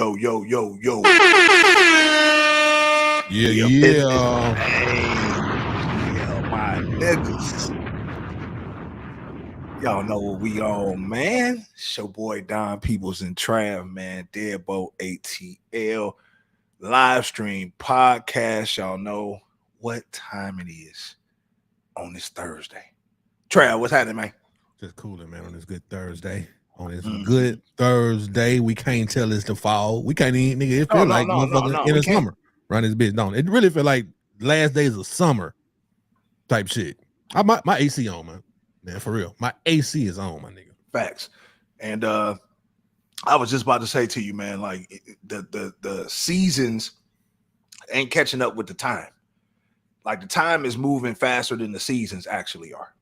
yo, yo, yo, yo. Yeah. My niggas. Y'all know what we on, man. It's your boy Don Peoples and Trav, man. DeadBolt ATL live stream podcast. Y'all know what time it is on this Thursday. Trav, what's happening, man? Just cooling, man, on this good Thursday. Good Thursday. We can't tell it's the fall. We can't even, nigga. It feel like motherfucker in the summer. Run this bitch down. It really feel like last days of summer type shit. My AC on, man, for real. My AC is on, my nigga. Facts. And I was just about to say to you, man, like the seasons ain't catching up with the time. Like the time is moving faster than the seasons actually are.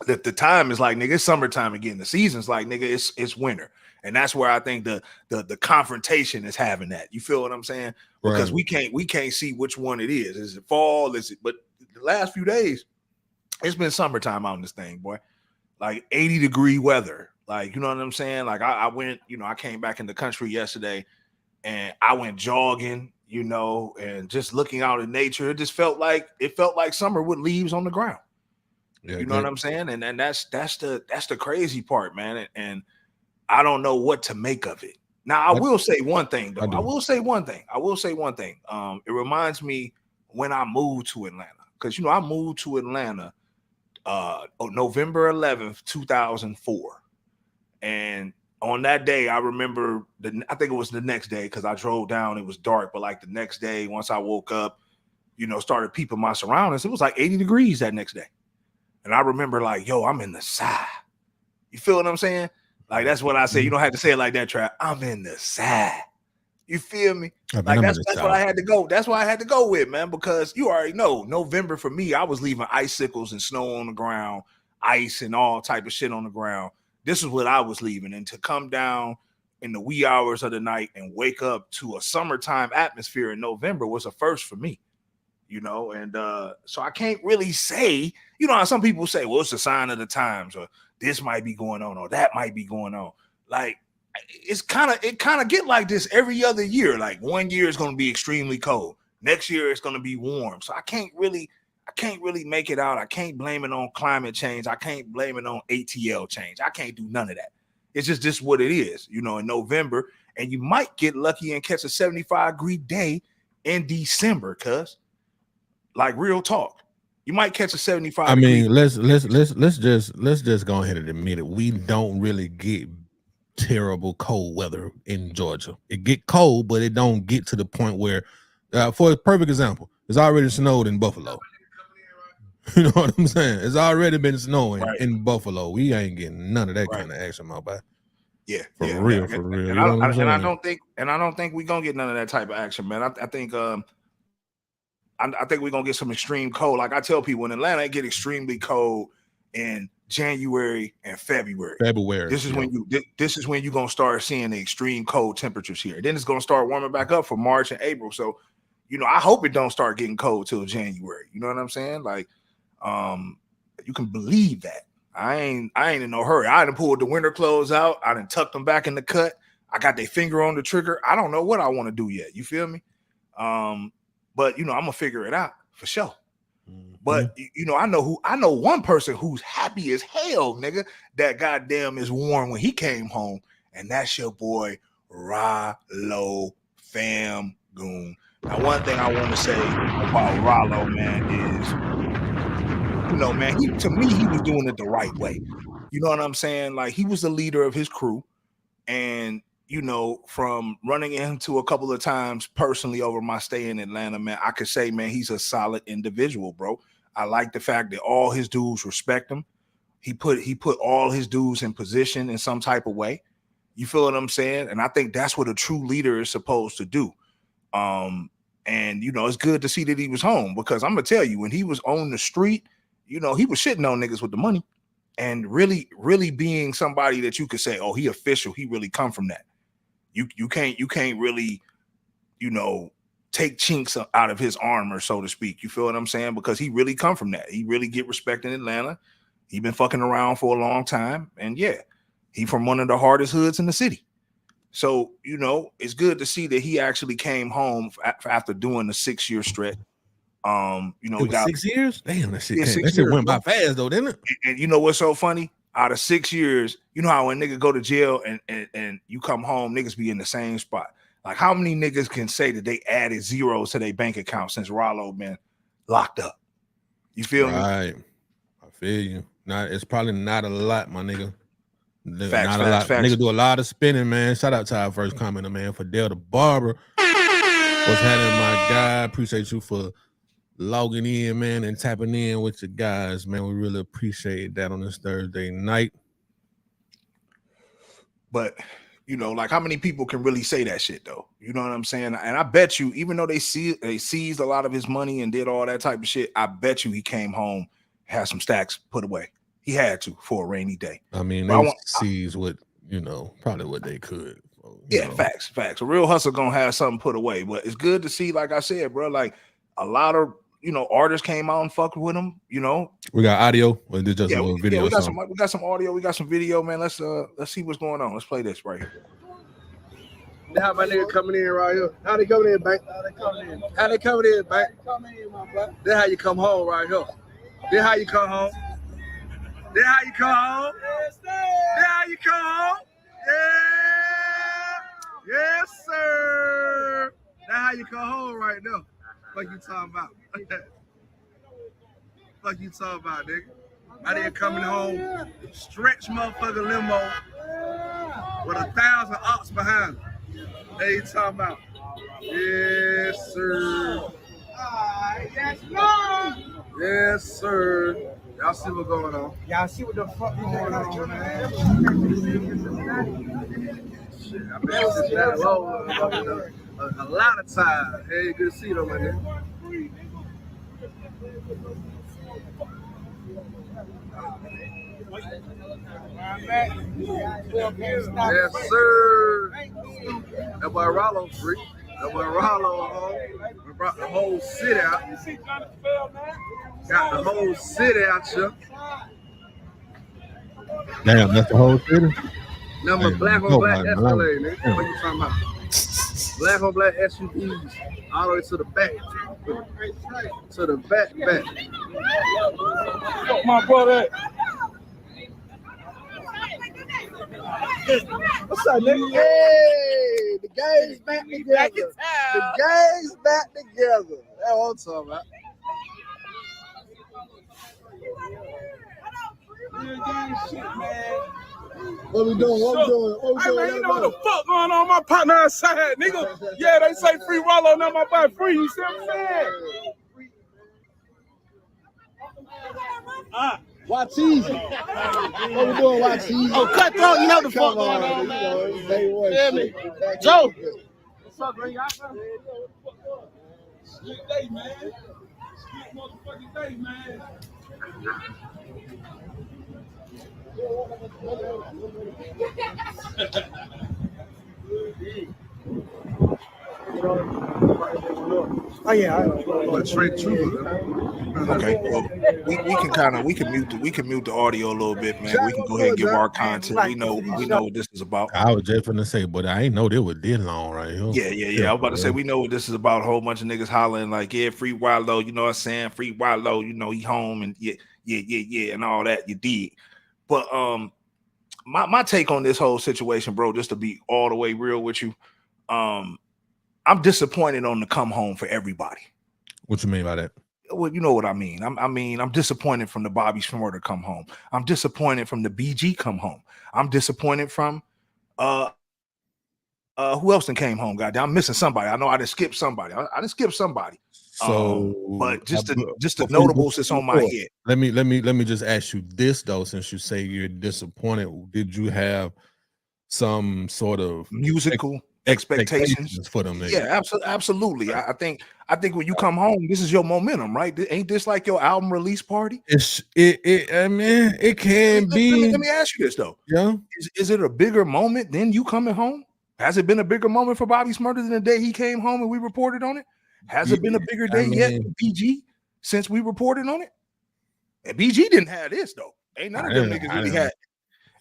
The time is like, nigga, it's summertime again. The season's like, nigga, it's winter. And that's where I think the confrontation is having that. You feel what I'm saying? Because we can't see which one it is. Is it fall? Is it? But the last few days, it's been summertime out in this thing, boy. Like 80-degree weather. Like, you know what I'm saying? Like I went, I came back in the country yesterday and I went jogging, and just looking out in nature. It just felt like summer with leaves on the ground. Yeah, you know what I'm saying? And that's the crazy part, man. And I don't know what to make of it. Now, I will say one thing, though. I will say one thing. It reminds me when I moved to Atlanta. Because, I moved to Atlanta November 11th, 2004. And on that day, I remember, I think it was the next day because I drove down. It was dark. But like the next day, once I woke up, started peeping my surroundings, it was like 80 degrees that next day. And I remember like, yo, I'm in the side. You feel what I'm saying? Like, that's what I say. You don't have to say it like that, Trap. I'm in the side. You feel me? Like, that's what I had to go. That's why I had to go with, man, because you already know November for me, I was leaving icicles and snow on the ground, ice and all type of shit on the ground. This is what I was leaving. And to come down in the wee hours of the night and wake up to a summertime atmosphere in November was a first for me. And so I can't really say, how some people say, well, it's a sign of the times, or this might be going on, or that might be going on. Like, it kind of get like this every other year. Like, one year is going to be extremely cold. Next year it's going to be warm. So I can't really make it out. I can't blame it on climate change. I can't blame it on ATL change. I can't do none of that. It's just what it is, in November. And you might get lucky and catch a 75-degree day in December, cuz. Like, real talk, you might catch a 75. I mean, let's just go ahead and admit it. We don't really get terrible cold weather in Georgia. It get cold, but it don't get to the point where, for a perfect example, it's already snowed in Buffalo. You know what I'm saying? It's already been snowing in Buffalo. We ain't getting none of that kind of action, my boy. Yeah, for real. And I don't think we're gonna get none of that type of action, man. I think we're gonna get some extreme cold. Like I tell people, in Atlanta, it get extremely cold in January and February. This is when you're gonna start seeing the extreme cold temperatures here. Then it's gonna start warming back up for March and April. So, I hope it don't start getting cold till January. You know what I'm saying? Like, you can believe that. I ain't in no hurry. I done pulled the winter clothes out. I done tucked them back in the cut. I got their finger on the trigger. I don't know what I want to do yet. You feel me? But I'm gonna figure it out for sure. But I know one person who's happy as hell, nigga, that goddamn is warm when he came home, and that's your boy Rollo Fam Goon. Now, one thing I want to say about Rollo, man, is man, he was doing it the right way. You know what I'm saying? Like, he was the leader of his crew, and from running into a couple of times personally over my stay in Atlanta, man, I could say, man, he's a solid individual, bro. I like the fact that all his dudes respect him. He put all his dudes in position in some type of way. You feel what I'm saying? And I think that's what a true leader is supposed to do. And it's good to see that he was home, because I'm gonna tell you, when he was on the street, he was shitting on niggas with the money, and really, really being somebody that you could say, oh, he official. He really come from that. You can't really, take chinks out of his armor, so to speak. You feel what I'm saying? Because he really come from that. He really get respect in Atlanta. He been fucking around for a long time. And yeah, he from one of the hardest hoods in the city. So, you know, it's good to see that he actually came home after doing the 6-year stretch. You know, it was 6 years. Damn, that shit, Yeah, 6 that shit years, went bro. by fast though, didn't it? And you know what's so funny? Out of 6 years, you know how when niggas go to jail and you come home, niggas be in the same spot. Like, how many niggas can say that they added zeros to their bank account since Rollo been locked up? You feel me? Right. I feel you. It's probably not a lot, my nigga. Facts, Not a lot. facts. Nigga do a lot of spinning, man. Shout out to our first commenter, man. For Dale the Barber. What's happening, my guy? Appreciate you for logging in, man, and tapping in with your guys, man. We really appreciate that on this Thursday night. But you know, like, how many people can really say that shit though? You know what I'm saying? And I bet you, even though they seized a lot of his money and did all that type of shit, I bet you he came home, had some stacks put away. He had to for a rainy day. I mean, they seized what, you know, probably what they could. So, yeah, know. Facts. A real hustle gonna have something put away. But it's good to see, like I said, bro, like a lot of, you know, artists came out and fucked with him. You know, we got audio, or is it just a little video? Yeah, we got some audio, we got some video, man. Let's see what's going on. Let's play this right here. How my nigga coming in right here? How they coming in, bank? How they coming in, bank? That's how you come home right here. That's how you come home. That's how you come home. That's how you come home. Yeah. Yes, sir. That's how you come home right now. What you talking about? What you talking about, nigga? I didn't coming home, stretch motherfucking limo with 1,000 ops behind me. Hey, you talking about? Yes, sir. Yes, sir. Y'all see what's going on? Y'all see what the fuck going on, man? Shit, I've been sitting that low a lot of time. Hey, good to see you, though, my nigga. Yes, sir. That boy Rollo free. That boy Rollo home. We brought the whole city out. Got the whole city out here. Damn, that's the whole city? Number black on black Escalade, nigga. What you talking about? Black on black SUVs all the way to the back. To the back. Fuck my brother. What's up, nigga? Hey, the gang's back together. The gang's back together. That's what I'm talking about. What we doing? Hey, man, you know what the fuck going on? My partner outside, nigga. Yeah, they say free Rollo, now my boy free. You see what I'm saying? Watch easy. What we doing? Watch easy. Oh, cutthroat, you know the fuck going on, man. Feel me? Joe. What's up, bro? Slick day, man. Slick motherfucking day, man. Oh yeah, okay. Well, we can mute the audio a little bit, man. We can go ahead and give our content. We know what this is about. I was just gonna say, but I ain't know they were dead long right here. Yeah. I was about to say we know what this is about. A whole bunch of niggas hollering like, yeah, free Rollo, you know what I'm saying? Free Rollo, you know, he home and yeah, and all that. You did. But my take on this whole situation, bro, just to be all the way real with you, I'm disappointed on the come home for everybody. What you mean by that? Well, you know what I mean. I'm disappointed from the Bobby Shmurda come home. I'm disappointed from the BG come home. I'm disappointed from who else came home? Goddamn, I'm missing somebody. I know I done skipped somebody. I done skipped somebody. So, but just the notables that's on my head. Let me just ask you this though, since you say you're disappointed. Did you have some sort of musical expectations for them? Yeah, absolutely. I think when you come home, this is your momentum, right? Ain't this like your album release party? I mean, it can be. Let me ask you this though. Yeah, is it a bigger moment than you coming home? Has it been a bigger moment for Bobby Shmurda than the day he came home and we reported on it? Has it been a bigger day yet for BG since we reported on it? And BG didn't have this though. Ain't none of them niggas really had.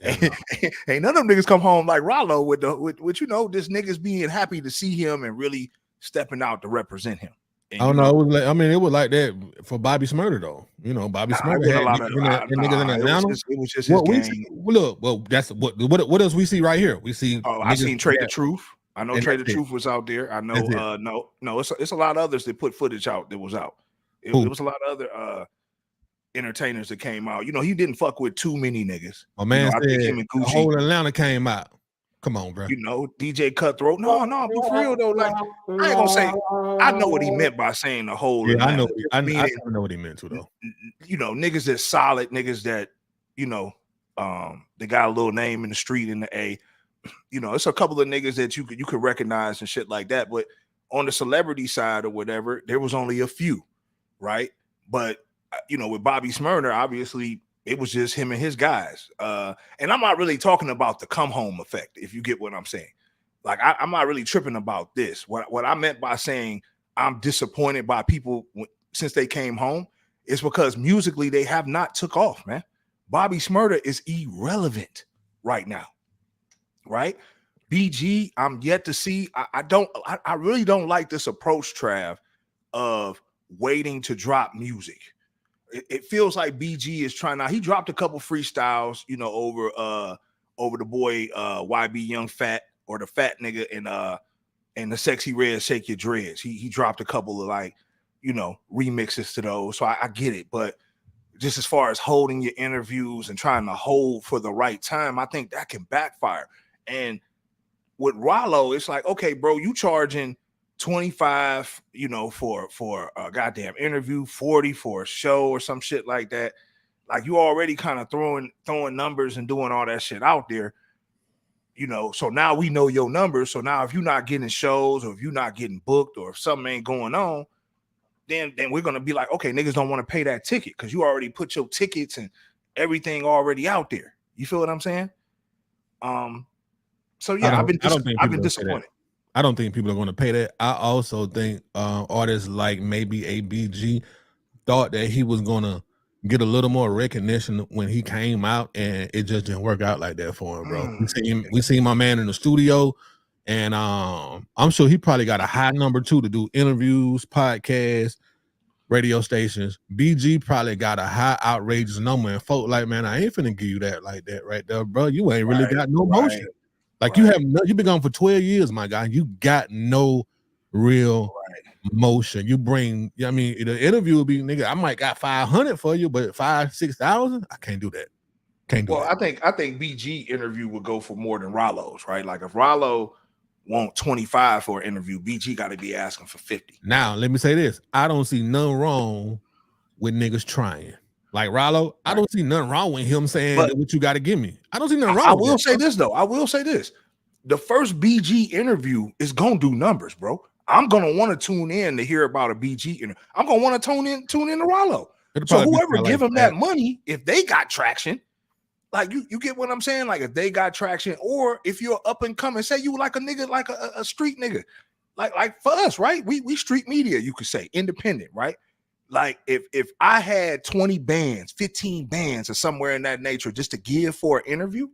Ain't none of them niggas come home like Rollo with this niggas being happy to see him and really stepping out to represent him. And, I don't know. It was like, I mean, it was like that for Bobby Smurder though. You know, Bobby Smurder had niggas in Atlanta. It was just his gang. Look, that's what else we see right here. We see. I seen Trey the Truth. I know Trey the Truth was out there. I know. It's a lot of others that put footage out that was out. It was a lot of other entertainers that came out. You know, he didn't fuck with too many niggas. My man said the whole Atlanta came out. Come on, bro. You know, DJ Cutthroat. No, but for real though, like I ain't gonna say. I know what he meant by saying the whole. Yeah, I know. I know what he meant to though. You know, niggas that's solid, niggas that they got a little name in the street in the A. You know, it's a couple of niggas that you could recognize and shit like that. But on the celebrity side or whatever, there was only a few, right? But with Bobby Smurder, obviously it was just him and his guys. And I'm not really talking about the come home effect, if you get what I'm saying. Like I'm not really tripping about this. What I meant by saying I'm disappointed by people since they came home is because musically they have not took off, man. Bobby Smurder is irrelevant right now. Right? BG, I'm yet to see. I really don't like this approach, Trav, of waiting to drop music. It feels like BG is trying. Now he dropped a couple freestyles, over the boy YB Young Fat, or the fat nigga and the Sexy Red Shake Your Dreads. He dropped a couple of remixes to those. So I get it, but just as far as holding your interviews and trying to hold for the right time, I think that can backfire. And with Rollo, it's like, okay, bro, you charging $25, for a goddamn interview, 40 for a show or some shit like that. Like you already kind of throwing numbers and doing all that shit out there, So now we know your numbers. So now if you're not getting shows or if you're not getting booked or if something ain't going on, then we're gonna be like, okay, niggas don't want to pay that ticket because you already put your tickets and everything already out there. You feel what I'm saying? So yeah, I've been disappointed. I don't think people are going to pay that. I also think artists like maybe ABG thought that he was going to get a little more recognition when he came out, and it just didn't work out like that for him, bro. We seen my man in the studio, and I'm sure he probably got a high number too to do interviews, podcasts, radio stations. BG probably got a high outrageous number, and folk like, man, I ain't finna give you that like that right there, bro. You ain't really got no motion. Like you've been gone for 12 years, my guy. You got no real motion. You bring, the interview will be, nigga, I might got 500 for you, but 5,000-6,000, I can't do that. Well, I think BG interview would go for more than Rollo's, right? Like if Rollo want 25 for an interview, BG got to be asking for 50. Now, let me say this. I don't see nothing wrong with niggas trying. Like Rollo, I don't see nothing wrong with him saying what you got to give me. I don't see nothing wrong. I will say this. The first BG interview is gonna do numbers, bro. I'm gonna want to tune in to hear about a BG interview. I'm gonna want to tune in to Rollo. So whoever give him that money, if they got traction, like you get what I'm saying? Like if they got traction, or if you're up and coming, say you like a nigga, like a street nigga, like for us, right? We street media, you could say, independent, right? Like if I had 20 bands, 15 bands or somewhere in that nature just to give for an interview,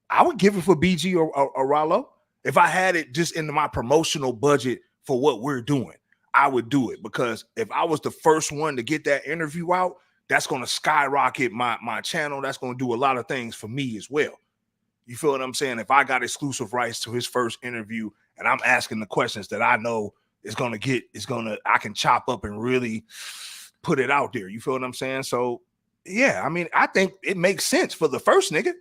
I would give it for BG or Rollo. If I had it just in my promotional budget for what we're doing, I would do it, because if I was the first one to get that interview out, that's going to skyrocket my channel. That's going to do a lot of things for me as well. You feel what I'm saying? If I got exclusive rights to his first interview and I'm asking the questions that I know I can chop up and really put it out there. You feel what I'm saying? So yeah, I think it makes sense for the first nigga.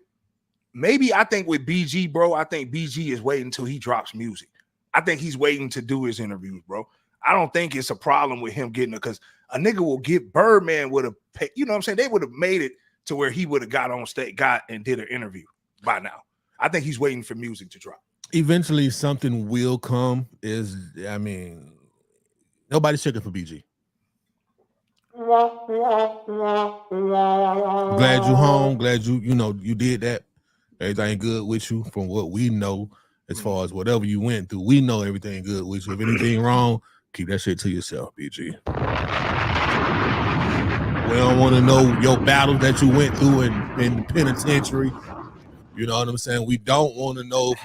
Maybe I think with BG, bro, I think BG is waiting until he drops music. I think he's waiting to do his interviews, bro. I don't think it's a problem with him getting it, because a nigga will get Birdman would have paid, you know what I'm saying? They would have made it to where he would have got on stage, and did an interview by now. I think he's waiting for music to drop. Eventually something will come. Nobody's checking for BG. Glad you home. Glad you did that. Everything good with you from what we know, as far as whatever you went through. We know everything good with you. If anything wrong, keep that shit to yourself, BG. We don't want to know your battles that you went through in the penitentiary, You know what I'm saying? We don't want to know if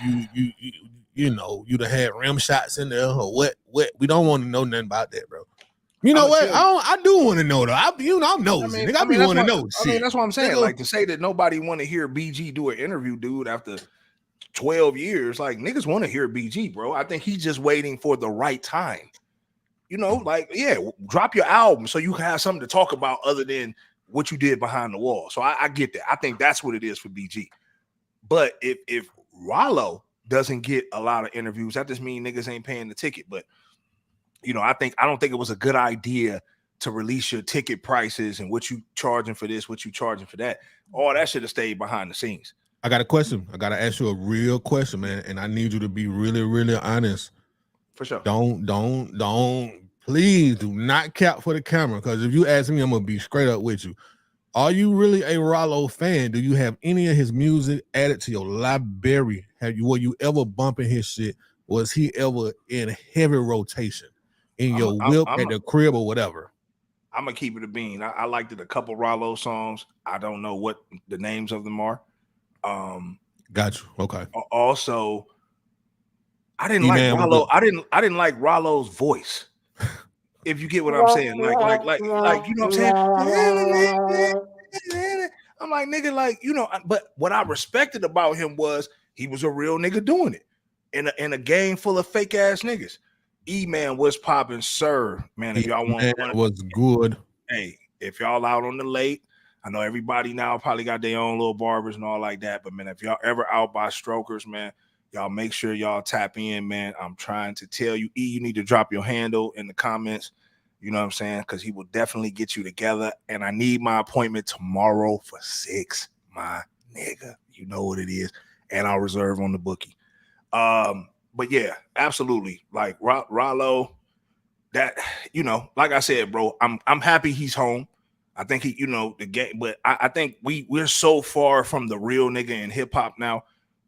you know you'd have had rim shots in there or what. We don't want to know nothing about that, bro. You know what? I do want to know though. I'm nosy. I be want to know. I mean, that's what I'm saying. Nigga, like to say that nobody want to hear BG do an interview, dude, after 12 years. Like niggas want to hear BG, bro. I think he's just waiting for the right time. You know, like drop your album so you can have something to talk about other than what you did behind the wall. So I get that. I think that's what it is for BG. But if Rollo doesn't get a lot of interviews, that just means niggas ain't paying the ticket. But you know, I don't think it was a good idea to release your ticket prices and what you charging for this, what you charging for that. All that should have stayed behind the scenes. I got a question. I got to ask you a real question, man, and I need you to be really, really honest. For sure. Don't. Please do not cap for the camera, because if you ask me, I'm gonna be straight up with you. Are you really a Rollo fan? Do you have any of his music added to your library? Were you ever bumping his shit? Was he ever in heavy rotation in your whip at the crib or whatever? I'm gonna keep it a bean. I liked it a couple Rollo songs. I don't know what the names of them are. Got you. Okay. Also, I didn't like Rollo. I didn't like Rollo's voice. If you get what I'm saying, like you know what I'm saying. I'm like, nigga, like, you know. But what I respected about him was he was a real nigga doing it in a game full of fake ass niggas. E-Man was popping, sir. Man, if y'all want, was good. Hey, if y'all out on the late, I know everybody now probably got their own little barbers and all like that. But man, if y'all ever out by Strokers, man, y'all make sure y'all tap in, man. I'm trying to tell you, E, you need to drop your handle in the comments. You know what I'm saying? Because he will definitely get you together. And I need my appointment tomorrow for 6, my nigga. You know what it is. And I'll reserve on the bookie. But yeah, absolutely. Like Rollo, that, you know, like I said, bro, I'm happy he's home. I think he, you know, the game, but I think we're so far from the real nigga in hip hop now.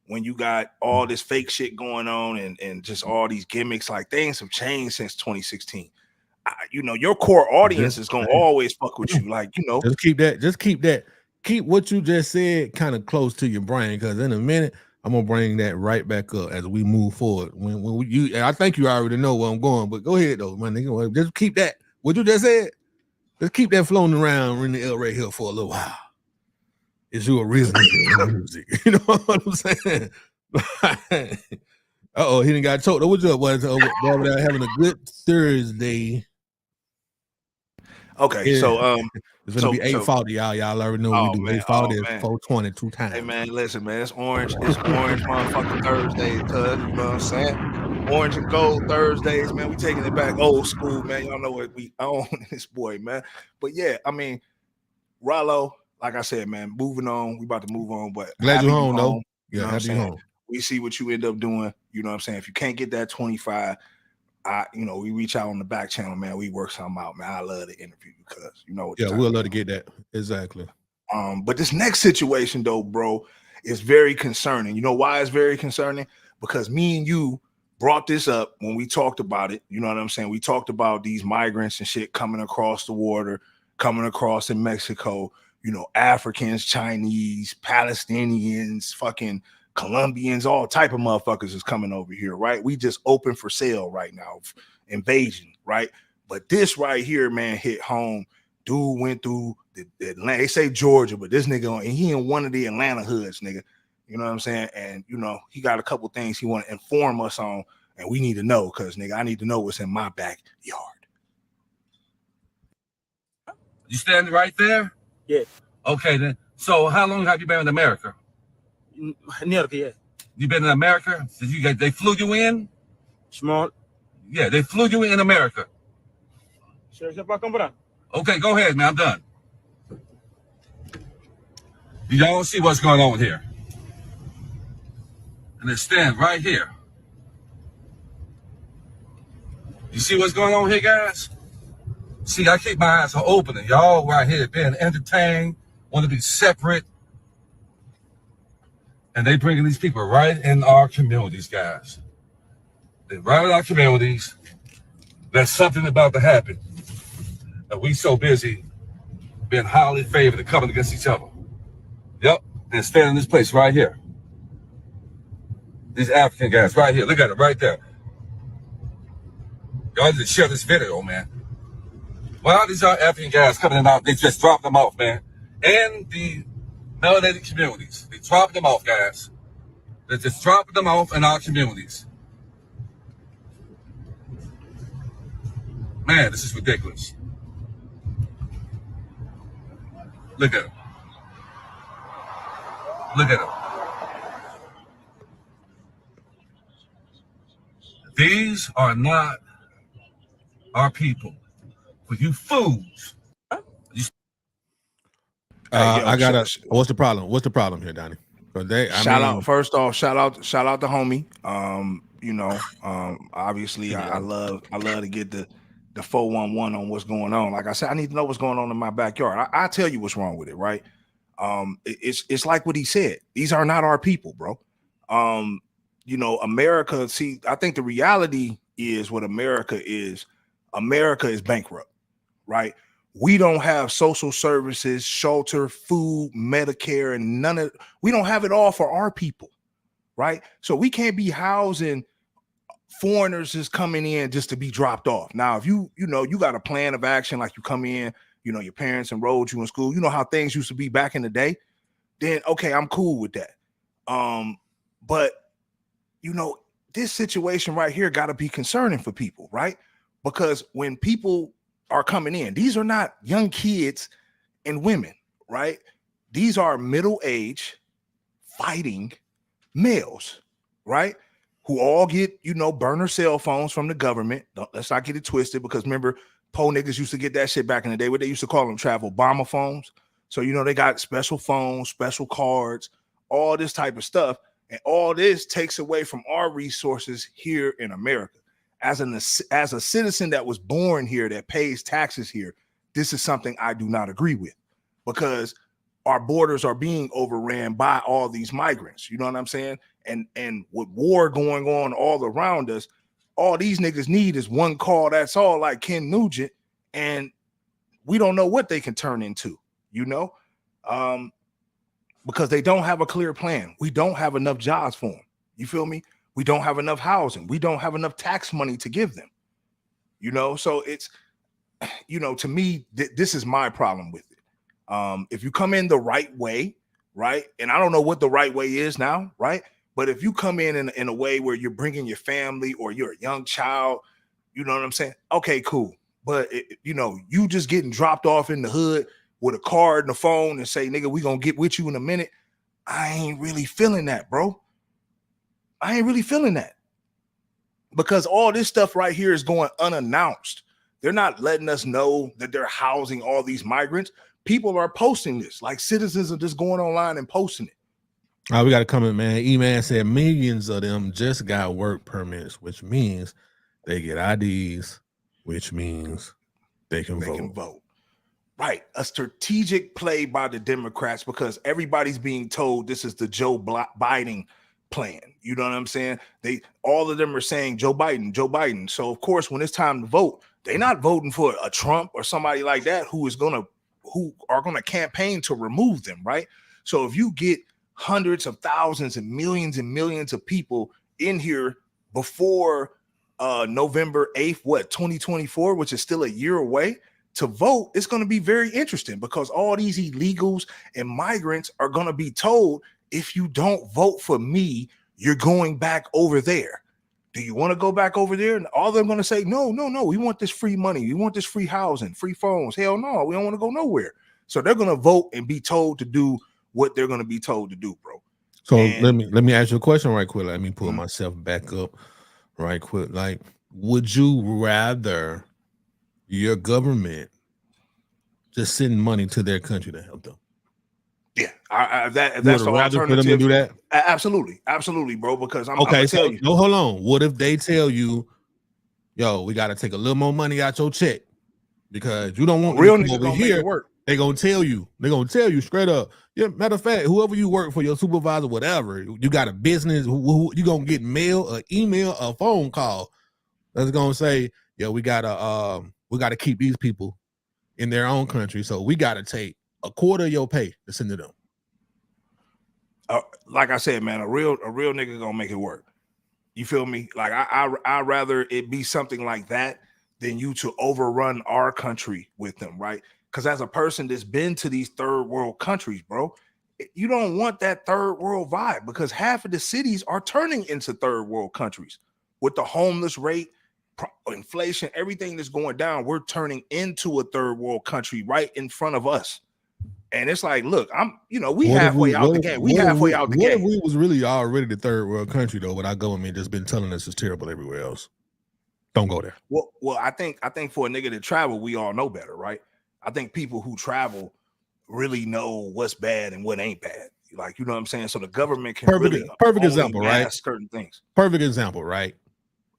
When you got all this fake shit going on and just all these gimmicks, like things have changed since 2016. You know, your core audience is gonna always fuck with you. Like, you know, keep what you just said kind of close to your brain, because in a minute I'm gonna bring that right back up as we move forward. I think you already know where I'm going, but go ahead though, my nigga. Just keep that what you just said. Just keep that floating around in the air right here for a little while. Is you a real nigga music? You know what I'm saying? Uh-oh, he didn't got choked. What's up, boys? Over there having a good Thursday. Okay, yeah. So it's gonna be 840, y'all. Y'all already know we do 840 is 420 2 times. Hey man, listen, man, it's orange motherfucking Thursdays, cuz, you know what I'm saying? Orange and gold Thursdays, man. We taking it back old school, man. Y'all know what we own this boy, man. But yeah, I mean, Rollo, like I said, man, moving on. We about to move on, but glad you're home, though. Yeah, happy you home. We see what you end up doing. You know what I'm saying? If you can't get that 25, we reach out on the back channel, man. We work something out, man. I love to interview you, cuz you know what. Yeah, we'll love to get that. Exactly. But this next situation, though, bro, is very concerning. You know why it's very concerning? Because me and you brought this up when we talked about it. You know what I'm saying? We talked about these migrants and shit coming across the water, coming across in Mexico. You know, Africans, Chinese, Palestinians, fucking Colombians, all type of motherfuckers is coming over here, right? We just open for sale right now, invasion, right? But this right here, man, hit home. Dude went through the Atlanta, they say Georgia, but this nigga, and he in one of the Atlanta hoods, nigga. You know what I'm saying? And, you know, he got a couple things he want to inform us on, and we need to know, because, nigga, I need to know what's in my backyard. You standing right there? Yeah. Okay, then. So how long have you been in America? Yeah. You been in America? They flew you in? Small. Yeah, they flew you in America. Okay, go ahead, man. I'm done. Y'all see what's going on here? And they stand right here. You see what's going on here, guys? See, I keep my eyes open, and y'all right here being entertained, want to be separate. And they bringing these people right in our communities, guys. They're right in our communities. There's something about to happen. And we so busy being highly favored and coming against each other. Yep, they're standing in this place right here. These African guys right here. Look at it right there. Y'all need to share this video, man. Why are these African guys coming out? They just drop them off, man. And the melanated communities. They drop them off, guys. They're just dropping them off in our communities. Man, this is ridiculous. Look at them. Look at them. These are not our people. But you fools. I gotta. What's the problem? What's the problem here, Donnie? Shout out first off. Shout out the homie. Obviously, I love to get the 411 on what's going on. Like I said, I need to know what's going on in my backyard. I tell you what's wrong with it, right? It's like what he said. These are not our people, bro. America. See, I think the reality is what America is. America is bankrupt, right? We don't have social services, shelter, food, Medicare, and we don't have it all for our people, right? So we can't be housing foreigners just coming in just to be dropped off. Now, if you got a plan of action, like you come in, your parents enrolled you in school, you know how things used to be back in the day, then okay, I'm cool with that. But this situation right here got to be concerning for people, right? Because when people are coming in, these are not young kids and women, right? These are middle-aged fighting males, right? Who all get, burner cell phones from the government. Let's not get it twisted, because remember, po niggas used to get that shit back in the day. What they used to call them, travel bomber phones. So, they got special phones, special cards, all this type of stuff. And all this takes away from our resources here in America. As a citizen that was born here, that pays taxes here, this is something I do not agree with, because our borders are being overran by all these migrants. You know what I'm saying? And with war going on all around us, all these niggas need is one call. That's all, like Ken Nugent, and we don't know what they can turn into, because they don't have a clear plan. We don't have enough jobs for them. You feel me? We don't have enough housing. We don't have enough tax money to give them, so it's, to me, this is my problem with it. If you come in the right way, right? And I don't know what the right way is now, right? But if you come in a way where you're bringing your family or you're a young child, you know what I'm saying? Okay, cool. But you just getting dropped off in the hood with a card and a phone and say, nigga, we gonna get with you in a minute. I ain't really feeling that, bro. I ain't really feeling that, because all this stuff right here is going unannounced. They're not letting us know that they're housing all these migrants. People are posting this, like citizens are just going online and posting it. We got a comment, man. E-Man said millions of them just got work permits, which means they get IDs, which means they can vote. Right. A strategic play by the Democrats, because everybody's being told this is the Joe Biden plan. You know what I'm saying? All of them are saying Joe Biden. So of course, when it's time to vote, they're not voting for a Trump or somebody like that who are gonna campaign to remove them, right? So if you get hundreds of thousands and millions of people in here before November 8th, 2024, which is still a year away, to vote, it's going to be very interesting, because all these illegals and migrants are going to be told, if you don't vote for me, you're going back over there. Do you want to go back over there? And all they're going to say, no, we want this free money. We want this free housing, free phones. Hell no, we don't want to go nowhere. So they're going to vote and be told to do what they're going to be told to do, bro. So let me ask you a question right quick. Let me pull myself back up right quick. Like, would you rather your government just send money to their country to help them? Yeah, that's the alternative. For them to do that? Absolutely, bro. Because I'm okay. So no, hold on. What if they tell you, "Yo, we got to take a little more money out your check because you don't want real niggas over here"? They gonna tell you. They gonna tell you straight up. Yeah, matter of fact, whoever you work for, your supervisor, whatever, you got a business. Who you gonna get mail, an email, a phone call that's gonna say, "Yo, we gotta keep these people in their own country, so we gotta take a quarter of your pay to send to them." Like I said, man, a real nigga gonna make it work. You feel me? Like I rather it be something like that than you to overrun our country with them, right? Because as a person that's been to these third world countries, bro, you don't want that third world vibe because half of the cities are turning into third world countries with the homeless rate, inflation, everything that's going down. We're turning into a third world country right in front of us. And it's like, look, we halfway out the game. We halfway out the game. What if we was really already the third world country though, but our government just been telling us it's terrible everywhere else? Don't go there. Well, I think for a nigga to travel, we all know better, right? I think people who travel really know what's bad and what ain't bad. Like, you know what I'm saying? So the government can perfect example, right? Certain things. Perfect example, right?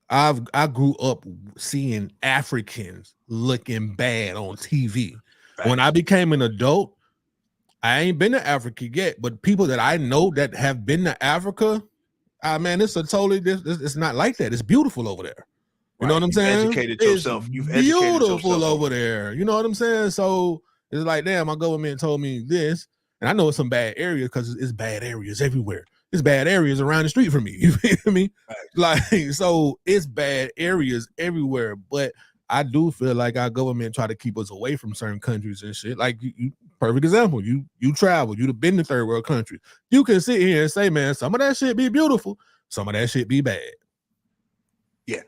I grew up seeing Africans looking bad on TV. Fact. When I became an adult, I ain't been to Africa yet, but people that I know that have been to Africa, man, it's it's not like that. It's beautiful over there. You know what I'm saying? Educated yourself. You've educated yourself over there. You know what I'm saying? So it's like, damn, my government told me this, and I know it's some bad areas because it's bad areas everywhere. It's bad areas around the street from me. You feel me? Right. Like, so it's bad areas everywhere. But I do feel like our government try to keep us away from certain countries and shit. Like, you perfect example. You travel. You've been to third world countries. You can sit here and say, man, some of that shit be beautiful. Some of that shit be bad. Yeah.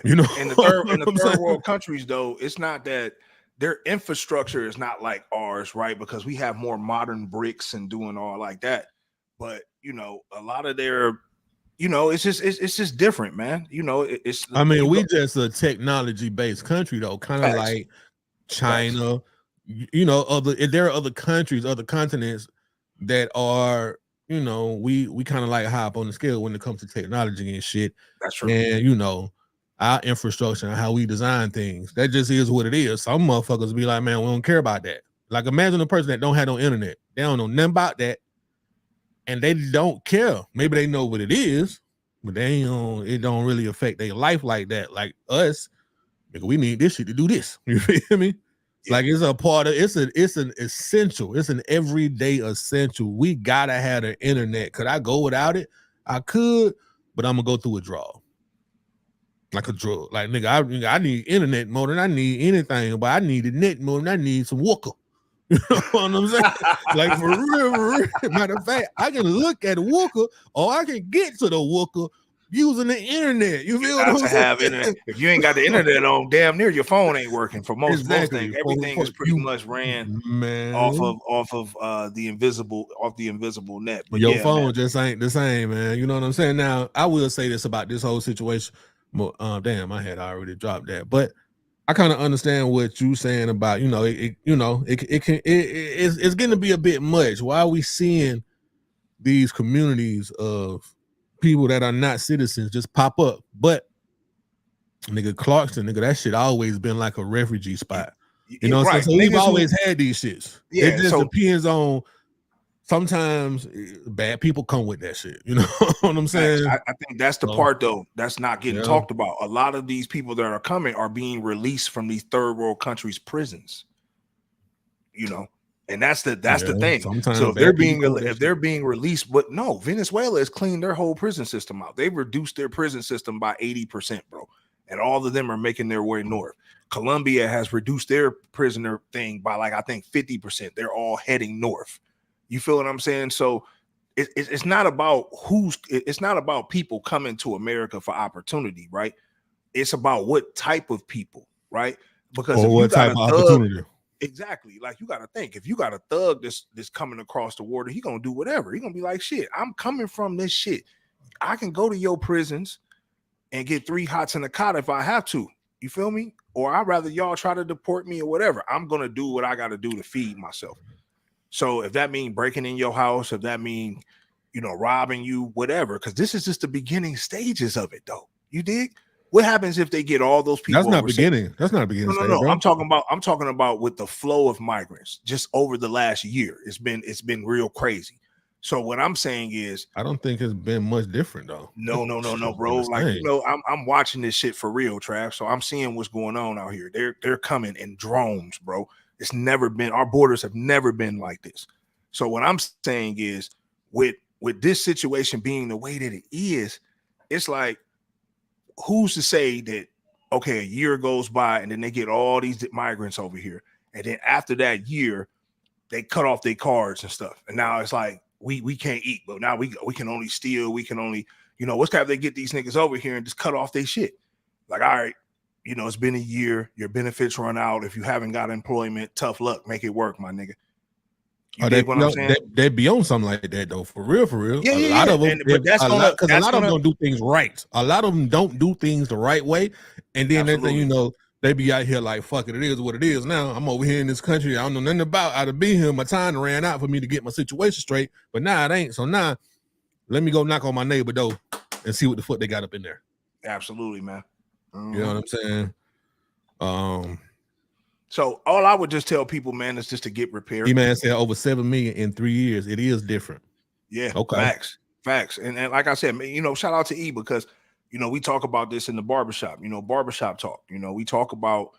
You know, in the third world countries, though, it's not that their infrastructure is not like ours, right? Because we have more modern bricks and doing all like that. But, you know, a lot of their, you know, it's just different, man. You know, I mean, we just a technology-based country, though, kind of like China. Facts. You know, there are other countries, other continents that are, you know, we kind of like high up on the scale when it comes to technology and shit. That's true. And, you know, our infrastructure and how we design things, that just is what it is. Some motherfuckers be like, man, we don't care about that. Like, imagine a person that don't have no internet. They don't know nothing about that. And they don't care. Maybe they know what it is, but it don't really affect their life like that. Like us, we need this shit to do this. You feel me? Yeah. Like, it's a part of it's an essential, it's an everyday essential. We gotta have the internet. Could I go without it? I could, but I'm gonna go through a draw. Like a drug. Like, nigga, I need internet more than I need anything, but I need the net more than I need some Wooker. You know what I'm saying? Like, for real. Matter of fact, I can look at Wooker or I can get to the Wooker using the internet. You feel what I'm saying? Have internet. If you ain't got the internet on, damn near your phone ain't working for most things. Everything is pretty much ran off of the invisible net. But your phone just ain't the same, man. You know what I'm saying? Now, I will say this about this whole situation. Damn, I had already dropped that, but I kind of understand what you're saying about, you know, it's going to be a bit much. Why are we seeing these communities of people that are not citizens just pop up? But nigga, Clarkston, nigga, that shit always been like a refugee spot. You know what I'm saying? So we've always had these shits. Yeah, it just depends on. Sometimes bad people come with that shit. You know what I'm saying? I think that's the part, though, that's not getting talked about. A lot of these people that are coming are being released from these third world countries' prisons. You know, and that's the thing. So if they're being released, but no, Venezuela has cleaned their whole prison system out. They've reduced their prison system by 80%, bro. And all of them are making their way north. Colombia has reduced their prisoner thing by, like, I think 50%. They're all heading north. You feel what I'm saying? So it's not about it's not about people coming to America for opportunity, right? It's about what type of people, right? Because if what type of opportunity? Exactly. Like, you got to think, if you got a thug that's coming across the water, he gonna do whatever. He gonna be like, shit, I'm coming from this shit. I can go to your prisons and get 3 hots in a cot if I have to. You feel me? Or I'd rather y'all try to deport me or whatever. I'm gonna do what I got to do to feed myself. So if that means breaking in your house, if that means, you know, robbing you, whatever, because this is just the beginning stages of it, though. You dig? What happens if they get all those people? That's not beginning. That's not beginning. No. I'm talking about with the flow of migrants just over the last year. It's been real crazy. So what I'm saying is, I don't think it's been much different though. No, bro. Like, you know, I'm watching this shit for real, Trav. So I'm seeing what's going on out here. They're coming in drones, bro. It's never been, our borders have never been like this. So what I'm saying is, with this situation being the way that it is, it's like who's to say that, okay, a year goes by and then they get all these migrants over here. And then after that year, they cut off their cards and stuff. And now it's like, we can't eat, but now we can only steal. We can only, what's kind of they get these niggas over here and just cut off their shit. Like, all right, it's been a year. Your benefits run out. If you haven't got employment, tough luck. Make it work, my nigga. They be on something like that though, for real. Yeah, a lot of them, because a lot of them don't do things right. A lot of them don't do things the right way, and then they be out here like, fuck it, it is what it is. Now I'm over here in this country, I don't know nothing about. I'd have been here, my time ran out for me to get my situation straight, but now it ain't. So now let me go knock on my neighbor door and see what the fuck they got up in there. Absolutely, man. You know what I'm saying? So all I would just tell people, man, is just to get repaired. E-Man said over 7 million in 3 years. It is different. Yeah. Okay. Facts. And like I said, shout out to E, because, we talk about this in the barbershop, barbershop talk, we talk about,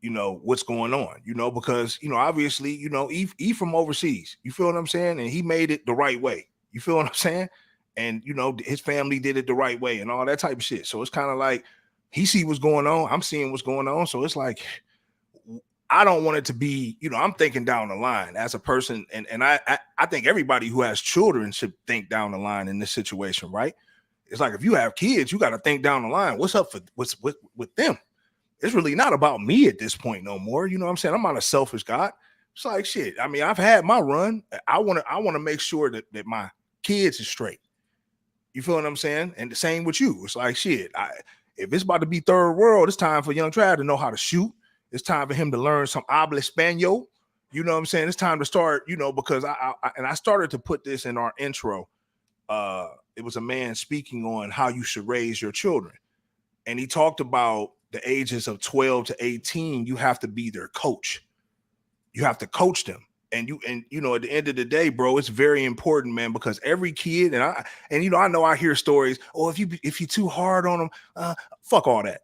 what's going on, because, obviously, E from overseas, you feel what I'm saying? And he made it the right way. You feel what I'm saying? And, his family did it the right way and all that type of shit. So it's kind of like he see what's going on. I'm seeing what's going on. So it's like, I don't want it to be, I'm thinking down the line as a person. And I think everybody who has children should think down the line in this situation, right? It's like, if you have kids, you got to think down the line. What's up with them? It's really not about me at this point no more. You know what I'm saying? I'm not a selfish guy. It's like, shit. I mean, I've had my run. I want to make sure that my kids is straight. You feel what I'm saying? And the same with you. It's like, shit. If it's about to be third world, it's time for young Trav to know how to shoot. It's time for him to learn some habla español. You know what I'm saying? It's time to start, because I started to put this in our intro. It was a man speaking on how you should raise your children. And he talked about the ages of 12 to 18. You have to be their coach. You have to coach them. And at the end of the day, bro, it's very important, man, because every kid, I know I hear stories. Oh, if you're too hard on them, fuck all that.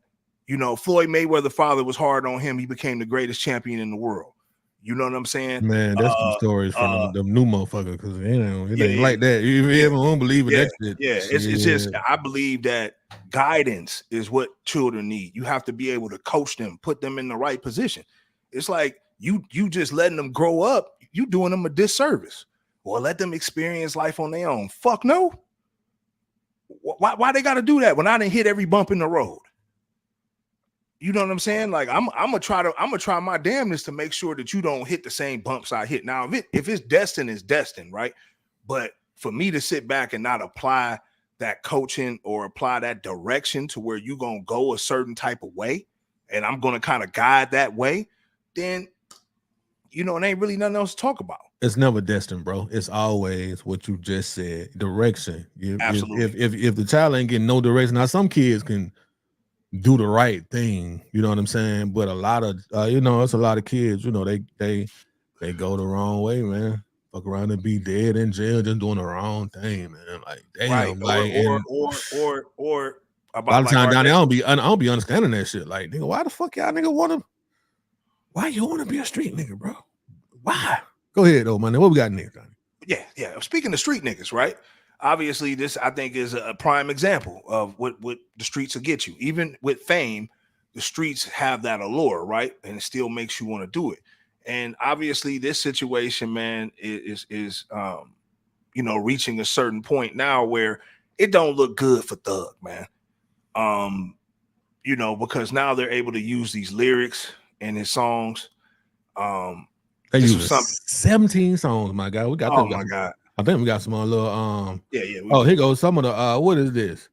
Floyd Mayweather's father was hard on him. He became the greatest champion in the world. You know what I'm saying? Man, that's some stories from them new motherfuckers, because it ain't like that. You ever don't believe in that shit? Yeah, it's just, I believe that guidance is what children need. You have to be able to coach them, put them in the right position. It's like you just letting them grow up, you doing them a disservice. Or let them experience life on their own. Fuck no. Why they got to do that when I didn't hit every bump in the road? You know what I'm saying? Like, I'm gonna try my damnness to make sure that you don't hit the same bumps I hit. Now, if it's destined, it's destined, right? But for me to sit back and not apply that coaching or apply that direction to where you're gonna go a certain type of way, and I'm gonna kind of guide that way, then it ain't really nothing else to talk about. It's never destined, bro. It's always what you just said, direction. Absolutely. If the child ain't getting no direction, now some kids can do the right thing, you know what I'm saying? But a lot of it's a lot of kids, they go the wrong way, man. Fuck around and be dead in jail just doing the wrong thing, man. Like, damn, right. like, or about a lot of time down there, I don't be understanding that shit. Like, nigga, why the fuck y'all nigga why you wanna be a street nigga, bro? Why? Go ahead though, man. What we got next, Johnny? Yeah. Speaking of street niggas, right? Obviously, this, I think, is a prime example of what the streets will get you. Even with fame, the streets have that allure, right? And it still makes you want to do it. And obviously, this situation, man, is reaching a certain point now where it don't look good for Thug, man. Because now they're able to use these lyrics in his songs. They use 17 songs, my guy. We got oh my God. I think we got some little yeah. Here goes some of the what is this?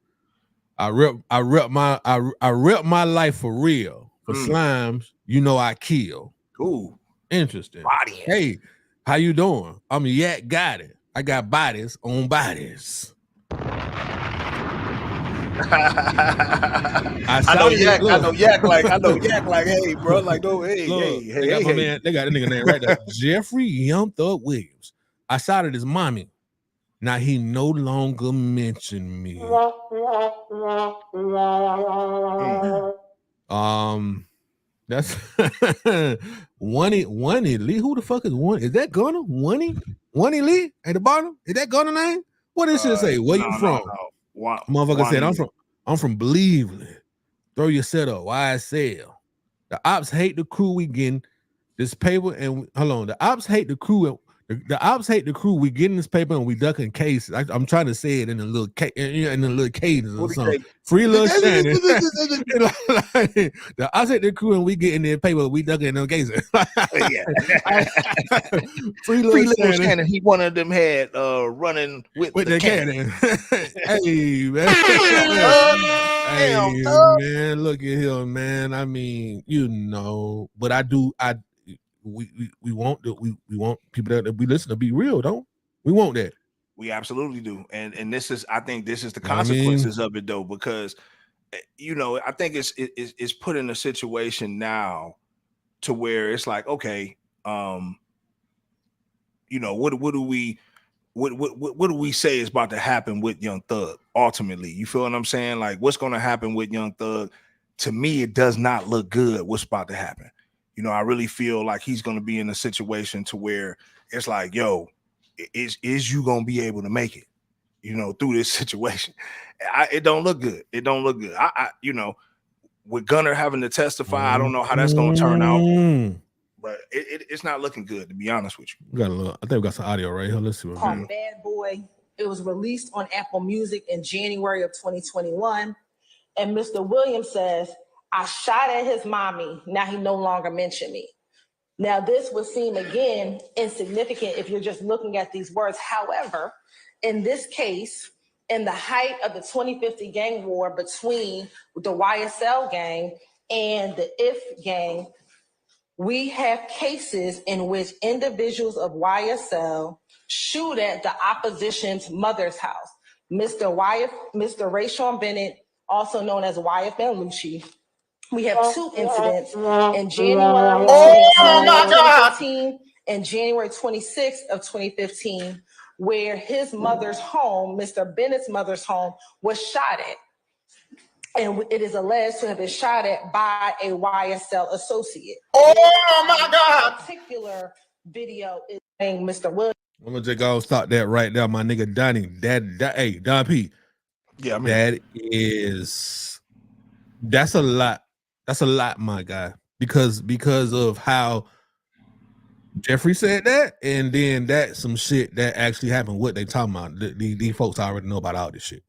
I rep my life for real. For slimes, I kill. Ooh. Interesting. Body. Hey, how you doing? I'm Yak got it. I got bodies on bodies. I know Yak like, hey, bro, like, no, hey. Man, they got a nigga name right there. Jeffrey Young Thug Williams. I shouted his mommy. Now he no longer mentioned me. That's one Lee. Who the fuck is one? Is that Gunner? One Lee at the bottom? Is that Gunner name? What does it say? Where you from? No. Motherfucker said, I'm from I'm from Cleveland. Throw your set up. YSL. The ops hate the crew we getting this paper and hold on. The ops hate the crew. The ops hate the crew. We getting this paper and we ducking cases. I'm trying to say it in a little in a little cadence or something. Free little Shannon. The ops hate the crew and we getting their paper. We ducking no cases. Free little Shannon. He one of them had running with the cannon. Hey man. Hey man, look at him, man. I mean, but we want people that we listen to be real, don't we? Want that. We absolutely do. And I think this is the consequences of it though, because I think it's put in a situation now to where it's like, okay, what do we say is about to happen with Young Thug ultimately? You feel what I'm saying? Like, what's going to happen with Young Thug? To me, it does not look good what's about to happen. I really feel like he's going to be in a situation to where it's like, yo, is you going to be able to make it, through this situation? It don't look good. It don't look good. With Gunner having to testify, I don't know how that's going to turn out. But it's not looking good, to be honest with you. I think we got some audio right here. Let's see what called Bad Boy. It was released on Apple Music in January of 2021. And Mr. Williams says, I shot at his mommy. Now he no longer mentioned me. Now this would seem again insignificant if you're just looking at these words. However, in this case, in the height of the 2050 gang war between the YSL gang and the IF gang, we have cases in which individuals of YSL shoot at the opposition's mother's house. Mr. Rayshawn Bennett, also known as YF Belushi. We have two incidents in January 2015 and January 26th of 2015, where his mother's home, Mr. Bennett's mother's home, was shot at. And it is alleged to have been shot at by a YSL associate. Oh my God! Particular video is saying Mr. Williams. I'm gonna just go stop that right there, my nigga Donnie. Hey, Don P. Yeah, I mean, that's a lot. That's a lot, my guy. Because of how Jeffrey said that, and then that some shit that actually happened. What they talking about? These folks already know about all this shit.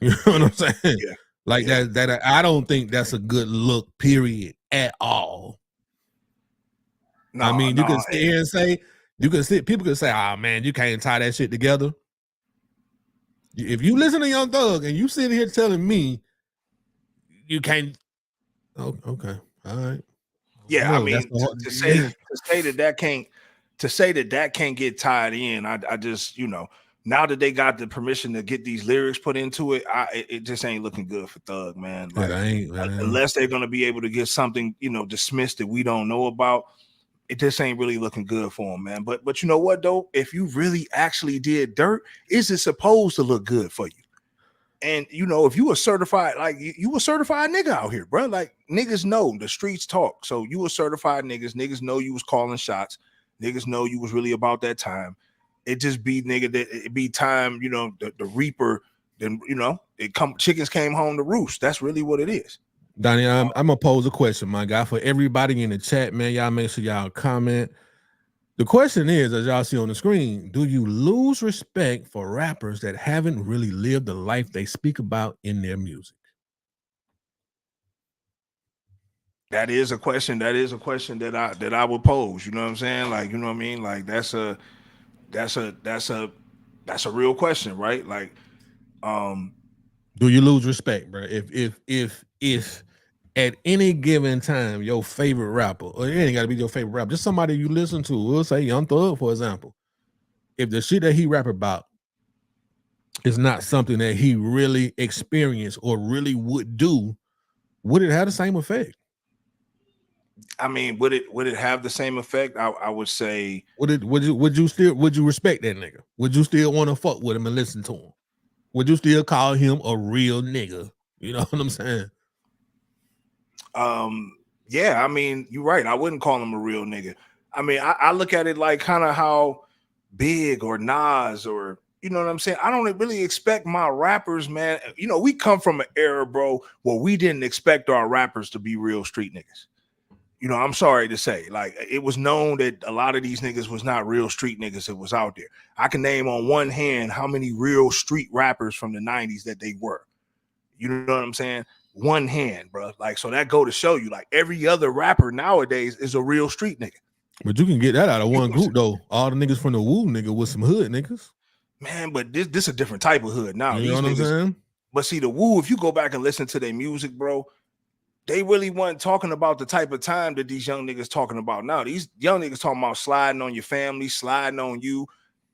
You know what I'm saying? Yeah. Like that. I don't think that's a good look. Period. At all. No, I mean, you can sit here and say, people can say, "Oh man, you can't tie that shit together." If you listen to Young Thug and you sit here telling me you can't, okay, all right. Yeah, no, I mean, to say that can't get tied in. I just, now that they got the permission to get these lyrics put into it, it just ain't looking good for Thug, man. Like, unless they're gonna be able to get something, dismissed that we don't know about, it just ain't really looking good for him, man. But you know what though? If you really actually did dirt, is it supposed to look good for you? And if you were certified, like you a certified nigga out here, bro. Like niggas know the streets talk. So you were certified niggas know you was calling shots. Niggas know you was really about that time. It just be nigga that it be time, the reaper, then chickens came home to roost. That's really what it is. Donnie, I'm gonna pose a question, my guy, for everybody in the chat, man. Y'all make sure y'all comment. The question is, as y'all see on the screen, do you lose respect for rappers that haven't really lived the life they speak about in their music? That is a question. That is a question that I would pose. You know what I'm saying? Like, you know what I mean? Like that's a real question, right? Like, do you lose respect, bro? If at any given time, your favorite rapper, or it ain't got to be your favorite rapper, just somebody you listen to, we'll say Young Thug, for example. If the shit that he rap about is not something that he really experienced or really would do, would it have the same effect? I mean, would it have the same effect? I would say. Would you respect that nigga? Would you still want to fuck with him and listen to him? Would you still call him a real nigga? You know what I'm saying? Yeah, I mean, you're right. I wouldn't call him a real nigga. I mean, I look at it like kind of how Big or Nas or You know what I'm saying? I don't really expect my rappers, man. You know, we come from an era, bro, where we didn't expect our rappers to be real street niggas. You know, I'm sorry to say, like, it was known that a lot of these niggas was not real street niggas that was out there. I can name on one hand how many real street rappers from the 90s that they were. You know what I'm saying? One hand, bro. Like, so that go to show you, like, every other rapper nowadays is a real street nigga. But you can get that out of one group, though. All the niggas from the Woo nigga with some hood niggas. Man, but this a different type of hood now. You know what I'm saying? But see, the Woo, if you go back and listen to their music, bro, they really weren't talking about the type of time that these young niggas talking about now. These young niggas talking about sliding on your family, sliding on you,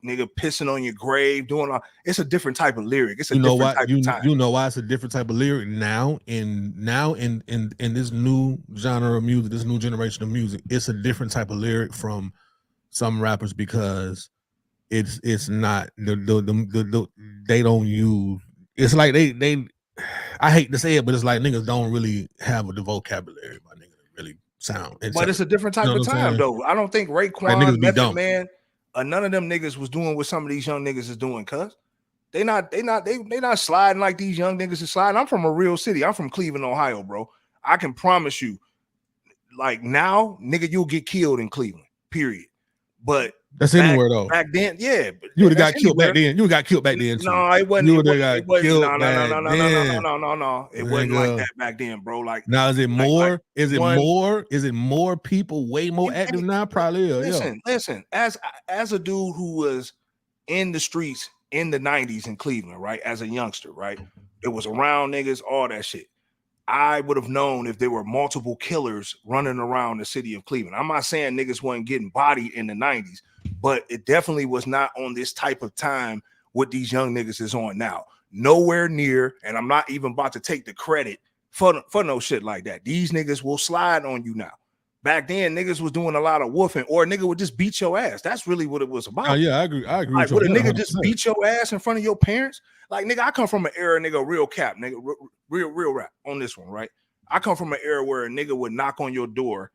nigga pissing on your grave, doing all. It's a different type of lyric. It's a different type of time. You know why it's a different type of lyric now in this new genre of music, this new generation of music. It's a different type of lyric from some rappers because it's not they don't use. It's like they. I hate to say it, but it's like niggas don't really have the vocabulary, my nigga, really sound. But it's a different type of time, though. I don't think Raekwon, Method Man, none of them niggas was doing what some of these young niggas is doing, cuz they not sliding like these young niggas is sliding. I'm from a real city. I'm from Cleveland, Ohio, bro. I can promise you, like now, nigga, you'll get killed in Cleveland, period. But that's anywhere though. Back then, yeah. You would have got killed back then. You got killed back then. Too. No, it wasn't. You would have got killed. No. It wasn't like that back then, bro. Like now, is it more? Is it more? Is it more people? Way more active now? Probably. Listen. As a dude who was in the streets in the 90s in Cleveland, right? As a youngster, right? It was around niggas, all that shit. I would have known if there were multiple killers running around the city of Cleveland. I'm not saying niggas wasn't getting bodied in the 90s, but it definitely was not on this type of time what these young niggas is on now. Nowhere near, and I'm not even about to take the credit for no shit like that. These niggas will slide on you now. Back then, niggas was doing a lot of woofing, or a nigga would just beat your ass. That's really what it was about. Oh, yeah, I agree. Like, would a nigga just beat your ass in front of your parents? Like, nigga, I come from an era, nigga, real cap, nigga, real rap on this one, right? I come from an era where a nigga would knock on your door,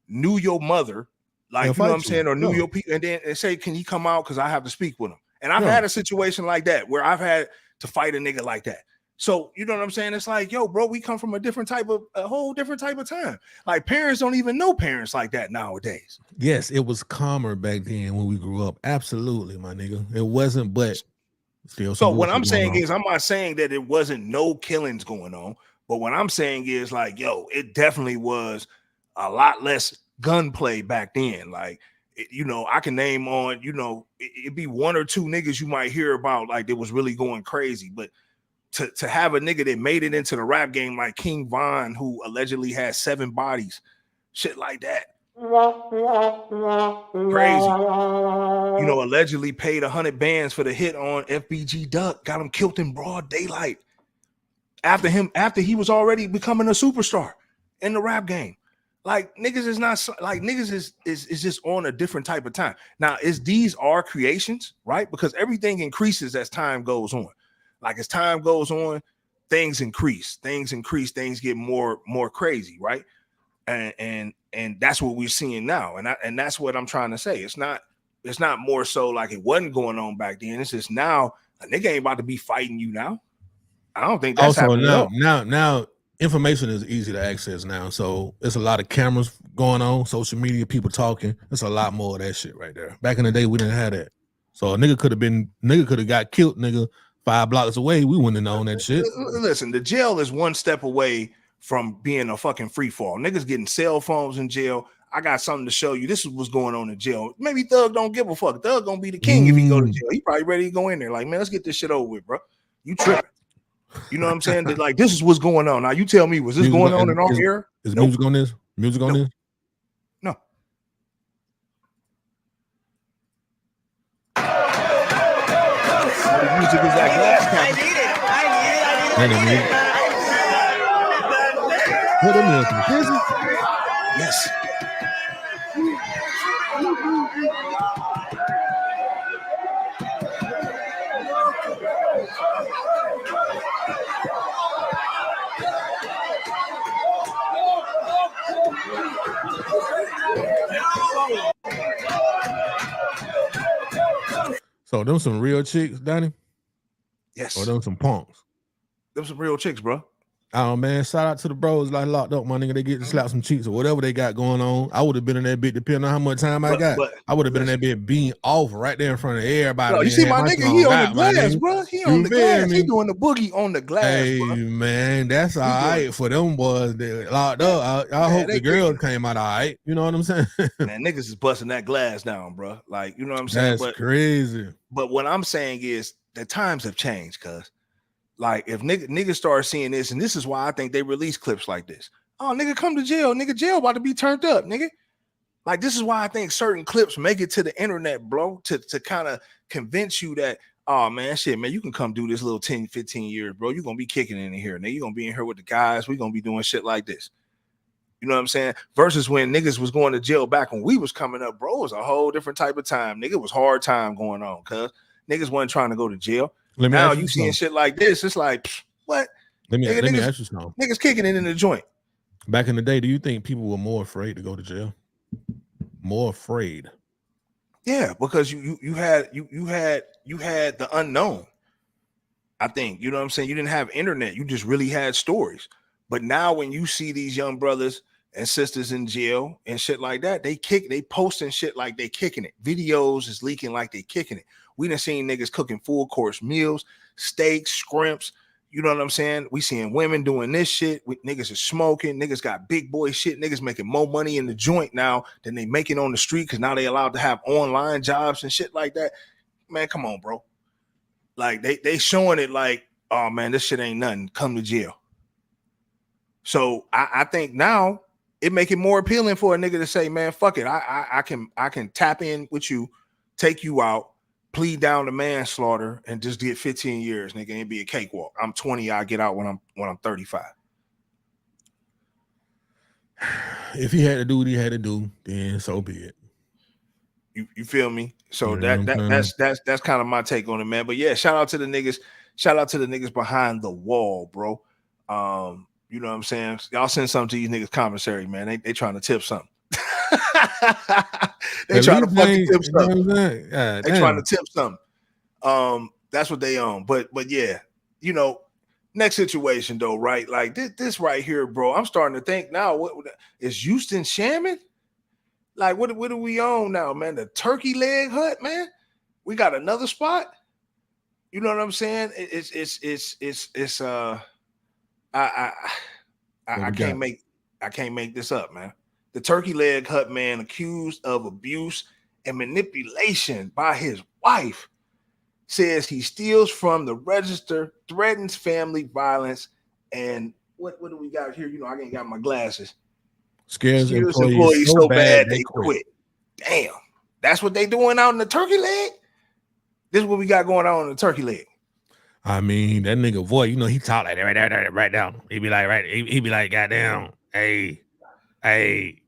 knew your mother, like, you know what I'm saying, or knew your people, and then say, can he come out? Because I have to speak with him. And I've had a situation like that where I've had to fight a nigga like that. So, you know what I'm saying? It's like, yo, bro, we come from a whole different type of time. Like, parents don't even know parents like that nowadays. Yes, it was calmer back then when we grew up. Absolutely, my nigga. It wasn't, but still. So what I'm saying is, I'm not saying that it wasn't no killings going on, but what I'm saying is, like, yo, it definitely was a lot less gunplay back then. Like, you know, I can name on, you know, it'd be one or two niggas you might hear about, like, that was really going crazy, but to have a nigga that made it into the rap game like King Von, who allegedly has 7 bodies, shit like that. Crazy. You know, allegedly paid 100 bands for the hit on FBG Duck, got him killed in broad daylight. After he was already becoming a superstar in the rap game. Like, niggas is not like, niggas is just on a different type of time. Now, these are creations, right? Because everything increases as time goes on. Like, as time goes on, things increase, things get more crazy, right? And that's what we're seeing now. And that's what I'm trying to say. It's not more so like it wasn't going on back then. It's just now a nigga ain't about to be fighting you now. I don't think that's also happening. Now information is easy to access now. So it's a lot of cameras going on, social media, people talking. It's a lot more of that shit right there. Back in the day, we didn't have that. So a nigga could have got killed, nigga, 5 blocks away. We wouldn't have known that shit. Listen, the jail is one step away from being a fucking free fall. Niggas getting cell phones in jail. I got something to show you. This is what's going on in jail. Maybe Thug don't give a fuck. Thug gonna be the king if he go to jail. He probably ready to go in there. Like, man, let's get this shit over with, bro. You tripping. You know what I'm saying? Like, this is what's going on. Now you tell me, was this going on in our era? Is music on this? Music on this? No. The music is that glass camera. I need it. What are you looking busy? Yes. So them some real chicks, Donnie? Yes. Or them some punks? Them some real chicks, bro. Oh man, shout out to the bros like locked up, my nigga. They get to slap some cheeks or whatever they got going on. I would have been in that bit depending on how much time I got. I would have been in that bit being off right there in front of everybody. Bro, you see my nigga, he on the glass, bro. He on the glass. He doing the boogie on the glass, bro. Hey man, that's all right for them boys that locked up. I hope the girls came out all right. You know what I'm saying? Man, niggas is busting that glass down, bro. Like, you know what I'm saying? That's crazy. But what I'm saying is the times have changed, cuz. Like, if niggas start seeing this, and this is why I think they release clips like this. Oh, nigga, come to jail. Nigga, jail about to be turned up, nigga. Like, this is why I think certain clips make it to the internet, bro, to kind of convince you that, oh, man, shit, man, you can come do this little 10, 15 years, bro. You're going to be kicking in here. Nigga, you're going to be in here with the guys. We're going to be doing shit like this. You know what I'm saying? Versus when niggas was going to jail back when we was coming up, bro, it was a whole different type of time. Nigga, it was hard time going on, cuz niggas wasn't trying to go to jail. Now you seeing shit like this, it's like, what? Let me ask you something. Niggas kicking it in the joint. Back in the day, do you think people were more afraid to go to jail? More afraid? Yeah, because you had the unknown. I think, you know what I'm saying? You didn't have internet. You just really had stories. But now when you see these young brothers and sisters in jail and shit like that, they posting shit like they kicking it. Videos is leaking like they kicking it. We done seen niggas cooking full course meals, steaks, scrimps. You know what I'm saying? We seeing women doing this shit. Niggas are smoking. Niggas got big boy shit. Niggas making more money in the joint now than they making on the street because now they allowed to have online jobs and shit like that. Man, come on, bro. Like they showing it like, oh man, this shit ain't nothing. Come to jail. So I think now it make it more appealing for a nigga to say, man, fuck it. I can tap in with you, take you out, plead down to manslaughter, and just get 15 years, nigga, and be a cakewalk. I'm 20, I get out when I'm 35. If he had to do what he had to do, then so be it. You feel me? So that's kind of my take on it, man. But yeah, shout out to the niggas behind the wall, bro. You know what I'm saying? Y'all send something to these niggas commissary, man. They trying to tip something. They trying to fucking tip something. They trying to tip something. That's what they own. But yeah, you know, next situation though, right? Like this right here, bro. I'm starting to think now, what is Houston shamming? Like, what do we own now, man? The turkey leg hut, man. We got another spot. You know what I'm saying? I can't make this up, man. The turkey leg hut man accused of abuse and manipulation by his wife says he steals from the register, threatens family violence, and what do we got here? You know, I ain't got my glasses. Scares employees so bad they quit. Damn, that's what they doing out in the turkey leg. This is what we got going on in the turkey leg. I mean, that nigga voice, you know, he talk like that right down. He be like, goddamn, hey,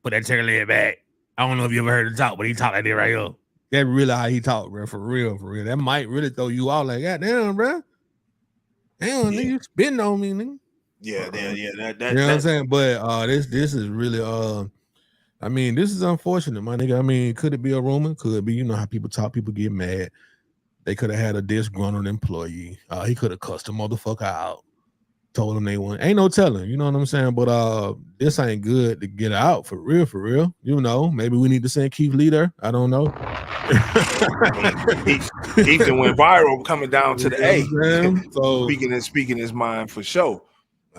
put that turkey leg back. I don't know if you ever heard him talk, but he talk like that right here. That's really how he talk, bro. For real. That might really throw you out like, goddamn, bro. Damn, nigga, you spitting on me, nigga. Yeah. You know what I'm saying? But this is really I mean, this is unfortunate, my nigga. I mean, could it be a rumor? Could be, you know how people talk, people get mad. They could have had a disgruntled employee. He could have cussed a motherfucker out, told them they want. Ain't no telling, you know what I'm saying? But this ain't good to get out for real. You know, maybe we need to send Keith Lee there. I don't know. Keith went viral coming down to the A. So speaking his mind for sure.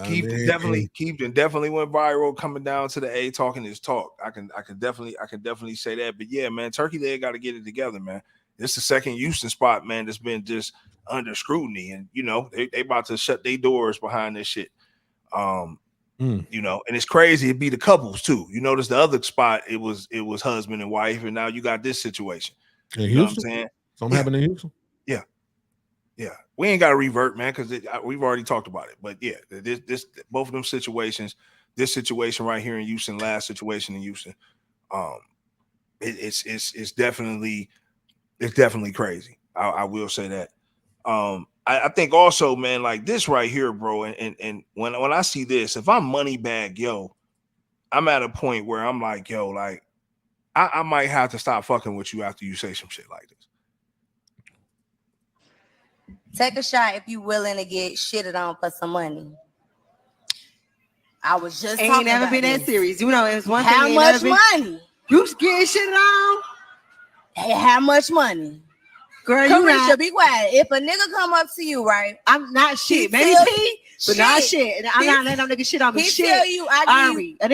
Keith definitely went viral coming down to the A, talking his talk. I can definitely say that. But yeah, man, Turkey Leg got to get it together, man. It's the second Houston spot, man, that's been just under scrutiny, and you know they about to shut their doors behind this shit. You know, and it's crazy. It'd be the couples too. You notice the other spot, it was husband and wife, and now you got this situation. You know what I'm saying? Something happened in Houston. Yeah. We ain't got to revert, man, because we've already talked about it. But yeah, this both of them situations, this situation right here in Houston, last situation in Houston, it's definitely crazy. I will say that. I think also, man, like this right here, bro, and when I see this, if I'm Moneybag Yo, I'm at a point where I'm like, yo, like I might have to stop fucking with you after you say some shit like this. Take a shot if you willing to get shitted on for some money. I was just ain't never been that serious. You know, it's one thing. How much money? You getting shitted on? Hey, how much money? Girl, Carisha, you not. be quiet. If a nigga come up to you, right? I'm not shit. Maybe T, but not shit. I'm not letting no nigga shit on me. He Shit. tell you I give you. A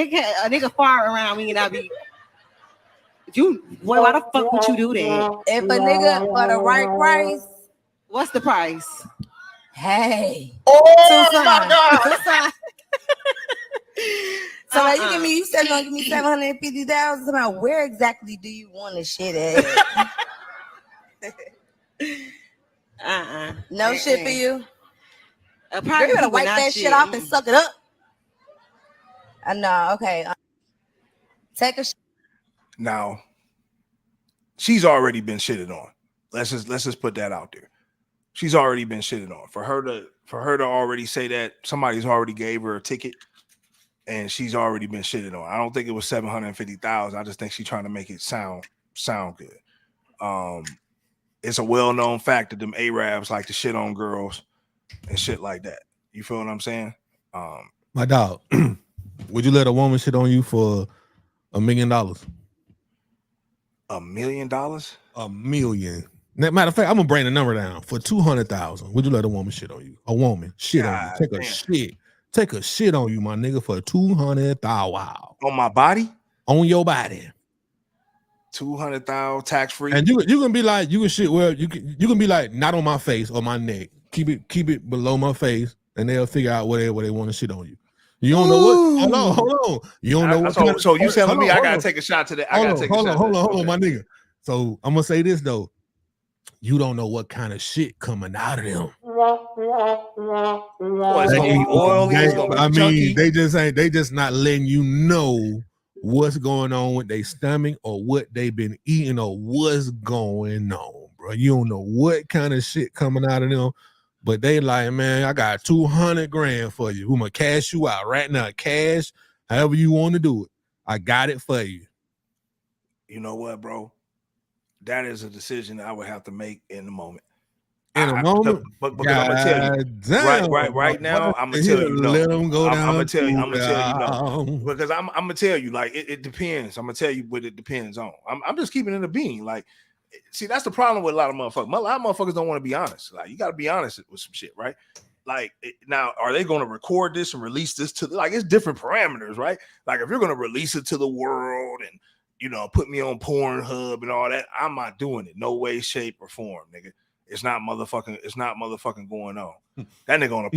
nigga far around me and I be. You, boy, why the fuck would you do that? If a nigga for the right price, what's the price? Hey. Oh my God. So like you give me, you said you're gonna give me 750,000. About where exactly do you want to shit at? No shit for you. You're gonna wipe that shit off and suck it up. I know. Okay. Take a. Now, she's already been shitted on. Let's just put that out there. She's already been shitted on. For her to already say that, somebody's already gave her a ticket, and she's already been shitted on. I don't think it was 750,000. I just think she's trying to make it sound good. It's a well-known fact that them Arabs like to shit on girls and shit like that. You feel what I'm saying? My dog, would you let a woman shit on you for $1 million? $1 million? $1 million. Matter of fact, I'm gonna bring the number down. For 200,000, would you let a woman shit on you? A woman shit on you. Take a shit. Take a shit on you, my nigga, for 200,000. Wow. On my body? On your body. 200,000 tax free. And you can be like, you can shit. Well, you can be like, not on my face or my neck. Keep it below my face, and they'll figure out where they want to shit on you. You don't know what? Hold on. You don't know what. So you telling me I gotta take a shot to that? Hold on, my nigga. So I'm gonna say this though. You don't know what kind of shit coming out of them. It's gonna be oily. It's gonna be chunky. They just not letting you know what's going on with their stomach or what they've been eating or what's going on, bro. You don't know what kind of shit coming out of them, but they like, man, I got 200 grand for you. I'm gonna cash you out right now. Cash, however you want to do it. I got it for you. You know what, bro? That is a decision I would have to make in the moment. But I'm gonna tell you, right now, I'm gonna tell you no. I'm gonna tell you no. Because I'm gonna tell you, like, it depends. I'm gonna tell you what it depends on. I'm just keeping it a bean. Like, see, that's the problem with a lot of motherfuckers. A lot of motherfuckers don't want to be honest. Like, you gotta be honest with some shit, right? Like, now, are they gonna record this and release this to like it's different parameters, right? Like, if you're gonna release it to the world and put me on Pornhub and all that, I'm not doing it. No way, shape, or form, nigga. It's not motherfucking going on. That nigga on a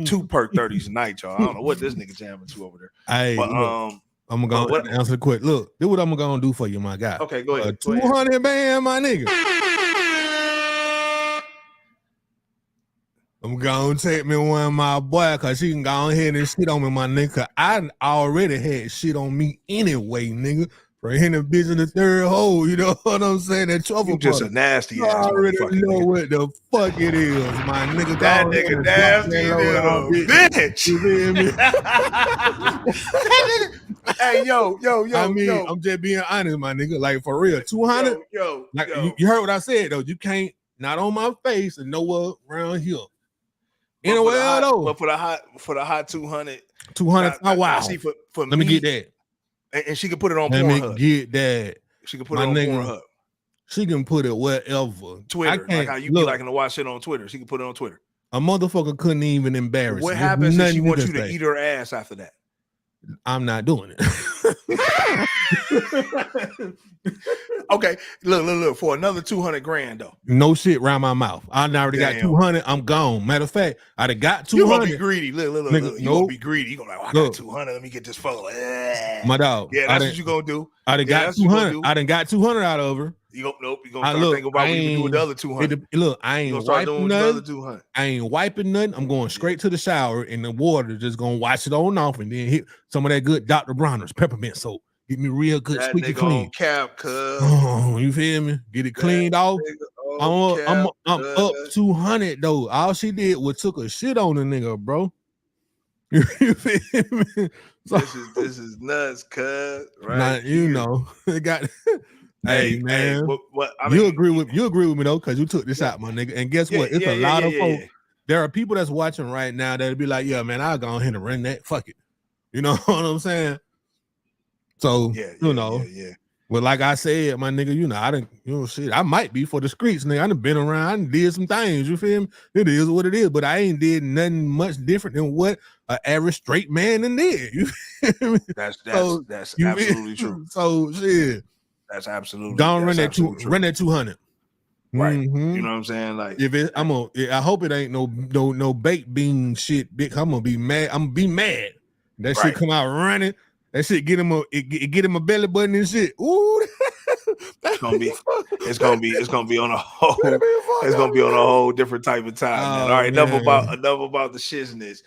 two perk 30s a night, y'all. I don't know what this nigga jamming to over there. Hey, but I'm gonna answer the quick. Look, this is what I'm gonna do for you, my guy. Okay, go ahead. 200 band, my nigga. I'm gonna take me one of my boy, cause she can go ahead and shit on me, my nigga. I already had shit on me anyway, nigga. Right in the bitch in the third hole, you know what I'm saying? That truffle. You just a nasty ass. I already know what the fuck it is, my nigga. That nigga nasty little bitch. You feel me? Hey, yo. I mean, I'm just being honest, my nigga. Like, for real, 200. Like, you heard what I said though. You can't, not on my face and nowhere around here. Anywhere though. But for the hot 200. 200. Oh wow. See, for let me get that. And she can put it on Pornhub. Pornhub. Let me get that. She can put it on Pornhub. She can put it wherever. Twitter. Like how you be liking to watch shit on Twitter. She can put it on Twitter. A motherfucker couldn't even embarrass. What happens if she wants you to eat her ass after that? I'm not doing it. Okay, look for another 200 grand though. No shit around my mouth. I already got 200. I'm gone. Matter of fact, I'd have got 200. You gonna be greedy. Look. You gonna be greedy. You gonna like, I got 200. Let me get this photo. My dog. Yeah, that's what you gonna do. I done got 200. I done got 200 out of her. You gonna start thinking about what you can do with the other 200. Look, I ain't wiping nothing. I ain't wiping nothing. I'm going straight to the shower and the water just gonna wash it on off and then hit some of that good Dr. Bronner's peppermint soap. Get me real good, that squeaky clean. Cap, cuz. Oh, you feel me? Get it cleaned off. I'm up 200 though. All she did was took a shit on the nigga, bro. You feel me? So, this is nuts, cuz. Right? Now, you know, it got Hey man, I mean, you agree with me though, because you took this out, my nigga. And guess what? It's a lot of folks. There are people that's watching right now that'll be like, yeah, man, I'll go ahead and run that. Fuck it. You know what I'm saying? So you know. Well, like I said, my nigga, you know, I didn't, you know, shit, I might be for the streets, nigga. I done been around, I done did some things, you feel me? It is what it is, but I ain't did nothing much different than what an average straight man done did. You feel me? That's absolutely true. So shit. That's absolutely. Don't run that 200. Right. Mm-hmm. You know what I'm saying? Like if it, I hope it ain't no baked bean shit, big. I'm gonna be mad. I'm gonna be mad. That shit come out running. That shit get him a belly button and shit. Ooh, it's gonna be on a whole different type of time. Man. All right, enough about the shizness.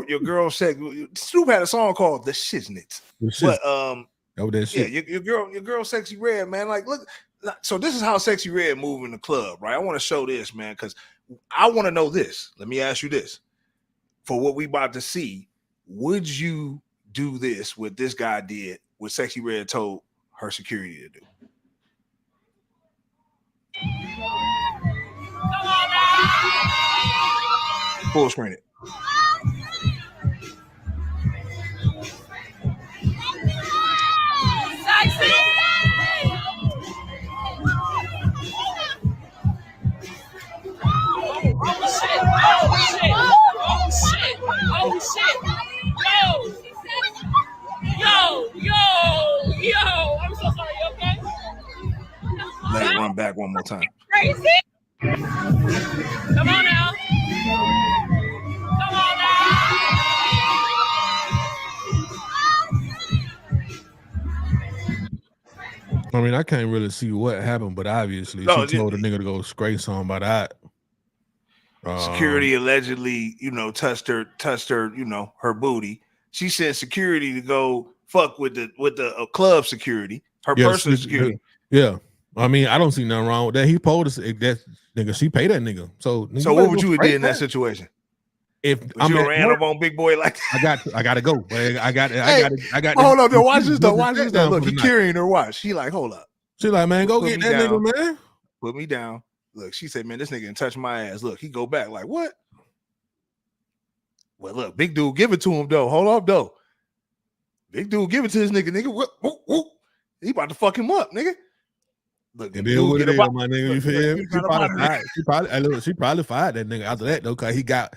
Your girl said Snoop had a song called "The Shiznits," but your girl Sexy Red, man. Like, look, so this is how Sexy Red move in the club, right? I want to show this, man, because I want to know this. Let me ask you this: for what we about to see. Would you do this what this guy did, what Sexy Red told her security to do? Full screen it. Sexy! Oh shit! Yo! I'm so sorry. You okay? Let it run back one more time. Crazy! Come on now! I mean, I can't really see what happened, but obviously she told the nigga to go spray something by that. Security allegedly, you know, touched her, you know, her booty. She sent security to go fuck with the club security, her personal security. Yeah, I mean, I don't see nothing wrong with that. He told us that nigga, she paid that nigga. So what would you have did in that situation? If you ran up on Big Boy like that? I gotta go. I got. Hold up, watch this though. Look, he carrying her watch. She like, hold up. She like, man, go get that nigga, man. Put me down. Look, she said, man, this nigga didn't touch my ass. Look, he go back like, what? Well, look, big dude, give it to him, though. Hold up, though. Big dude, give it to this nigga. Whoop. He about to fuck him up, nigga. Look, it is what it is, my nigga. You feel me? She probably fired that nigga after that, though, because he got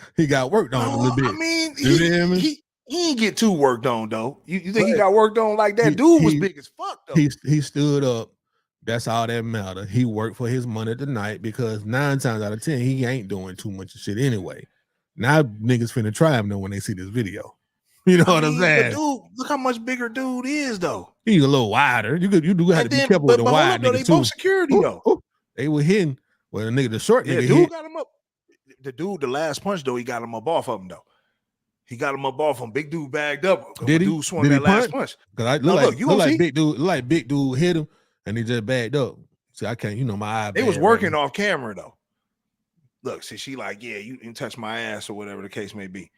worked on a little bit. I mean, he ain't get too worked on, though. You think he got worked on like that? Dude was big as fuck, though. He stood up. That's all that matter. He worked for his money tonight because 9 times out of 10, he ain't doing too much shit anyway. Now niggas finna try him though when they see this video. You know what I'm saying? Dude, look how much bigger dude is though. He's a little wider. You do have to be careful with the wide niggas too. Both security though. They were hitting. Well, the short nigga dude got him up. The dude, the last punch though, he got him up off of him though. He got him up off him. Big dude bagged up. Did he? Dude swung that last punch. Because I look like big dude hit him. And he just backed up. See, I can't, my eye. It was working off camera though. Look, see, she like, yeah, you didn't touch my ass or whatever the case may be.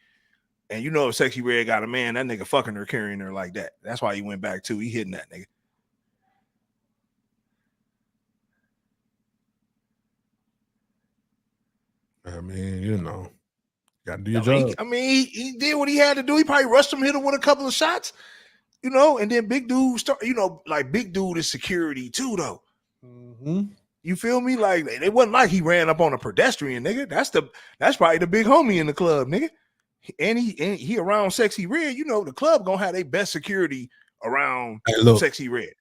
And if Sexy Red got a man, that nigga fucking her, carrying her like that. That's why he went back too. He hitting that nigga. I mean, gotta do your job. He did what he had to do. He probably rushed him, hit him with a couple of shots. And then big dude start, like big dude is security too, though. Mm-hmm. You feel me? Like it wasn't like he ran up on a pedestrian, nigga. That's probably the big homie in the club, nigga. And he around Sexy Red. The club gonna have their best security around Sexy Red.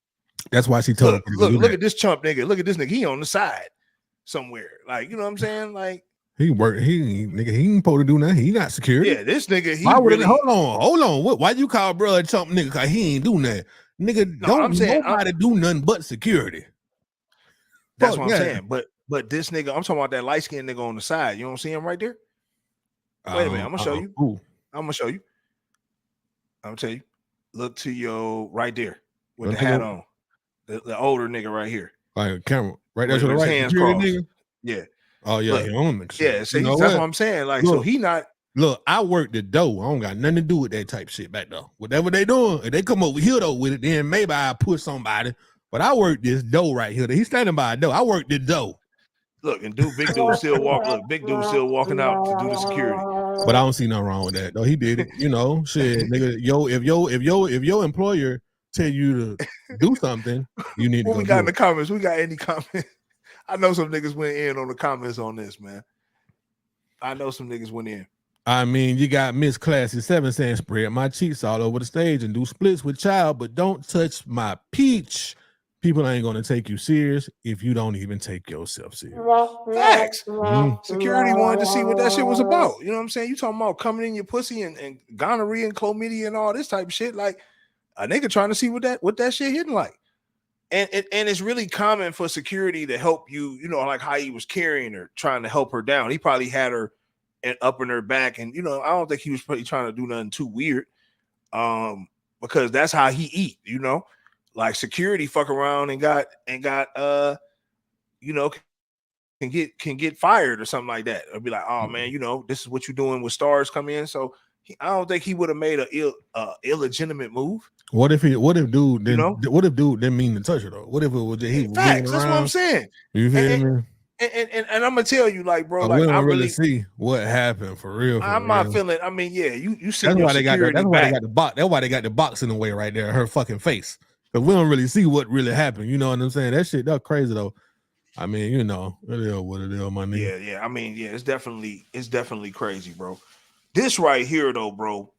That's why she told him. Look at this chump nigga. Look at this nigga. He on the side somewhere. Like, you know what I'm saying? Like he worked. He ain't supposed to do nothing. He not security. Yeah, this nigga. Hold on. Why you call bro a chump nigga? Cause he ain't do nothing. Nigga, nobody do nothing but security. That's what I'm saying. But this nigga, I'm talking about that light skinned nigga on the side. You don't see him right there? Wait a minute. I'm gonna show you. I'm gonna show you. I'm gonna tell you. Look to your right there with the hat on. The older nigga right here. Like a camera. Right there to the right. Hands crossed. Nigga? Yeah. Oh yeah. See, that's what I'm saying. Like, so he not Look, I work the door. I don't got nothing to do with that type shit back there. Whatever they doing, if they come over here though with it, then maybe I push somebody. But I work this door right here. He's standing by a door. I work the door. Look, and big dude still walk. Look, big dude still walking out to do the security. But I don't see nothing wrong with that. Though he did it. You know, shit, nigga. If your employer tell you to do something, you need to. What we got in the comments? We got any comments? I know some niggas went in on the comments on this, man. I know some niggas went in. I mean, you got Miss Classy 7 saying, spread my cheeks all over the stage and do splits with child, but don't touch my peach. People ain't going to take you serious if you don't even take yourself serious. Facts. Security wanted to see what that shit was about. You know what I'm saying? You talking about coming in your pussy and gonorrhea and chlamydia and all this type of shit. Like a nigga trying to see what that shit hitting like. And it's really common for security to help you, you know, like how he was carrying her, trying to help her down. He probably had her up in her back. And, you know, I don't think he was probably trying to do nothing too weird. Because that's how he eat, you know. Like security fuck around and got you know, can get fired or something like that. It'll be like, oh man, you know, this is what you're doing when stars come in. So I don't think he would have made a illegitimate move. What if dude didn't mean to touch her though? What if it was he was facts? That's what I'm saying. You feel me? And I'm gonna tell you, like, bro, like we don't I really see what happened for real. I'm not feeling. I mean, yeah, you see. That's why they got the box. That's why they got the box in the way right there. Her fucking face. Because we don't really see what really happened. You know what I'm saying? That shit, that's crazy though. I mean, you know, it is what it is, my nigga. Yeah. I mean, yeah, it's definitely crazy, bro. This right here, though, bro.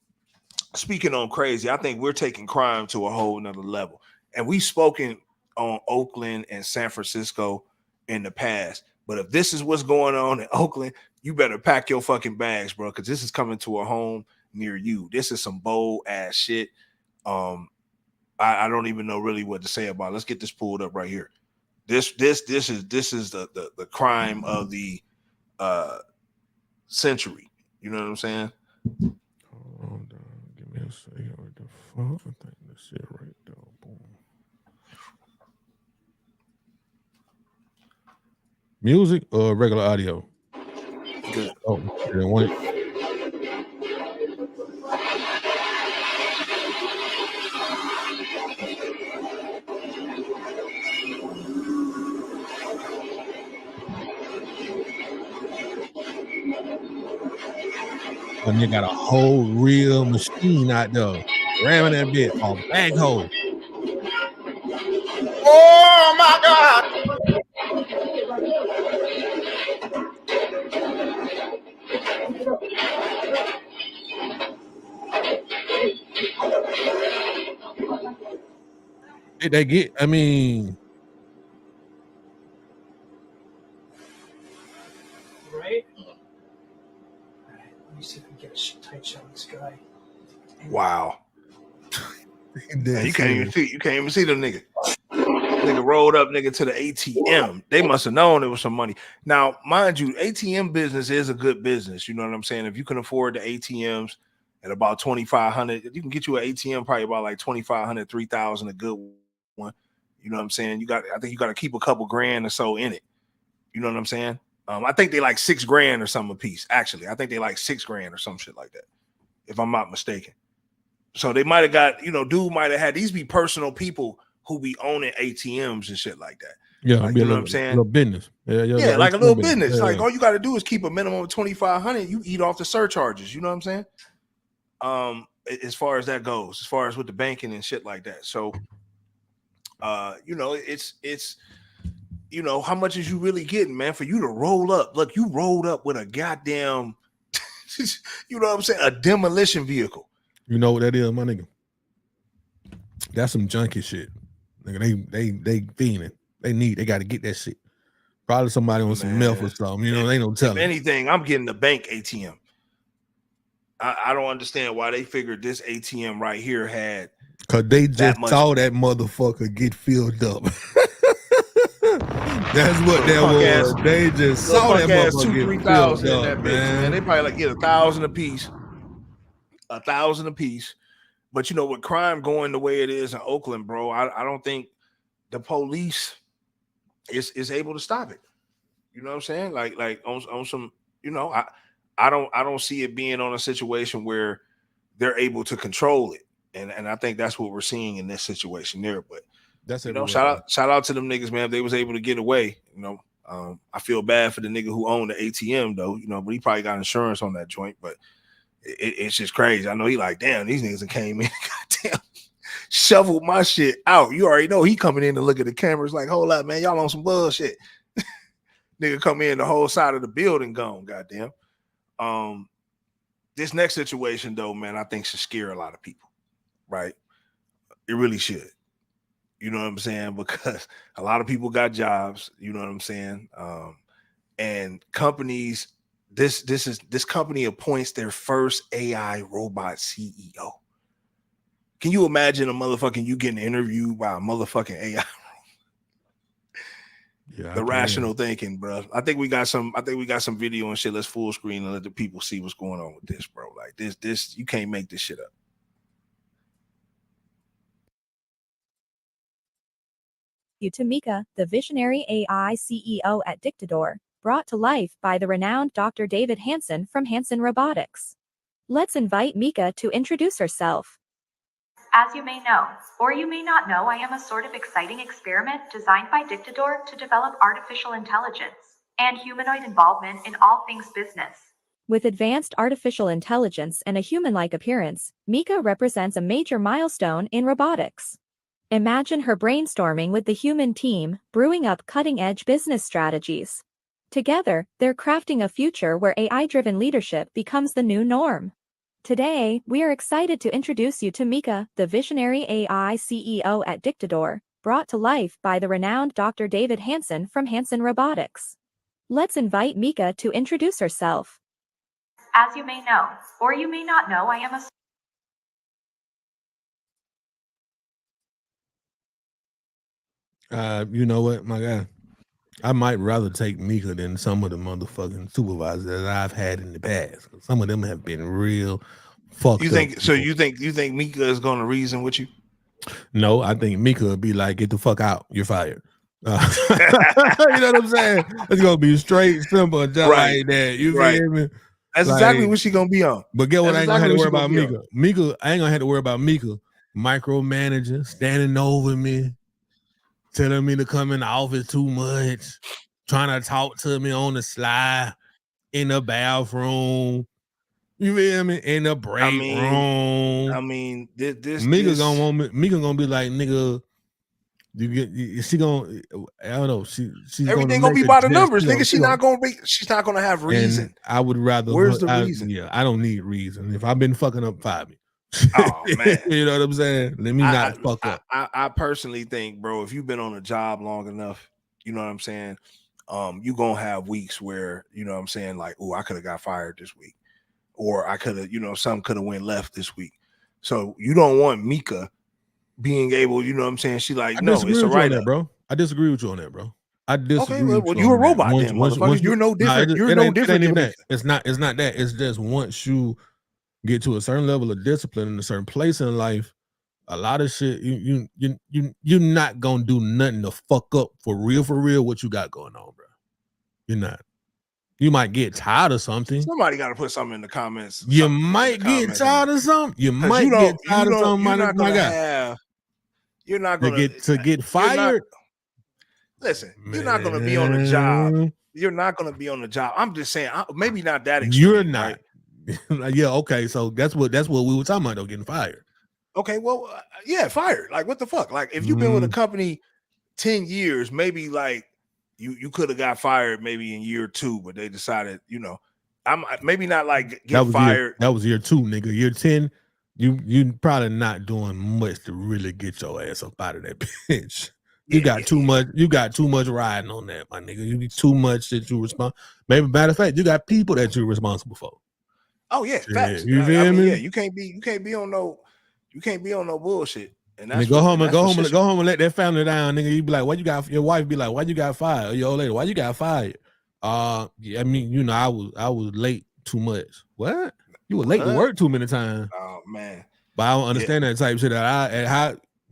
Speaking on crazy, I think we're taking crime to a whole nother level. And we've spoken on Oakland and San Francisco in the past. But if this is what's going on in Oakland, you better pack your fucking bags, bro, because this is coming to a home near you. This is some bold ass shit. I don't even know really what to say about it. Let's get this pulled up right here. This is the crime of the century. You know what I'm saying? Hold on, give me a second. What the fuck? I think this shit right there. Boom. Music or regular audio? Good. Oh, you want it? And they got a whole real machine out there ramming that bit on bag hole. Oh my God! Did they get? I mean, right? Let me see if we can get a tight shot of this guy. Wow. Man, you can't even see them nigga. Nigga rolled up nigga to the ATM. They must have known it was some money. Now, mind you, ATM business is a good business. You know what I'm saying? If you can afford the ATMs at about $2,500, you can get you an ATM probably about like $2,500, $3,000, a good one. You know what I'm saying? I think you got to keep a couple grand or so in it. You know what I'm saying? I think they like $6,000 or something a piece. Actually, I think they like $6,000 or some shit like that, if I'm not mistaken. So they might have got, you know, dude might have had these be personal people who be owning ATMs and shit like that. Yeah, like, you know what I'm saying? Little business. Yeah, like a little business. Yeah. Like all you got to do is keep a minimum of $2,500. You eat off the surcharges. You know what I'm saying? As far as that goes, as far as with the banking and shit like that. So, you know, it's you know, how much is you really getting, man, for you to roll up? Look, you rolled up with a goddamn, you know what I'm saying, a demolition vehicle. You know what that is, my nigga? That's some junkie shit. Nigga, they fiending. They got to get that shit. Probably somebody on some meth or something. You know, they don't tell. If anything, I'm getting the bank ATM. I don't understand why they figured this ATM right here had. Cause they just saw that motherfucker get filled up. That's what that was. They just saw that motherfucker get filled up, man. They probably like get 1,000 a piece. 1,000 a piece. But you know, with crime going the way it is in Oakland, bro, I don't think the police is able to stop it. You know what I'm saying? Like on some, you know, I don't see it being on a situation where they're able to control it. And I think that's what we're seeing in this situation there. But that's shout out to them niggas, man. If they was able to get away, I feel bad for the nigga who owned the ATM though, but he probably got insurance on that joint. But it's just crazy. I know he like, damn, these niggas came in, goddamn, shoveled my shit out. You already know he coming in to look at the cameras like, hold up, man, y'all on some bullshit. Nigga come in, the whole side of the building gone, goddamn. This next situation though, man, I think should scare a lot of people, right? It really should. You know what I'm saying? Because a lot of people got jobs, you know what I'm saying? And companies, this company appoints their first AI robot CEO. Can you imagine a motherfucking you getting interviewed by a motherfucking AI? Yeah, the rational thinking, bro. I think we got some video and shit. Let's full screen and let the people see what's going on with this, bro. Like this, you can't make this shit up. To Mika, the visionary AI CEO at Dictador, brought to life by the renowned Dr. David Hansen from Hansen Robotics. Let's invite Mika to introduce herself. As you may know, or you may not know, I am a sort of exciting experiment designed by Dictador to develop artificial intelligence and humanoid involvement in all things business. With advanced artificial intelligence and a human-like appearance, Mika represents a major milestone in robotics. Imagine her brainstorming with the human team, brewing up cutting-edge business strategies. Together, they're crafting a future where AI-driven leadership becomes the new norm. Today, we are excited to introduce you to Mika, the visionary AI CEO at Dictador, brought to life by the renowned Dr. David Hansen from Hansen Robotics. Let's invite Mika to introduce herself. As you may know, or you may not know, I am a You know what, my guy? I might rather take Mika than some of the motherfucking supervisors that I've had in the past. Some of them have been real fucked You think up. so? You think Mika is going to reason with you? No, I think Mika will be like, get the fuck out, you're fired. You know what I'm saying? It's gonna be straight, simple, just like that. You feel me? That's exactly what she's gonna be on. But get what? I ain't gonna have to worry about Mika. I ain't gonna have to worry about Mika micromanager standing over me, telling me to come in the office too much, trying to talk to me on the slide, in the bathroom. You feel me? In the break room. I mean, this Mika gonna want me. Mika gonna be like, nigga. She gonna, I don't know. She's everything gonna be by the numbers, nigga. She's not gonna have reason. And I would rather. Where's the reason? Yeah, I don't need reason. If I've been fucking up, fire me. Oh man, you know what I'm saying? Let me not fuck up. I personally think, bro, if you've been on a job long enough, you know what I'm saying. You gonna have weeks where you know what I'm saying, like, oh, I could have got fired this week, or I could have, something could have went left this week. So you don't want Mika being able, you know what I'm saying? She like, no, it's all right, bro. I disagree with you on that, bro. I disagree. Okay, well, you're a robot then, motherfucker. You're no different. You're no different than that. It's not that. It's just once you get to a certain level of discipline in a certain place in life, a lot of shit you're not gonna do nothing to fuck up for real what you got going on, bro. You're not. You might get tired of something. Somebody got to put something in the comments. You might get tired of something. You might get tired of something. You're not going to get fired. Listen, you're not going to be on the job. You're not going to be on the job. I'm just saying, maybe not that extreme. You're not. Right? Yeah, okay. So that's what we were talking about, though, getting fired. Okay, well, yeah, fired. Like, what the fuck? Like, if you've been with a company 10 years, maybe like you could have got fired maybe in year 2, but they decided, I'm maybe not like get fired. That was year 2, nigga. Year 10, you probably not doing much to really get your ass up out of that bitch. You got too much riding on that, my nigga. You get too much that you respond. Maybe matter of fact, you got people that you're responsible for. Oh yeah, facts. You feel me? Yeah, you can't be on no bullshit. And that's go home and let that family down, nigga. You be like, your wife be like, why you got fired? Or your old lady, why you got fired? Yeah, I mean, I was late too much. What? You were late to work too many times. Oh man. But I don't understand that type of shit.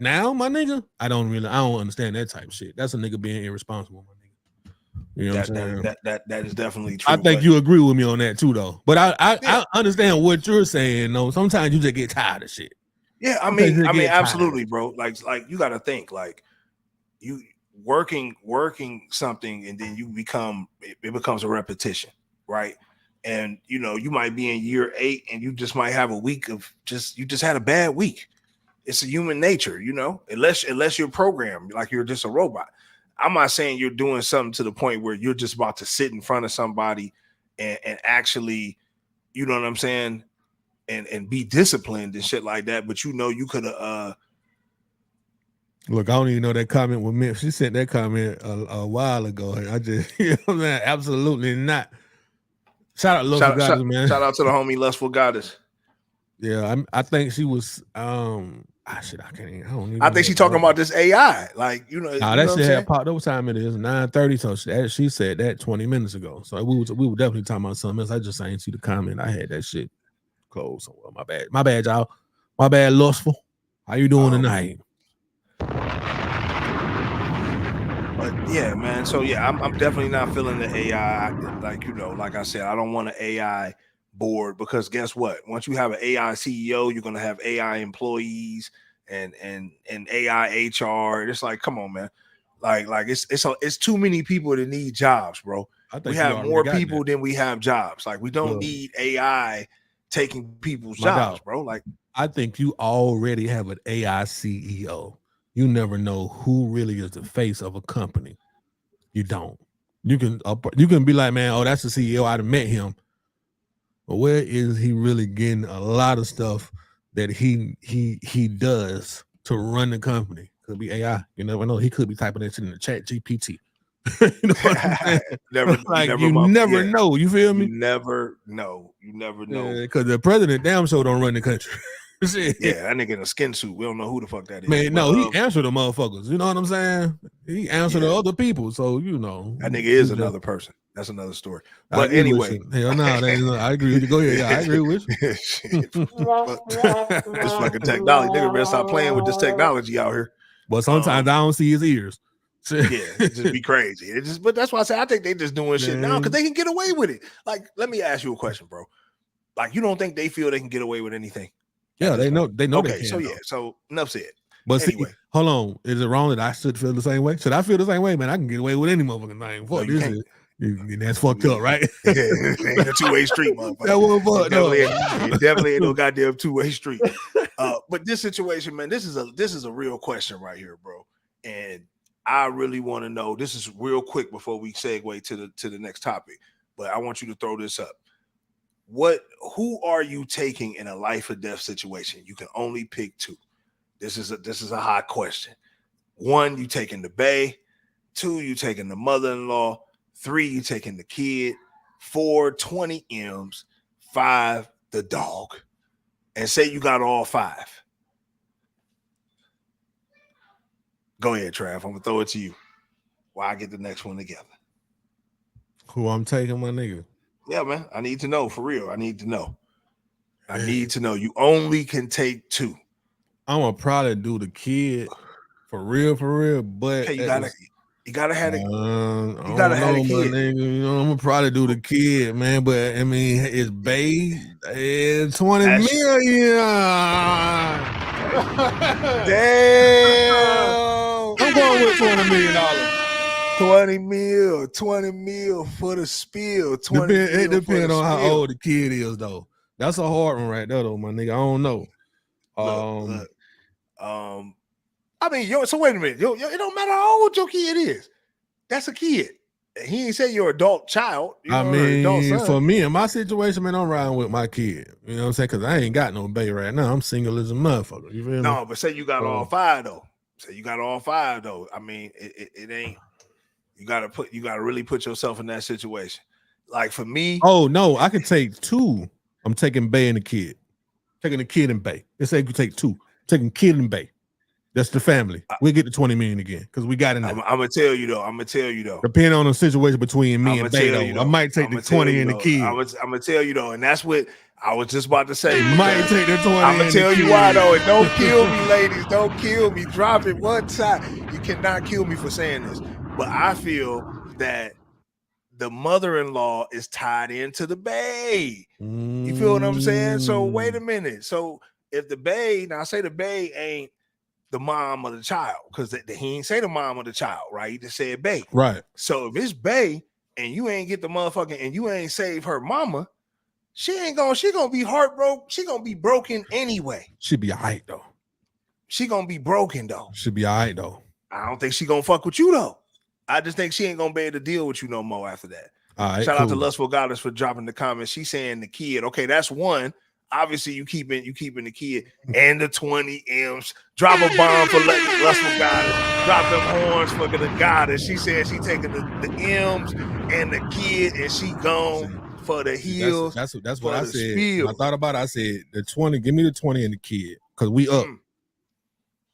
Now, my nigga, I don't understand that type of shit. That's a nigga being irresponsible, my nigga. You know what I'm saying? That is definitely true. I think you agree with me on that too, though. But I understand what you're saying, though. Sometimes you just get tired of shit. Yeah, I mean, absolutely, bro. Like you got to think, like you working something, and then it becomes a repetition, right? And you might be in year 8, and you just might have a week of you just had a bad week. It's a human nature, unless you're programmed like you're just a robot. I'm not saying you're doing something to the point where you're just about to sit in front of somebody and actually, you know what I'm saying, and be disciplined and shit like that. But you could have. Look, I don't even know that comment with me. She sent that comment a while ago, and I just, absolutely not. Shout out, Lustful Goddess, man. Shout out to the homie Lustful Goddess. Yeah, I think she was. I can't. I don't even. I think she's talking about this AI, like Nah, that shit had popped. What time it is? 9:30. So she said that 20 minutes ago. So we were definitely talking about something else. I just ain't see the comment. I had that shit closed somewhere. My bad, y'all. My bad, Lustful. How you doing tonight? But yeah, man. So yeah, I'm definitely not feeling the AI. Like I said, I don't want an AI board, because guess what? Once you have an AI CEO, you're gonna have AI employees and AI HR. It's like, come on, man. Like it's too many people that need jobs, bro. We have more people than we have jobs. Like, we don't need AI taking people's jobs, bro. Like, I think you already have an AI CEO. You never know who really is the face of a company. You don't. You can be like, man, oh, that's the CEO. I'd have met him. But where is he really getting a lot of stuff that he does to run the company? Could be AI. You never know. He could be typing that shit in the chat GPT. You know what I'm saying? You never know. You feel me? You never know. Because the president damn sure don't run the country. Yeah, that nigga in a skin suit. We don't know who the fuck that is. Man, no, he answered the motherfuckers. You know what I'm saying? He answered the other people. So that nigga is another person. That's another story. But anyway, hell no, I agree with you. Go ahead. Yeah, I agree with you. This fucking technology. Nigga better stop playing with this technology out here. But sometimes I don't see his ears. Yeah, it just be crazy. But that's why I say I think they just doing shit now because they can get away with it. Like, let me ask you a question, bro. Like, you don't think they feel they can get away with anything? Yeah, they know. Okay, they can, so enough said. But anyway, hold on. Is it wrong that I should feel the same way? Should I feel the same way, man? I can get away with any motherfucking thing. Fuck this shit. That's fucked up, right? It ain't a two-way street, motherfucker. That one fucked up. It definitely ain't no goddamn two-way street. But this situation, man, this is a real question right here, bro. And I really want to know. This is real quick before we segue to the next topic. But I want you to throw this up. Who are you taking in a life or death situation? You can only pick two. This is a hot question. 1, you taking the bae. 2, you taking the mother-in-law. 3, you taking the kid. 4, 20 M's. 5, the dog. And say you got all 5. Go ahead, Trav. I'm gonna throw it to you while I get the next one together. Who I'm taking, my nigga? Yeah, man. I need to know, for real. I need to know. You only can take 2. I'm gonna probably do the kid for real. But okay, you gotta have it. You gotta have a kid. Nigga, I'm gonna probably do the kid, man. But I mean, it's babe. It's 20 million. Damn. I'm going with $20 million. 20 mil for the spill. It depends on how old the kid is, though. That's a hard one right there, though, my nigga. I don't know. Look. I mean, so wait a minute. It don't matter how old your kid is. That's a kid. He ain't say you're an adult child. For me in my situation, man, I'm riding with my kid. You know what I'm saying? Because I ain't got no baby right now. I'm single as a motherfucker. You feel me? No, but say you got all 5 though. I mean, it ain't. You gotta really put yourself in that situation. Like for me, oh no, I can take 2. I'm taking bae and the kid. Taking the kid and bae. Let's say you take 2. Taking kid and bae. That's the family. We'll get the 20 million again because we got it now. I'm gonna tell you though. Depending on the situation between me and bae, though, I might take the 20 and the kid. I'm gonna tell you though, and that's what I was just about to say. Might take the 20. I'm gonna tell you why though. And don't kill me, ladies. Don't kill me. Drop it one time. You cannot kill me for saying this. But I feel that the mother-in-law is tied into the bae. You feel what I'm saying? So wait a minute. So if the bae, now I say the bae ain't the mom of the child, because he ain't say the mom of the child, right? He just said bae. Right. So if it's bae and you ain't get the motherfucking and you ain't save her mama, she gonna be heartbroken. She gonna be broken anyway. She be all right though. She gonna be broken though. She be all right though. I don't think she gonna fuck with you though. I just think she ain't gonna be able to deal with you no more after that. All right, Shout out to Lustful Goddess for dropping the comments. She's saying the kid. Okay, that's one. Obviously, you keeping the kid and the 20 M's. Drop a bomb for Lustful Goddess. Drop them horns for the goddess. She said she taking the M's and the kid, and she gone for the heels. That's what I said. Spiel. When I thought about it, I said the 20. Give me the 20 and the kid, because we up.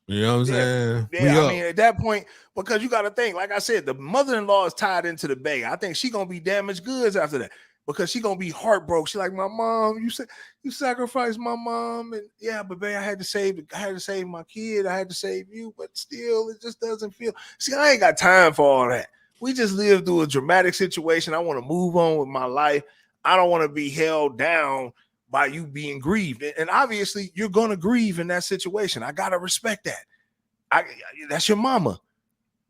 You know what I'm saying? Yeah, I mean, at that point, because you got to think, like I said, the mother-in-law is tied into the bae. I think she gonna be damaged goods after that, because she gonna be heartbroken. She like, my mom, you sacrificed my mom, and yeah, but babe, I had to save my kid. I had to save you, but still, it just doesn't feel. See, I ain't got time for all that. We just lived through a dramatic situation. I want to move on with my life. I don't want to be held down by you being grieved. And obviously you're going to grieve in that situation. I got to respect that. That's your mama.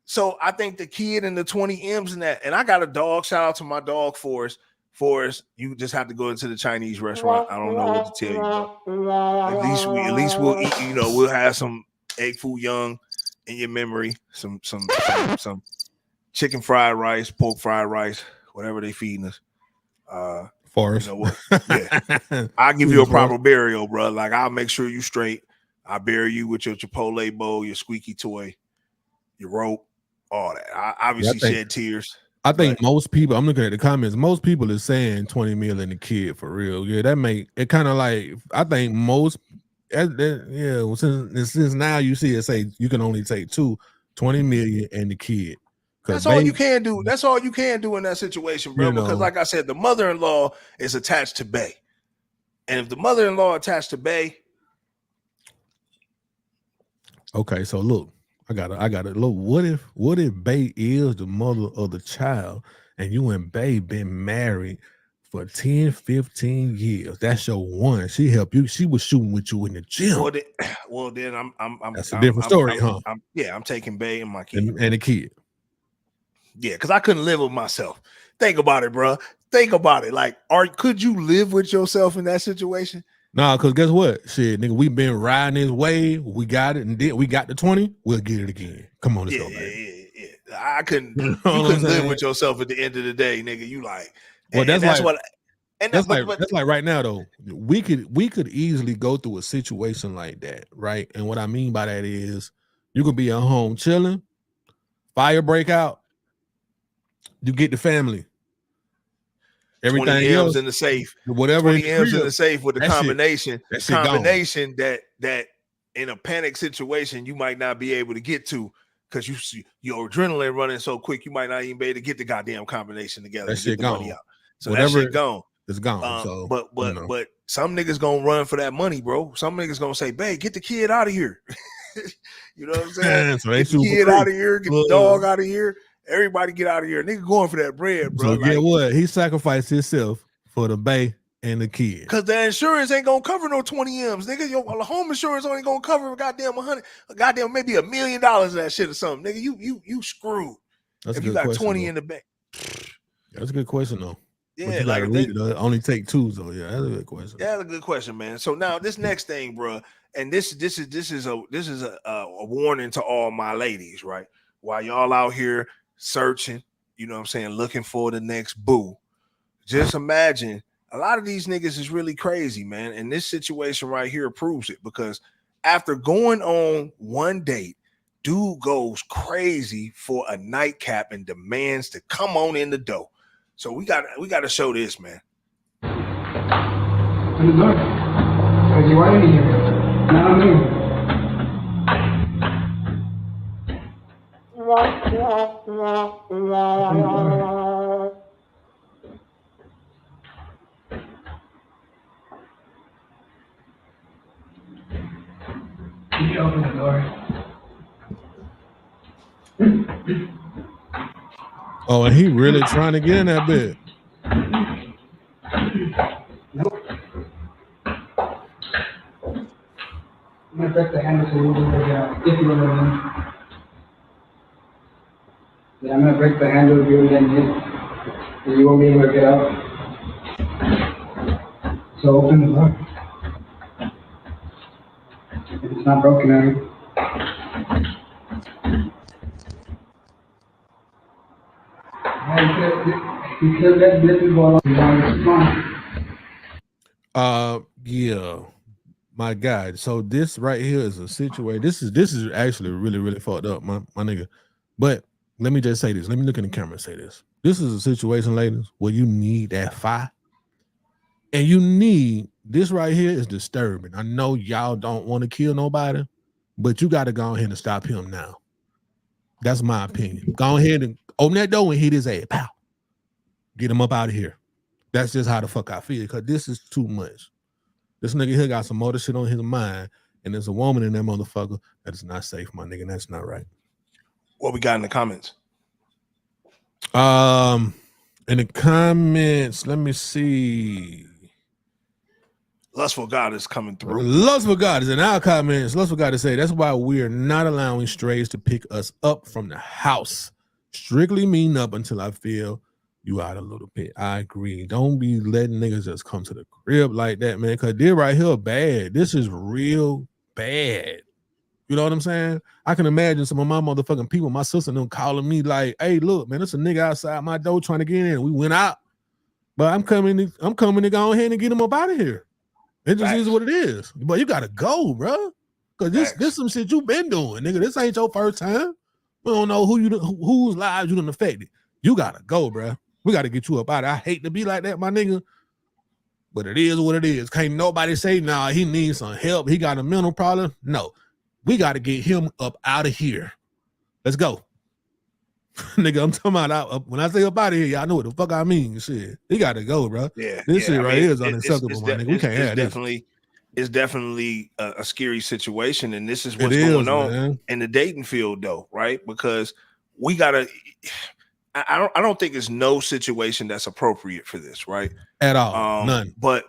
So I think the kid and the 20 M's in that, and I got a dog. Shout out to my dog, Forrest. Forrest, you just have to go into the Chinese restaurant. I don't know what to tell you, bro. At least we'll eat, we'll have some egg foo young in your memory. Some chicken fried rice, pork fried rice, whatever they feeding us. Forrest. You know what? Yeah. I'll give you a proper burial, bro. Like, I'll make sure you straight. I'll bury you with your Chipotle bowl, your squeaky toy, your rope, all that. I obviously shed tears. I think most people, I'm looking at the comments, most people are saying 20 mil in the kid for real. Yeah, that make it kind of like, I think most, since now you see it say you can only take 20 million and the kid. That's all you can do. That's all you can do in that situation, bro. Because like I said, the mother-in-law is attached to bae. And if the mother-in-law attached to bae. Okay, so look, I got to look. What if bae is the mother of the child and you and bae been married for 10, 15 years? That's your one. She helped you. She was shooting with you in the gym. Well, then I'm that's a different story, huh? I'm taking bae and my kid. And the kid. Yeah, because I couldn't live with myself. Think about it, bro. Think about it. Like, could you live with yourself in that situation? Nah, because guess what? Shit, nigga, we've been riding this wave. We got it, and then we got the 20. We'll get it again. Come on, let's go, baby. Yeah. I couldn't. You couldn't live with yourself at the end of the day, nigga. You like. Well, that's like right now though. We could easily go through a situation like that, right? And what I mean by that is, you could be at home chilling, fire break out. You get the family. Everything 20 else M's in the safe. Whatever 20 M's in the safe with the combination. Combination that in a panic situation you might not be able to get to, because your adrenaline running so quick you might not even be able to get the goddamn combination together. That shit gone. Out. So whatever that shit gone. It's gone. So, but some niggas gonna run for that money, bro. Some niggas gonna say, "Babe, get the kid out of here." You know what I'm saying? So get the kid out of here. Get the dog out of here. Everybody get out of here. Nigga going for that bread, bro. So get what? He sacrificed himself for the bae and the kid. Because the insurance ain't gonna cover no 20 M's. Nigga, your home insurance only gonna cover goddamn maybe $1 million of that shit or something. Nigga, you screwed. That's if you got 20 in the bank. That's a good question though. Yeah, like only take two, so yeah, that's a good question. Yeah, that's a good question, man. So now this next thing, bro, and this is a warning to all my ladies, right? While y'all out here searching, you know what I'm saying, looking for the next boo. Just imagine, a lot of these niggas is really crazy, man. And this situation right here proves it, because after going on one date, dude goes crazy for a nightcap and demands to come on in the door. So we got to show this, man. In the door. Because you wanted me here. Not me. Can you open the door? Oh, and he really trying to get in that bed. Nope. I'm gonna break the handle so you won't be able to get out. If you want to. Yeah, I'm gonna break the handle if you get in. So you won't be able to get out. So open the door. If it's not broken, you could let this go on. Yeah, my God. So this right here is a situation. This is actually really, really fucked up, my nigga. But let me just say this. Let me look in the camera and say this. This is a situation, ladies, where you need that fire. And you need this right here is disturbing. I know y'all don't want to kill nobody, but you got to go ahead and stop him now. That's my opinion. Go ahead and open that door and hit his ass. Pow. Get him up out of here. That's just how the fuck I feel, because this is too much. This nigga here got some other shit on his mind, and there's a woman in that motherfucker that is not safe, my nigga. That's not right. What we got in the comments? In the comments, let me see. Lustful God is coming through. Lustful God is in our comments. Lustful God to say that's why we're not allowing strays to pick us up from the house. Strictly mean up until I feel you out a little bit. I agree. Don't be letting niggas just come to the crib like that, man. Cause they're right here bad. This is real bad. You know what I'm saying? I can imagine some of my motherfucking people, my sister and them calling me like, hey, look, man, there's a nigga outside my door trying to get in. We went out. But I'm coming to go ahead and get him up out of here. It just is what it is. But you gotta go, bro. Cause this some shit you been doing, nigga. This ain't your first time. We don't know whose lives you done affected. You gotta go, bro. We gotta get you up out of. I hate to be like that, my nigga. But it is what it is. Can't nobody say, nah, he needs some help. He got a mental problem. No. We gotta get him up out of here. Let's go. Nigga, I'm talking about when I say up out of here, y'all know what the fuck I mean. Shit. He gotta go, bro. Yeah. This shit right here is unacceptable, my nigga. We can't have this. It's definitely a scary situation, and this is what's going on in the dating field, though, right? Because we gotta. I don't think there's no situation that's appropriate for this, right? At all, none. But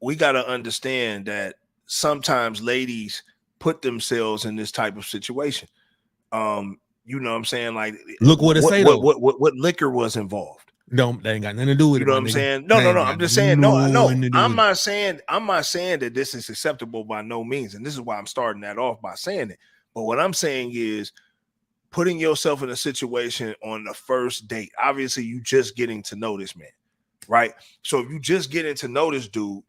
we gotta understand that sometimes ladies put themselves in this type of situation. You know what I'm saying? Like, look what it say though. What liquor was involved? They ain't got nothing to do with it. You know what I'm saying? No. I'm just saying, no. I'm not saying that this is acceptable by no means. And this is why I'm starting that off by saying it. But what I'm saying is putting yourself in a situation on the first date. Obviously, you just getting to know this man, right? So if you just getting to know this dude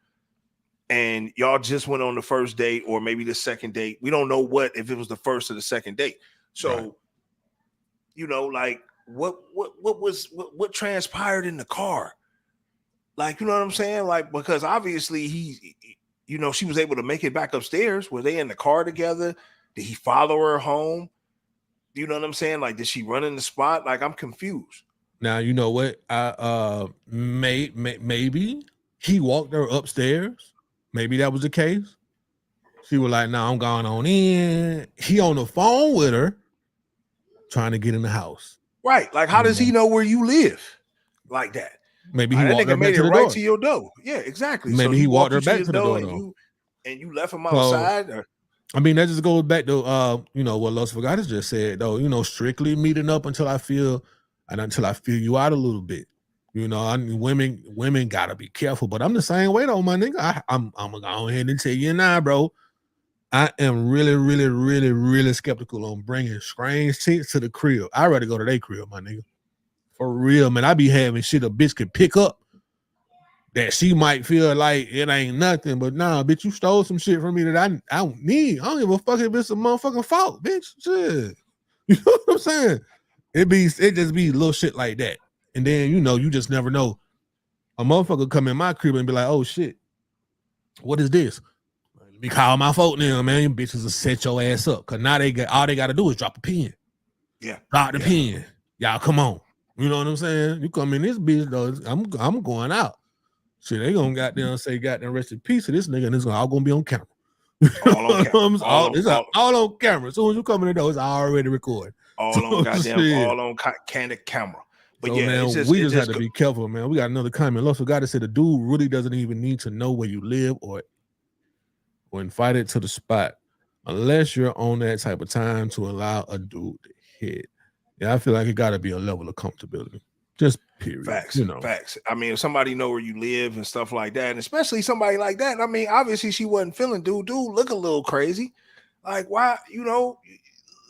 and y'all just went on the first date or maybe the second date, we don't know if it was the first or the second date. So, you know, like, what transpired in the car? Like, you know what I'm saying? Like, because obviously she was able to make it back upstairs. Were they in the car together? Did he follow her home? You know what I'm saying? Like, did she run in the spot? Like, I'm confused. Now, you know what? Maybe he walked her upstairs. Maybe that was the case. She was like, "No, I'm going on in." He on the phone with her, trying to get in the house. Right. Like, how does he know where you live like that? Maybe he walked her back to the right door. to your door. Yeah, exactly. Maybe so he walked her back to the door, and you left him outside. I mean, that just goes back to what Lustful God has just said, though. You know, strictly meeting up until I feel you out a little bit. You know, I mean, women gotta be careful. But I'm the same way though, my nigga. I'm gonna go ahead and tell you now, bro. I am really, really, really, really skeptical on bringing strange chicks to the crib. I'd rather go to their crib, my nigga. For real, man. I be having shit a bitch could pick up that she might feel like it ain't nothing, but nah, bitch, you stole some shit from me that I don't need. I don't give a fuck if it's a motherfucking fault, bitch. Shit. You know what I'm saying? It just be little shit like that. And then, you just never know. A motherfucker come in my crib and be like, oh shit, what is this? Let me call my folk now, man. You bitches will set your ass up. Cause now all they gotta do is drop a pin. Yeah. Drop the pin. Y'all come on. You know what I'm saying? You come in this bitch, though. I'm going out. Shit, they gonna goddamn say goddamn rest in peace to this nigga, and it's all gonna be on camera. All on camera. all on camera. As soon as you come in the door, it's already recorded. All on candid camera. But so yeah, now it's we just have to be careful, man. We got another comment. Lost forgot to say the dude really doesn't even need to know where you live or invited to the spot unless you're on that type of time to allow a dude to hit. Yeah, I feel like it got to be a level of comfortability. Just period. Facts, you know. Facts. I mean, if somebody know where you live and stuff like that, and especially somebody like that, I mean, obviously she wasn't feeling dude look a little crazy. Like, why, you know,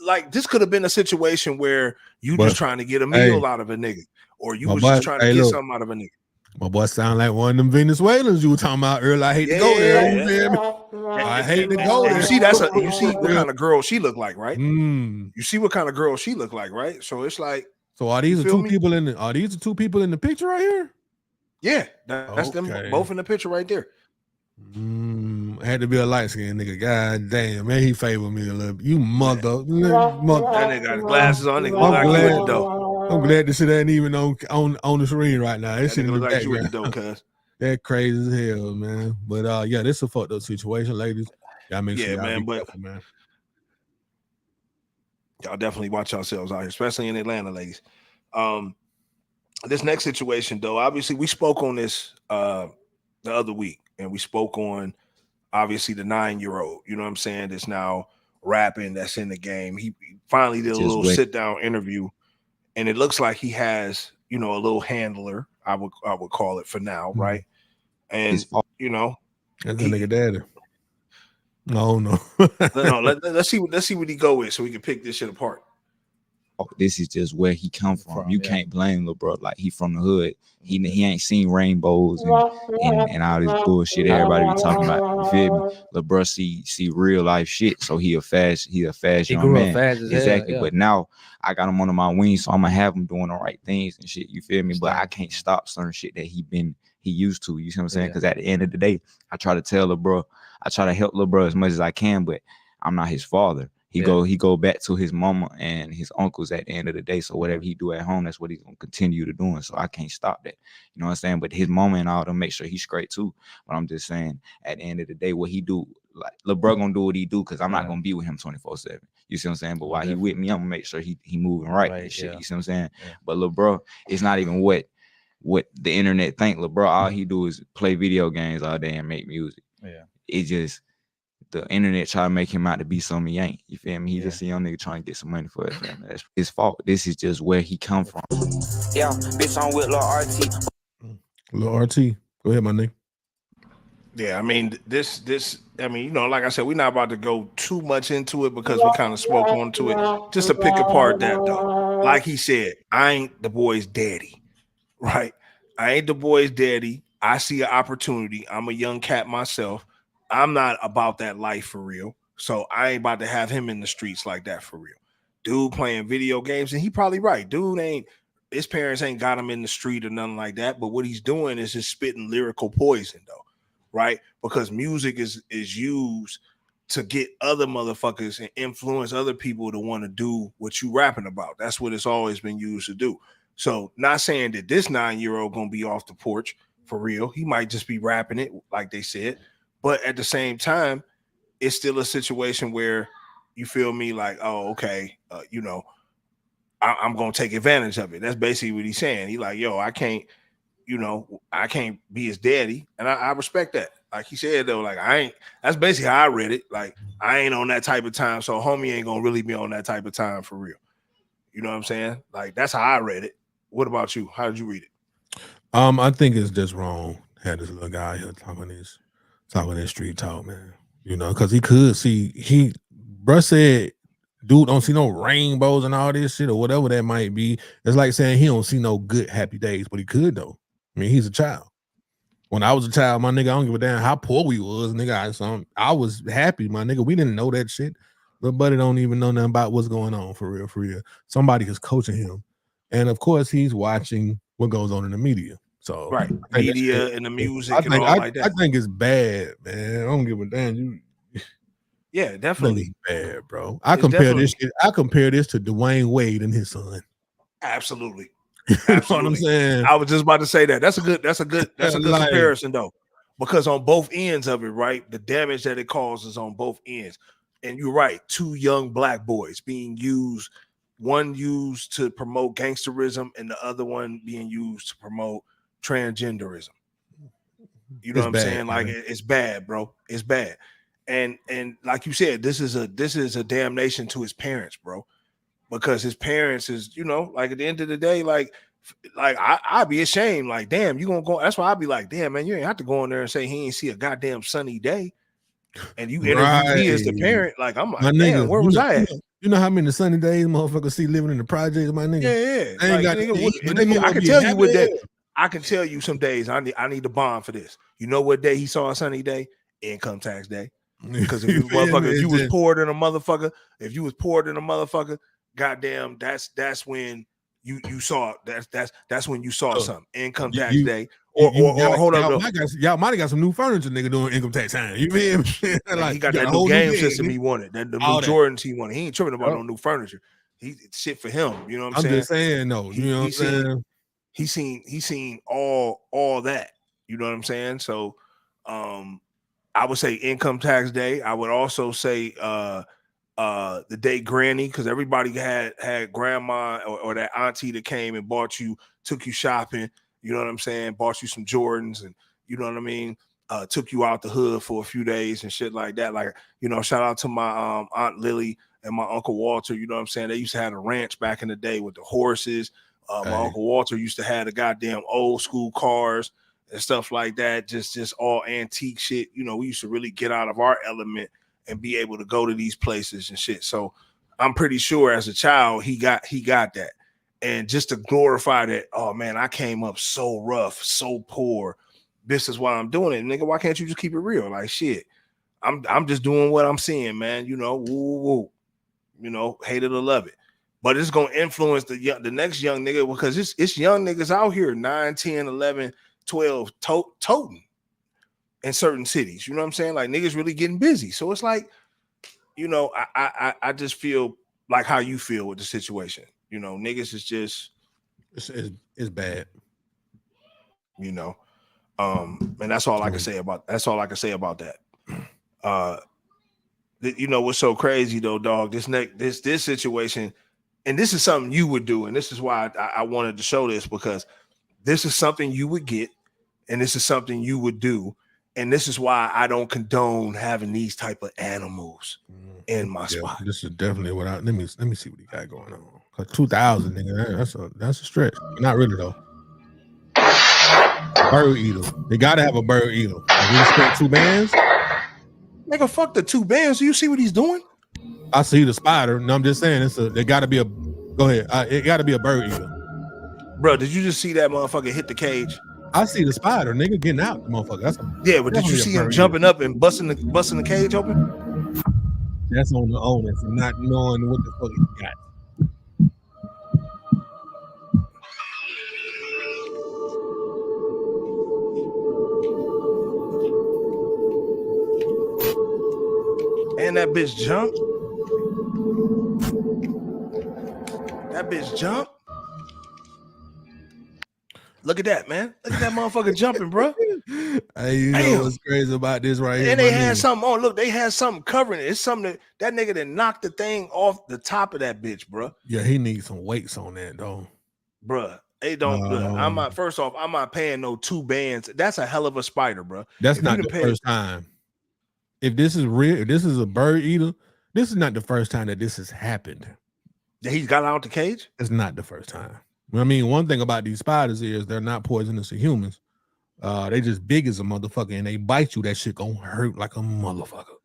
like this could have been a situation where you just trying to get a meal out of a nigga, or you was just trying to get something out of a nigga. My boy sound like one of them Venezuelans you were talking about earlier. I hate to go there. You feel me? I hate to go there. You see, you see what kind of girl she look like, right? You see what kind of girl she look like, right? So it's like, so are these the two people in the? Are these the two people in the picture right here? Yeah, that's them both in the picture right there. Had to be a light skinned nigga. God damn, man, he favored me a little. You mother. That nigga got glasses on. Nigga look like you at the door. I'm glad this shit ain't even on the screen right now. This shit in the look like you at the door, background. That crazy as hell, man. But yeah, this is a fucked up situation, ladies. Y'all make sure y'all be careful, man. Y'all definitely watch yourselves out here, especially in Atlanta, ladies. This next situation, though, obviously we spoke on this the other week, and we spoke on obviously the 9-year-old, you know what I'm saying, that's now rapping, that's in the game. He finally did a little sit-down interview, and it looks like he has, you know, a little handler, I would call it for now, right? And you know, that's the nigga daddy. No. Let's see what he go with, so we can pick this shit apart. This is just where he come from. You can't blame little bro. Like, he from the hood. He ain't seen rainbows and all this bullshit everybody be talking about. You feel me? Little bro see real life shit. So he a fast young man. Fast as exactly. Hell, yeah. But now I got him under my wings, so I'm gonna have him doing the right things and shit. You feel me? But I can't stop certain shit that he used to. You see what I'm saying? Because at the end of the day, I try to tell little bro, I try to help little bro as much as I can, but I'm not his father. He go back to his mama and his uncles at the end of the day. So whatever he do at home, that's what he's gonna continue to doing. So I can't stop that. You know what I'm saying? But his mama and all them make sure he's straight too. But I'm just saying, at the end of the day, what he do, like LeBron gonna do what he do, because I'm not gonna be with him 24/7. You see what I'm saying? But while he with me, I'm gonna make sure he moving right and shit. You see what I'm saying? But LeBron, it's not even what the internet think. LeBron, all he do is play video games all day and make music. It just the internet try to make him out to be something he ain't. You feel me? He just a young nigga trying to get some money for his family. That's his fault. This is just where he come from. Yeah, bitch, I'm with Lil RT. Lil RT, go ahead, my nigga. Yeah, I mean, I mean, you know, like I said, we're not about to go too much into it because we kind of spoke onto it. Just to pick apart that, though. Like he said, I ain't the boy's daddy, right? I ain't the boy's daddy. I see an opportunity. I'm a young cat myself. I'm not about that life for real. So I ain't about to have him in the streets like that for real. Dude playing video games, and he probably right. Dude his parents ain't got him in the street or nothing like that. But what he's doing is just spitting lyrical poison, though, right? Because music is used to get other motherfuckers and influence other people to want to do what you rapping about. That's what it's always been used to do. So not saying that this 9-year-old gonna be off the porch for real. He might just be rapping it, like they said. But at the same time, it's still a situation where you feel me like, oh, okay, you know, I'm going to take advantage of it. That's basically what he's saying. He like, yo, I can't be his daddy. And I respect that. Like he said, though, like that's basically how I read it. Like, I ain't on that type of time. So homie ain't going to really be on that type of time for real. You know what I'm saying? Like, that's how I read it. What about you? How did you read it? I think it's just wrong. Had this little guy here talking that street talk, man. You know, because he could see bruh said, dude don't see no rainbows and all this shit or whatever that might be. It's like saying he don't see no good happy days, but he could though. I mean, he's a child. When I was a child, my nigga, I don't give a damn how poor we was, nigga. I was happy, my nigga. We didn't know that shit. Little buddy don't even know nothing about what's going on for real. Somebody is coaching him. And of course, he's watching what goes on in the media. So right, media and the music and all like that. I think it's bad, man. I don't give a damn. Yeah, definitely bad, bro. I compare this to Dwayne Wade and his son. Absolutely. You know what I'm saying? I was just about to say that. That's a good comparison though. Because on both ends of it, right? The damage that it causes on both ends. And you're right, two young black boys being used one used to promote gangsterism and the other one being used to promote transgenderism. You know what I'm saying? Like it's bad, bro. It's bad. And like you said, this is a damnation to his parents, bro. Because his parents is, you know, like at the end of the day, like I'd be ashamed. Like, damn, you gonna go? That's why I'd be like, damn, man, you ain't have to go in there and say he ain't see a goddamn sunny day. And you interview me as the parent, like I'm like, my damn, nigga, where was I at? You know how many sunny days motherfuckers see living in the projects, my nigga? Yeah. Ain't Like, got nigga, I can tell you what day. I can tell you some days I need to bond for this. You know what day he saw a sunny day? Income tax day. Because if you motherfucker, if you was poor than a motherfucker, goddamn, that's when you saw that's when you saw something. Income tax day. Or hold up, y'all might have got some new furniture, nigga, doing income tax time. You feel me? Like he got that new game system he wanted, that the new Jordans he wanted. He ain't tripping about no new furniture. He shit for him. You know what I'm saying? I'm just saying, no. You know what I'm saying? He seen all that. You know what I'm saying? So I would say income tax day. I would also say the day granny, because everybody had grandma or that auntie that came and took you shopping. You know what I'm saying? Bought you some Jordans, and you know what I mean? Took you out the hood for a few days and shit like that. Like, you know, shout out to my Aunt Lily and my Uncle Walter. You know what I'm saying? They used to have a ranch back in the day with the horses. My Uncle Walter used to have the goddamn old school cars and stuff like that. Just all antique shit. You know, we used to really get out of our element and be able to go to these places and shit. So I'm pretty sure as a child he got that. And just to glorify that, oh man, I came up so rough, so poor. This is why I'm doing it, nigga. Why can't you just keep it real? Like shit, I'm just doing what I'm seeing, man. You know, woo. You know, hate it or love it. But it's gonna influence the next young nigga, because it's young niggas out here 9, 10, 11, 12 toting in certain cities. You know what I'm saying? Like niggas really getting busy. So it's like, you know, I just feel like how you feel with the situation. You know, niggas is just it's bad. You know, and that's all I can say about that. You know what's so crazy though, dog? This situation, and this is something you would do, and this is why I wanted to show this, because this is something you would get, and this is something you would do, and this is why I don't condone having these type of animals in my spot. This is definitely what let me see what he got going on. 2,000, nigga, that's a stretch. Not really though. Bird eater. They gotta have a bird eater. We spent 2 bands. Nigga, fuck the 2 bands. Do you see what he's doing? I see the spider. No, I'm just saying there gotta be a. Go ahead. It gotta be a bird eater. Bro, did you just see that motherfucker hit the cage? I see the spider, nigga, getting out, motherfucker. Yeah, but did you see him jumping up and busting the cage open? That's on the owner for not knowing what the fuck he got. And that bitch jumped. That bitch jumped. Look at that, man. Look at that motherfucker jumping, bro. Hey, you know what's crazy about this right here? And they had something on. Look, they had something covering it. It's something that nigga that knocked the thing off the top of that bitch, bro. Yeah, he needs some weights on that, though. Bruh. They don't. I'm not. First off, I'm not paying no 2 bands. That's a hell of a spider, bro. That's not the first time. If this is real, if this is a bird eater, this is not the first time that this has happened. That he's got out the cage? It's not the first time. I mean, one thing about these spiders is they're not poisonous to humans. They just big as a motherfucker, and they bite you. That shit gonna hurt like a motherfucker.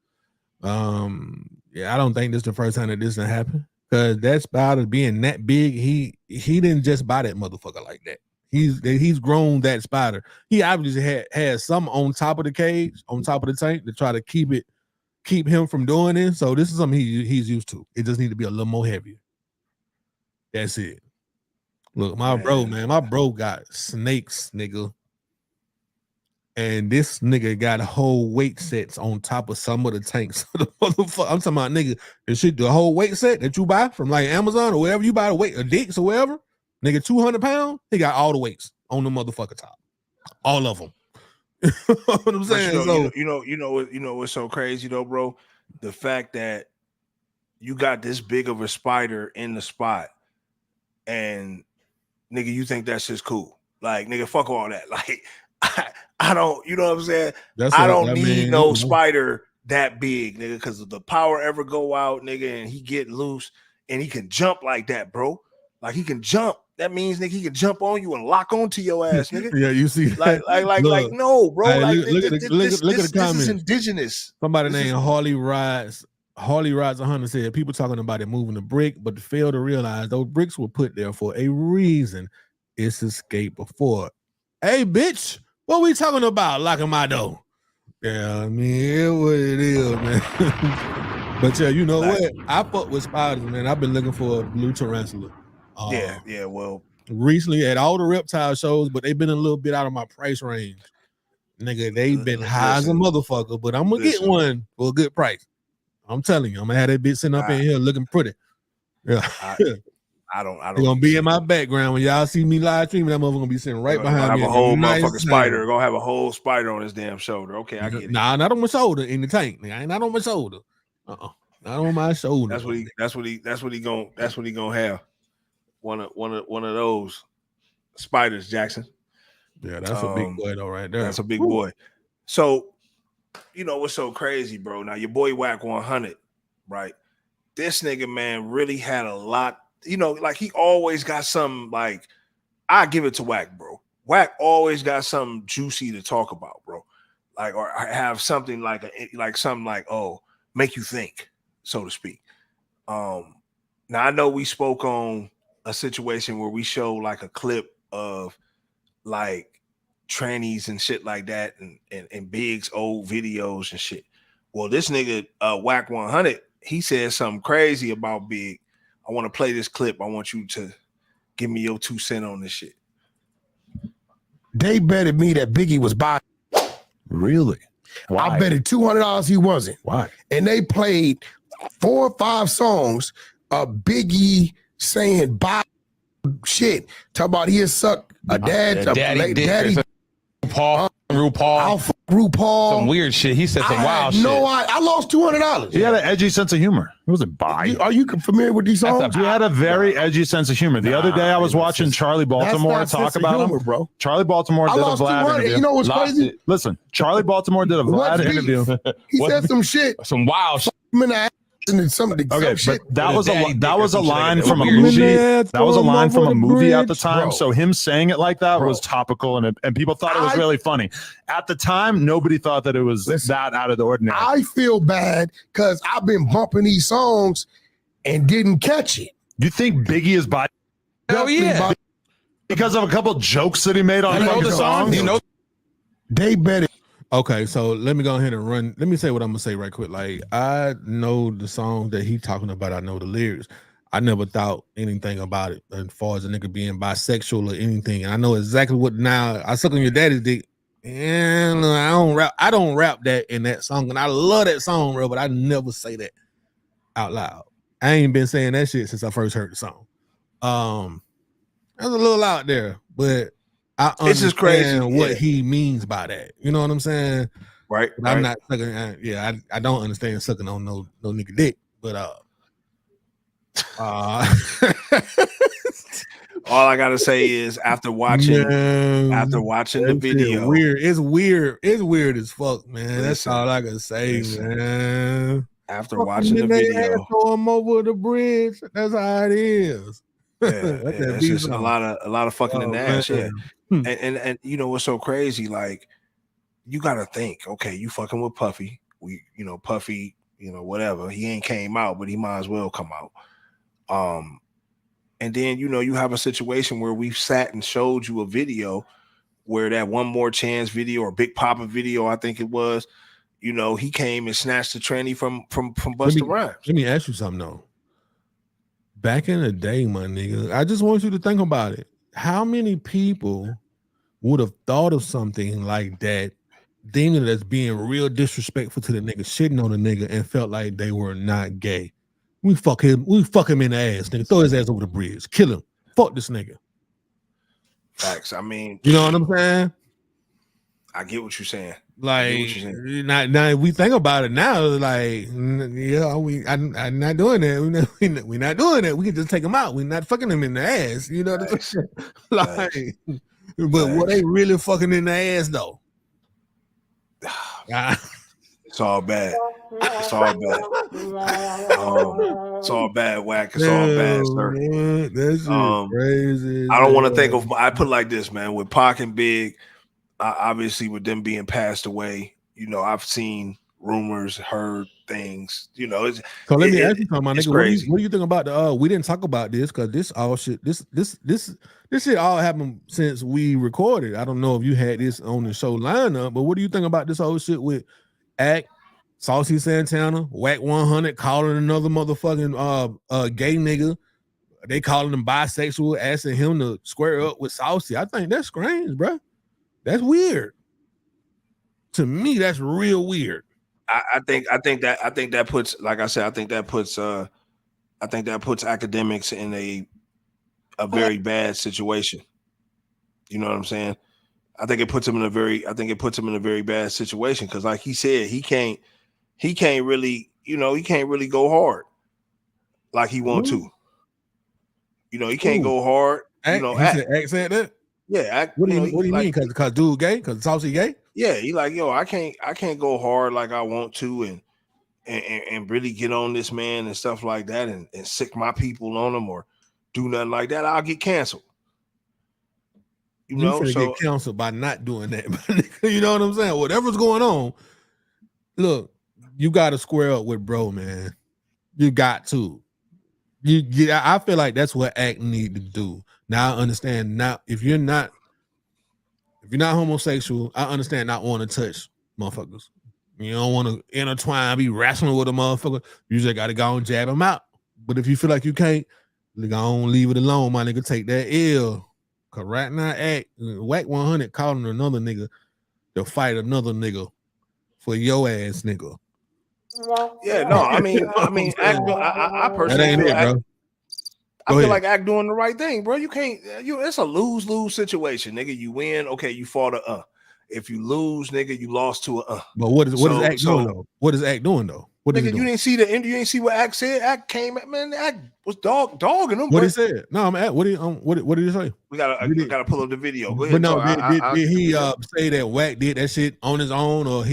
Yeah, I don't think this is the first time that this done happened, because that spider being that big, he didn't just bite that motherfucker like that. He's grown that spider. He obviously had some on top of the cage, on top of the tank, to try to keep him from doing it. So this is something he's used to. It just need to be a little more heavier. That's it. Look, my bro got snakes, nigga. And this nigga got whole weight sets on top of some of the tanks. I'm talking about, nigga, the whole weight set that you buy from like Amazon or wherever you buy a Dix or wherever, nigga, 200 pounds, he got all the weights on the motherfucker top. All of them. You know what I'm saying? You know what's so crazy though, bro? The fact that you got this big of a spider in the spot, and nigga, you think that's just cool? Like, nigga, fuck all that. Like, I don't, you know what I'm saying? I don't need no spider that big, nigga, because if the power ever go out, nigga, and he get loose and he can jump like that, bro. Like, he can jump. That means, nigga, he can jump on you and lock onto your ass, nigga. Yeah, you see, like, no, bro. Hey, like, look at the comments. This is indigenous. Somebody named Harley Rides 100 said people talking about it moving the brick, but fail to realize those bricks were put there for a reason. It's escape before. Hey, bitch, what we talking about? Locking my door. Yeah, I mean, it's what it is, man. But yeah, you know what? I fuck with spiders, man. I've been looking for a blue tarantula. Yeah. Well, recently at all the reptile shows, but they've been a little bit out of my price range. Nigga, they've been high as a motherfucker, but I'm gonna get one for a good price. I'm telling you, I'm gonna have that bitch sitting up in here looking pretty. Yeah. I don't. They're gonna be in my background when y'all see me live streaming. That motherfucker gonna be sitting right behind me. Have a whole motherfucking spider. Gonna have a whole spider on his damn shoulder. Okay, I get it. Nah, not on my shoulder in the tank. Nigga, not on my shoulder. Not on my shoulder. That's what he gonna have. One of those spiders, Jackson. Yeah, that's a big boy though, right there. That's a big boy. So, you know what's so crazy, bro? Now your boy Whack 100, right? This nigga, man, really had a lot. You know, like he always got something. Like, I give it to Whack, bro. Whack always got something juicy to talk about, bro. Like, or have something like something like, oh, make you think, so to speak. Now I know we spoke on a situation where we show like a clip of like trannies and shit like that, and Big's old videos and shit. Well, this nigga Whack 100, he said something crazy about Big. I want to play this clip. I want you to give me your 2 cents on this shit. They betted me that Biggie was by. Really? Why? I betted $200 he wasn't. Why? And they played 4 or 5 songs of Biggie saying bye shit. Talk about he'll suck a dad, daddy. RuPaul. I'll fuck RuPaul. Some weird shit. He said some wild shit. No, I lost $200. He had an edgy sense of humor. It wasn't bi. Are you familiar with these songs? He had a very edgy sense of humor. The other day I was watching Charlie Baltimore talk about him. Bro. Charlie Baltimore did a Vlad interview. You know what's crazy? Listen, Charlie Baltimore did a Vlad interview. He said some shit. Some wild shit. Okay, but that was a line from a movie. That was a line from a movie at the time. So him saying it like that was topical, and people thought it was really funny. At the time, nobody thought that it was that out of the ordinary. I feel bad because I've been bumping these songs and didn't catch it. You think Biggie is by? Hell yeah! Because of a couple jokes that he made on the songs. You know, they bet it. Okay, so let me go ahead and run. Let me say what I'm gonna say right quick. Like, I know the song that he talking about. I know the lyrics. I never thought anything about it as far as a nigga being bisexual or anything. And I know exactly what now. I suck on your daddy's dick, and I don't rap that in that song. And I love that song, bro. But I never say that out loud. I ain't been saying that shit since I first heard the song. There's a little out there, but I understand crazy what he means by that. You know what I'm saying? Right. I'm not sucking. I don't understand sucking on no nigga dick. But all I gotta say is after watching the video, it's weird as fuck, man. That's all I can say, man. After watching the video, throw him over the bridge. That's how it is. It's just a lot of fucking in the ass. Yeah. And you know what's so crazy? Like, you gotta think, okay, you fucking with Puffy. Puffy, whatever. He ain't came out, but he might as well come out. And then you have a situation where we've sat and showed you a video where that One More Chance video or Big Papa video, I think it was, he came and snatched the tranny from Busta Rhymes. Let me ask you something though. Back in the day, my nigga, I just want you to think about it. How many people would have thought of something like that, deeming it as being real disrespectful to the nigga, shitting on the nigga, and felt like they were not gay? We fuck him in the ass, nigga. Throw his ass over the bridge. Kill him. Fuck this nigga. Facts. I mean, you know what I'm saying? I get what you're saying. Like, now if we think about it now, like, yeah, I'm not doing that. We're not doing that. We can just take them out. We're not fucking them in the ass. You know what I'm saying? Like, but what they really fucking in the ass though? It's all bad. It's all bad. It's all bad, Whack. It's all bad, sir. Man, that shit crazy. I don't want to think of. I put it like this, man. With Pac and Big, obviously with them being passed away, you know, I've seen rumors, heard things. You know, it's, so let me ask you something, my nigga. Crazy. What do you think about the? We didn't talk about this because this all shit. This shit all happened since we recorded. I don't know if you had this on the show lineup, but what do you think about this whole shit with Act, Saucy Santana, Whack 100 calling another motherfucking gay nigga? They calling him bisexual, asking him to square up with Saucy. I think that's strange, bro. That's weird. To me, that's real weird. I think that puts, like I said, I think that puts academics in a very bad situation. You know what I'm saying? I think it puts him in a very bad situation because, like he said, he can't really, you know, he can't really go hard like he want to. You know, he can't go hard. You know, Act said that. Yeah, Act. What do you mean? Because dude gay? Because Saucy gay? Yeah, he like, yo, I can't go hard like I want to and really get on this man and stuff like that and sick my people on him or do nothing like that. I'll get canceled. You know, so get canceled by not doing that. You know what I'm saying? Whatever's going on, look, you got to square up with bro, man. You got to. I feel like that's what Act need to do. Now I understand. Now, if you're not homosexual, I understand not wanting to touch motherfuckers. You don't want to intertwine, be wrestling with a motherfucker. You just got to go and jab him out. But if you feel like you can't, go on, leave it alone, my nigga. Take that L. Cause right now, Act Whack 100 calling another nigga to fight another nigga for your ass, nigga. Yeah, no, I mean, Act. I personally feel Act, bro. I feel like Act doing the right thing, bro. You can't. It's a lose-lose situation, nigga. You win, okay. You fought a. If you lose, nigga, you lost to a. But what is Act doing though? What is Act doing though? What nigga, you didn't see the end. You didn't see what Act said. Act came at, man. Act was dogging him. What he said? No, I'm at. What did he say? We gotta pull up the video. Go ahead. But no, did he say that Whack did that shit on his own or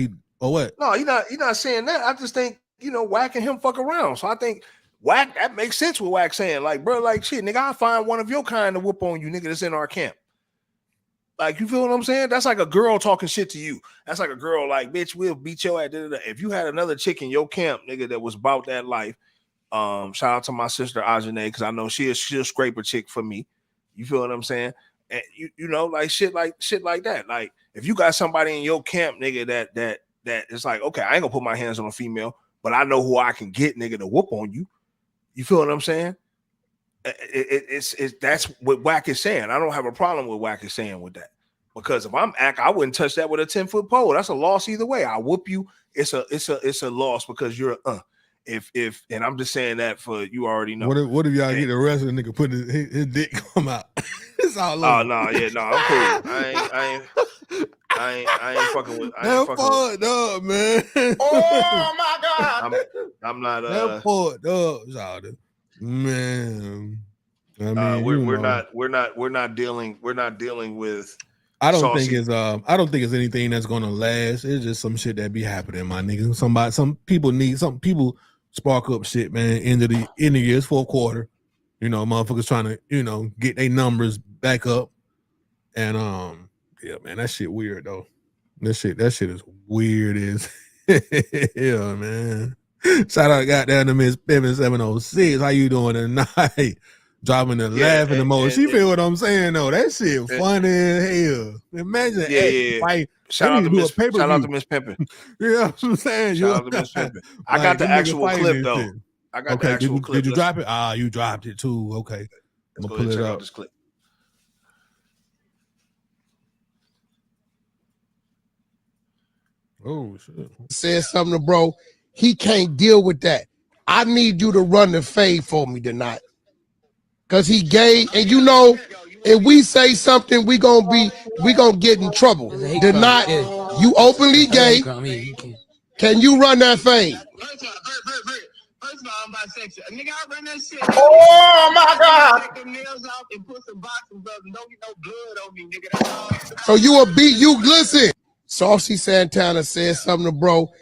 what? No, he not saying that. I just think, you know, Whack and him fuck around. So I think Whack, that makes sense with Whack saying, like, bro, like, shit, nigga, I'll find one of your kind to whoop on you, nigga, that's in our camp. Like, you feel what I'm saying? That's like a girl talking shit to you. That's like a girl like, bitch, we'll beat your ass. If you had another chick in your camp, nigga, that was about that life, shout out to my sister Ajane, because I know she'll scrape a chick for me. You feel what I'm saying? And you know, like shit like that. Like, if you got somebody in your camp, nigga, that it's like, okay, I ain't gonna put my hands on a female, but I know who I can get, nigga, to whoop on you. You feel what I'm saying? It's that's what Whack is saying. I don't have a problem with Whack is saying with that, because if I'm Act, I wouldn't touch that with a 10-foot pole. That's a loss either way. I whoop you. It's a loss because you're if and I'm just saying that for you already know. What if y'all get arrested and nigga put his dick come out? It's all over. Oh no, yeah, no, I'm cool. I ain't fucking with. I ain't fucking with. Up, man. Oh my god, I'm not. That fucked up, man. I mean, we're not dealing with. I don't think it's anything that's gonna last. It's just some shit that be happening, my nigga. Some people spark up shit, man. End of the year's fourth quarter. You know, motherfuckers trying to, you know, get their numbers back up. And yeah, man, that shit weird though. That shit is weird as hell, man. Shout out goddamn to Miss Pippin 706. How you doing tonight? Dropping the laughing emoji. She feel what I'm saying though. That shit funny as hell. Imagine fight. Shout out to Miss Pippin. You know what I'm saying? Shout out to Miss Pippin. I got the actual clip though. I got the actual clip. Did you drop it? Ah, you dropped it too. Okay. I'm gonna pull it up. This clip. Oh shit. Said something to bro. He can't deal with that. I need you to run the fade for me tonight. Cause he gay, and you know, if we say something, we gonna get in trouble. Tonight, You openly gay. Can you run that fade? First of all, I'm bisexual. Nigga, I run that shit. Oh my God. Take them nails off and put some boxes up and don't get no blood on me, nigga. That's all. So you a beat, you listen. Saucy Santana said something to bro.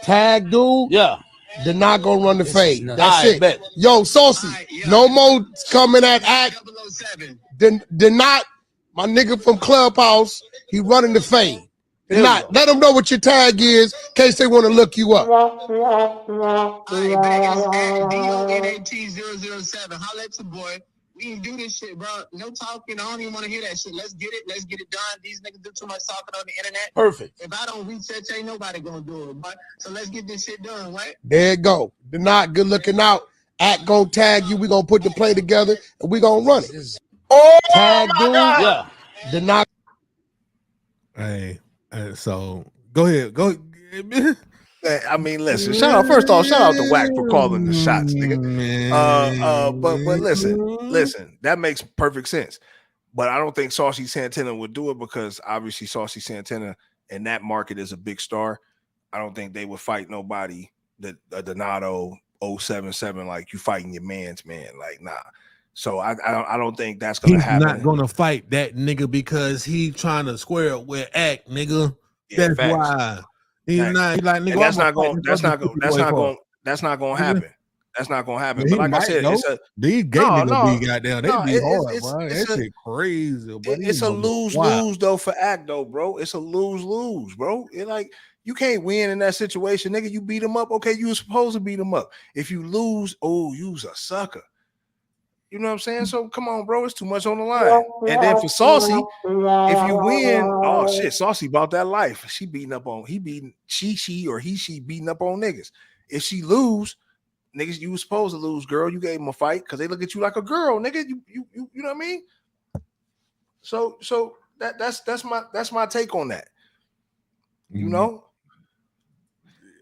Tag dude. Yeah. They're not gonna run the fade. That's All right, it. bet. Yo, Saucy, no more coming at act. They're not my nigga from Clubhouse. He running the fade. They're not. Let them know what your tag is in case they want to look you up. All right, bet. It's at DONAT007. Holla at your boy. We can do this shit, bro. No talking. I don't even want to hear that shit. Let's get it. Let's get it done. These niggas do too much talking on the internet. Perfect. If I don't research, ain't nobody gonna do it, but so let's get this shit done, right? There you go. They're not good looking out. Act gonna tag you. We gonna put the play together and we gonna run it. Oh tag dude. Yeah. They're not. Hey, so go ahead. Go. I mean, listen. Shout out to Wack for calling the shots, nigga. But listen. That makes perfect sense. But I don't think Saucy Santana would do it because obviously Saucy Santana in that market is a big star. I don't think they would fight nobody that Donato 077 like you fighting your man's man. Like, nah. So I don't think that's gonna happen. He's not gonna fight that nigga because he trying to square up with Act, nigga. Yeah, that's facts. why. He's not. He's like, nigga, And that's not gonna happen. That's not gonna happen. But like I said, it's a these gay niggas be goddamn. They be hard, bro. That shit crazy. It's a lose-lose though for Act though, bro. It's a lose-lose, bro. It like you can't win in that situation, nigga. You beat him up, okay? You were supposed to beat him up. If you lose, oh, you's a sucker. You know what I'm saying? So come on, bro. It's too much on the line. And then for Saucy, if you win, oh shit, Saucy about that life. She beating up on she beating niggas. If she lose, niggas, you was supposed to lose, girl. You gave him a fight because they look at you like a girl, nigga. You know what I mean? So that's my take on that. You know?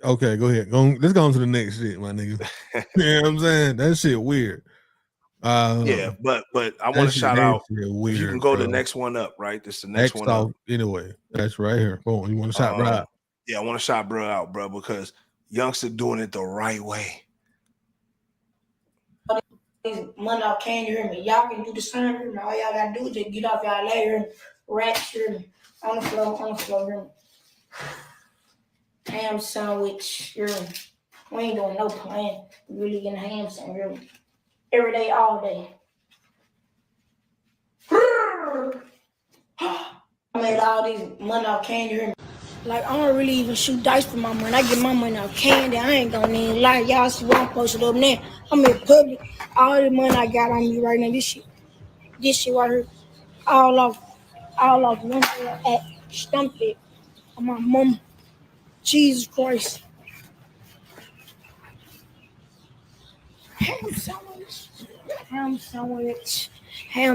Okay, go ahead. Let's go on to the next shit, my nigga. You know what I'm saying? That shit weird. Yeah, but I want to shout out. Weird, you can go to the next one up, right? This is the next one up. Anyway, that's right here. Boom. You want to shout bro out? Yeah, I want to shout bro out, bro, because youngster doing it the right way. Monday, can you hear me? Y'all can do the same. Hear me. All y'all gotta do is just get off y'all layer, rats, hear me. On the floor, hear me. Ham sandwich, hear me. We ain't doing no plan. We really getting ham sandwich, hear me. Every day, all day. I made all these money off candy. Hear me? Like, I don't really even shoot dice for my money. I get my money off candy. I ain't gonna even lie. Y'all see what I'm posted up there. I'm in public. All the money I got on me right now, this shit right here, all off one at Stumped it on my mama. Jesus Christ. Ham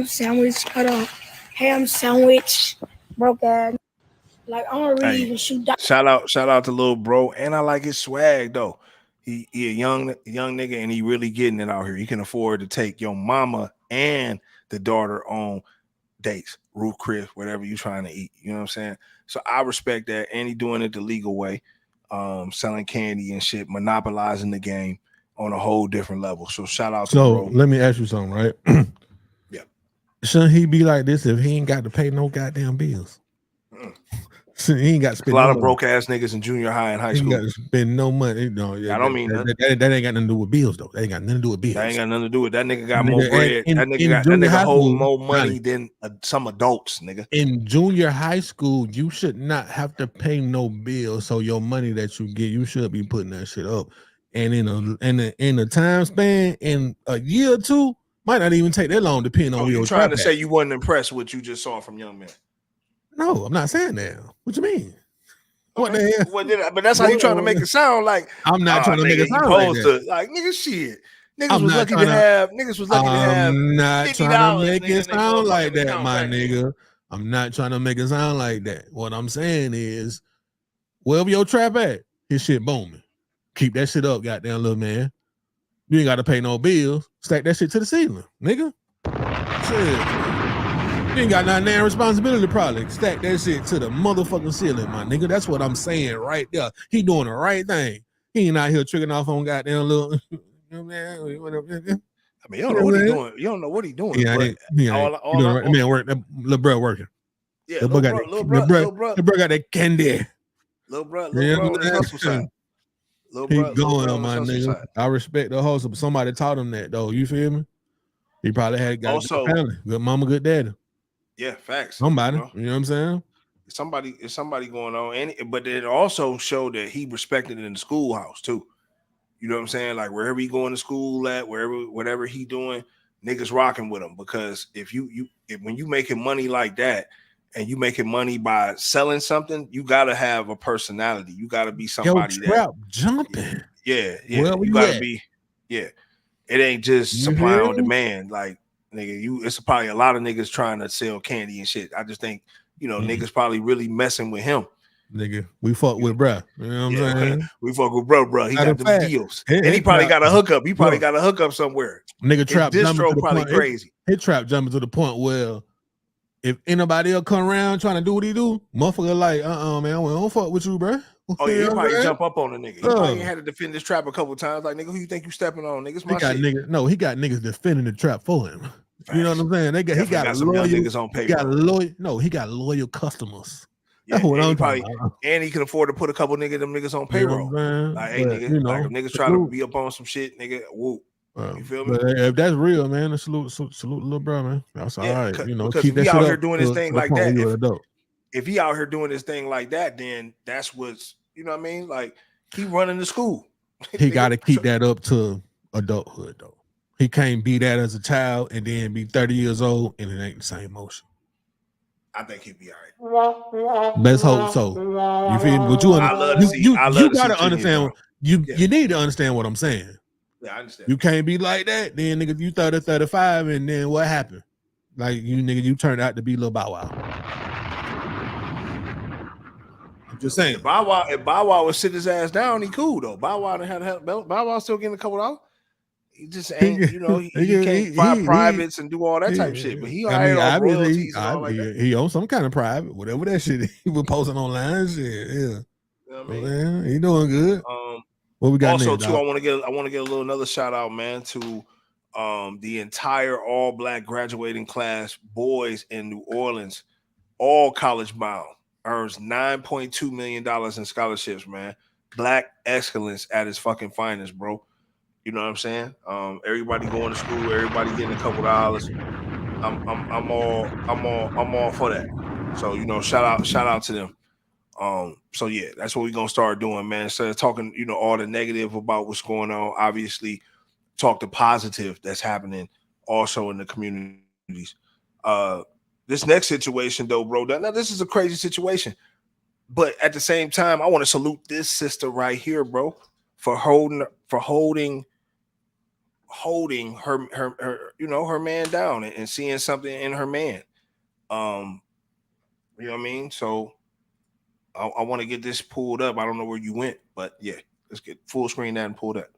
sandwich, cut off. Ham sandwich, broke ass. Like, I don't really even shoot dice. Shout out to little bro, and I like his swag though. He a young nigga, and he really getting it out here. He can afford to take your mama and the daughter on dates, Ruth Chris, whatever you trying to eat. You know what I'm saying? So I respect that, and he doing it the legal way, selling candy and shit, monopolizing the game on a whole different level. So shout out to bro. Let me ask you something, right? Yeah. Shouldn't he be like this if he ain't got to pay no goddamn bills? So he ain't got to spend a lot of broke ass niggas in junior high and high school. He got to spend no money. No, I don't mean that ain't got nothing to do with bills though. That ain't got nothing to do with bills. That ain't got nothing to do with that nigga got more bread. That nigga hold more money than some adults, nigga. In junior high school, you should not have to pay no bills. So your money that you get, you should be putting that shit up. And in a time span, in a year or two, might not even take that long, depending on you're trying to say you wasn't impressed with what you just saw from Young Man. No, I'm not saying that. What you mean? What the hell? But that's how you trying to make it sound like. I'm not trying to make it sound like that. Like nigga, shit. Niggas was lucky to have. I'm not trying to make it sound like that, my nigga. I'm not trying to make it sound like that. What I'm saying is, wherever your trap at, his shit booming. Keep that shit up, goddamn little man. You ain't got to pay no bills. Stack that shit to the ceiling, nigga. Shit. You ain't got nothing damn responsibility, probably. Stack that shit to the motherfucking ceiling, my nigga. That's what I'm saying right there. He doing the right thing. He ain't out here tricking off on goddamn little. I mean, you don't know what he doing. You don't know what he doing. But all you know, right? Man, work. Little bro working. Yeah, little bro got that candy. Little bro on the hustle side. He going, my nigga. I respect the hustle, but somebody taught him that though. You feel me? He probably had got Also, good family, good mama, good daddy. Yeah, facts. Somebody, you know what I'm saying? It's somebody going on, but it also showed that he respected it in the schoolhouse too. You know what I'm saying? Like wherever he going to school at, whatever he doing, niggas rocking with him. Because if when you making money like that, and you making money by selling something, you gotta have a personality. You gotta be somebody that jumping. Yeah. Well, you gotta be. Yeah, it ain't just supply on demand. Like nigga, it's probably a lot of niggas trying to sell candy and shit. I just think niggas probably really messing with him. Nigga, we fuck with bruh. You know what I'm saying? We fuck with bro. He got them deals. And he probably got a hookup. He probably got a hookup somewhere. Nigga trap distro probably crazy. His trap jumping to the point where if anybody else come around trying to do what he do, motherfucker like, man, we don't fuck with you, bro. Oh yeah, he probably jump up on a nigga. He probably had to defend this trap a couple times. Like, nigga, who you think you stepping on? Niggas, my shit. He got niggas defending the trap for him. Facts. You know what I'm saying? He got some young niggas on paper. He got loyal customers. Yeah, that's what I'm talking about. And he can afford to put a couple them niggas on payroll. Like, hey, nigga, like if niggas trying to be up on some shit, nigga, whoop. You feel me? But if that's real, man, salute little bro, man. That's all right. Because keep if he that out shit here up doing his thing like that, if he out here doing his thing like that, then that's what's, you know what I mean? Like, he running the school. He got to keep that up to adulthood, though. He can't be that as a child and then be 30 years old and it ain't the same motion. I think he'll be all right. Let's hope so. You feel me? But you gotta understand. You need to understand what I'm saying. Yeah, I understand. You can't be like that. Then nigga, you 30, 35, and then what happened? Like you turned out to be Lil Bow Wow. I'm just saying. If Bow Wow would sit his ass down, he cool though. Bow Wow still getting a couple out. He just ain't, he can't fly privates and do all that type of shit. But he on royalties and all like that. He on some kind of private, whatever that shit he was posting online. Shit, yeah. You know what I mean? He doing good. What we got also next, too, I want to get another shout out, man, to the entire all black graduating class boys in New Orleans, all college bound, earns $9.2 million in scholarships, man. Black excellence at its fucking finest, bro. You know what I'm saying? Everybody going to school, everybody getting a couple dollars. I'm all for that. So shout out to them. So yeah, that's what we're gonna start doing, man. Instead of talking, all the negative about what's going on, obviously talk the positive that's happening also in the communities. This next situation though, bro, now this is a crazy situation, but at the same time, I want to salute this sister right here, bro, for holding her her man down and seeing something in her man. You know what I mean? So I want to get this pulled up. I don't know where you went, but yeah, let's get full screen that and pull that.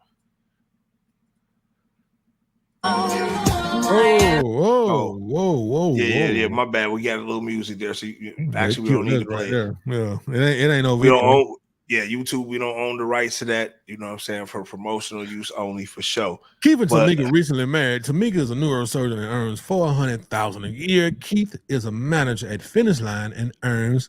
Whoa. Yeah. My bad. We got a little music there, so actually we don't need to play it. Yeah, it ain't no. We don't own. Yeah, YouTube. We don't own the rights to that. You know what I'm saying? For promotional use only, for show. Keith and Tamika recently married. Tamika is a neurosurgeon and earns $400,000 a year. Keith is a manager at Finish Line and earns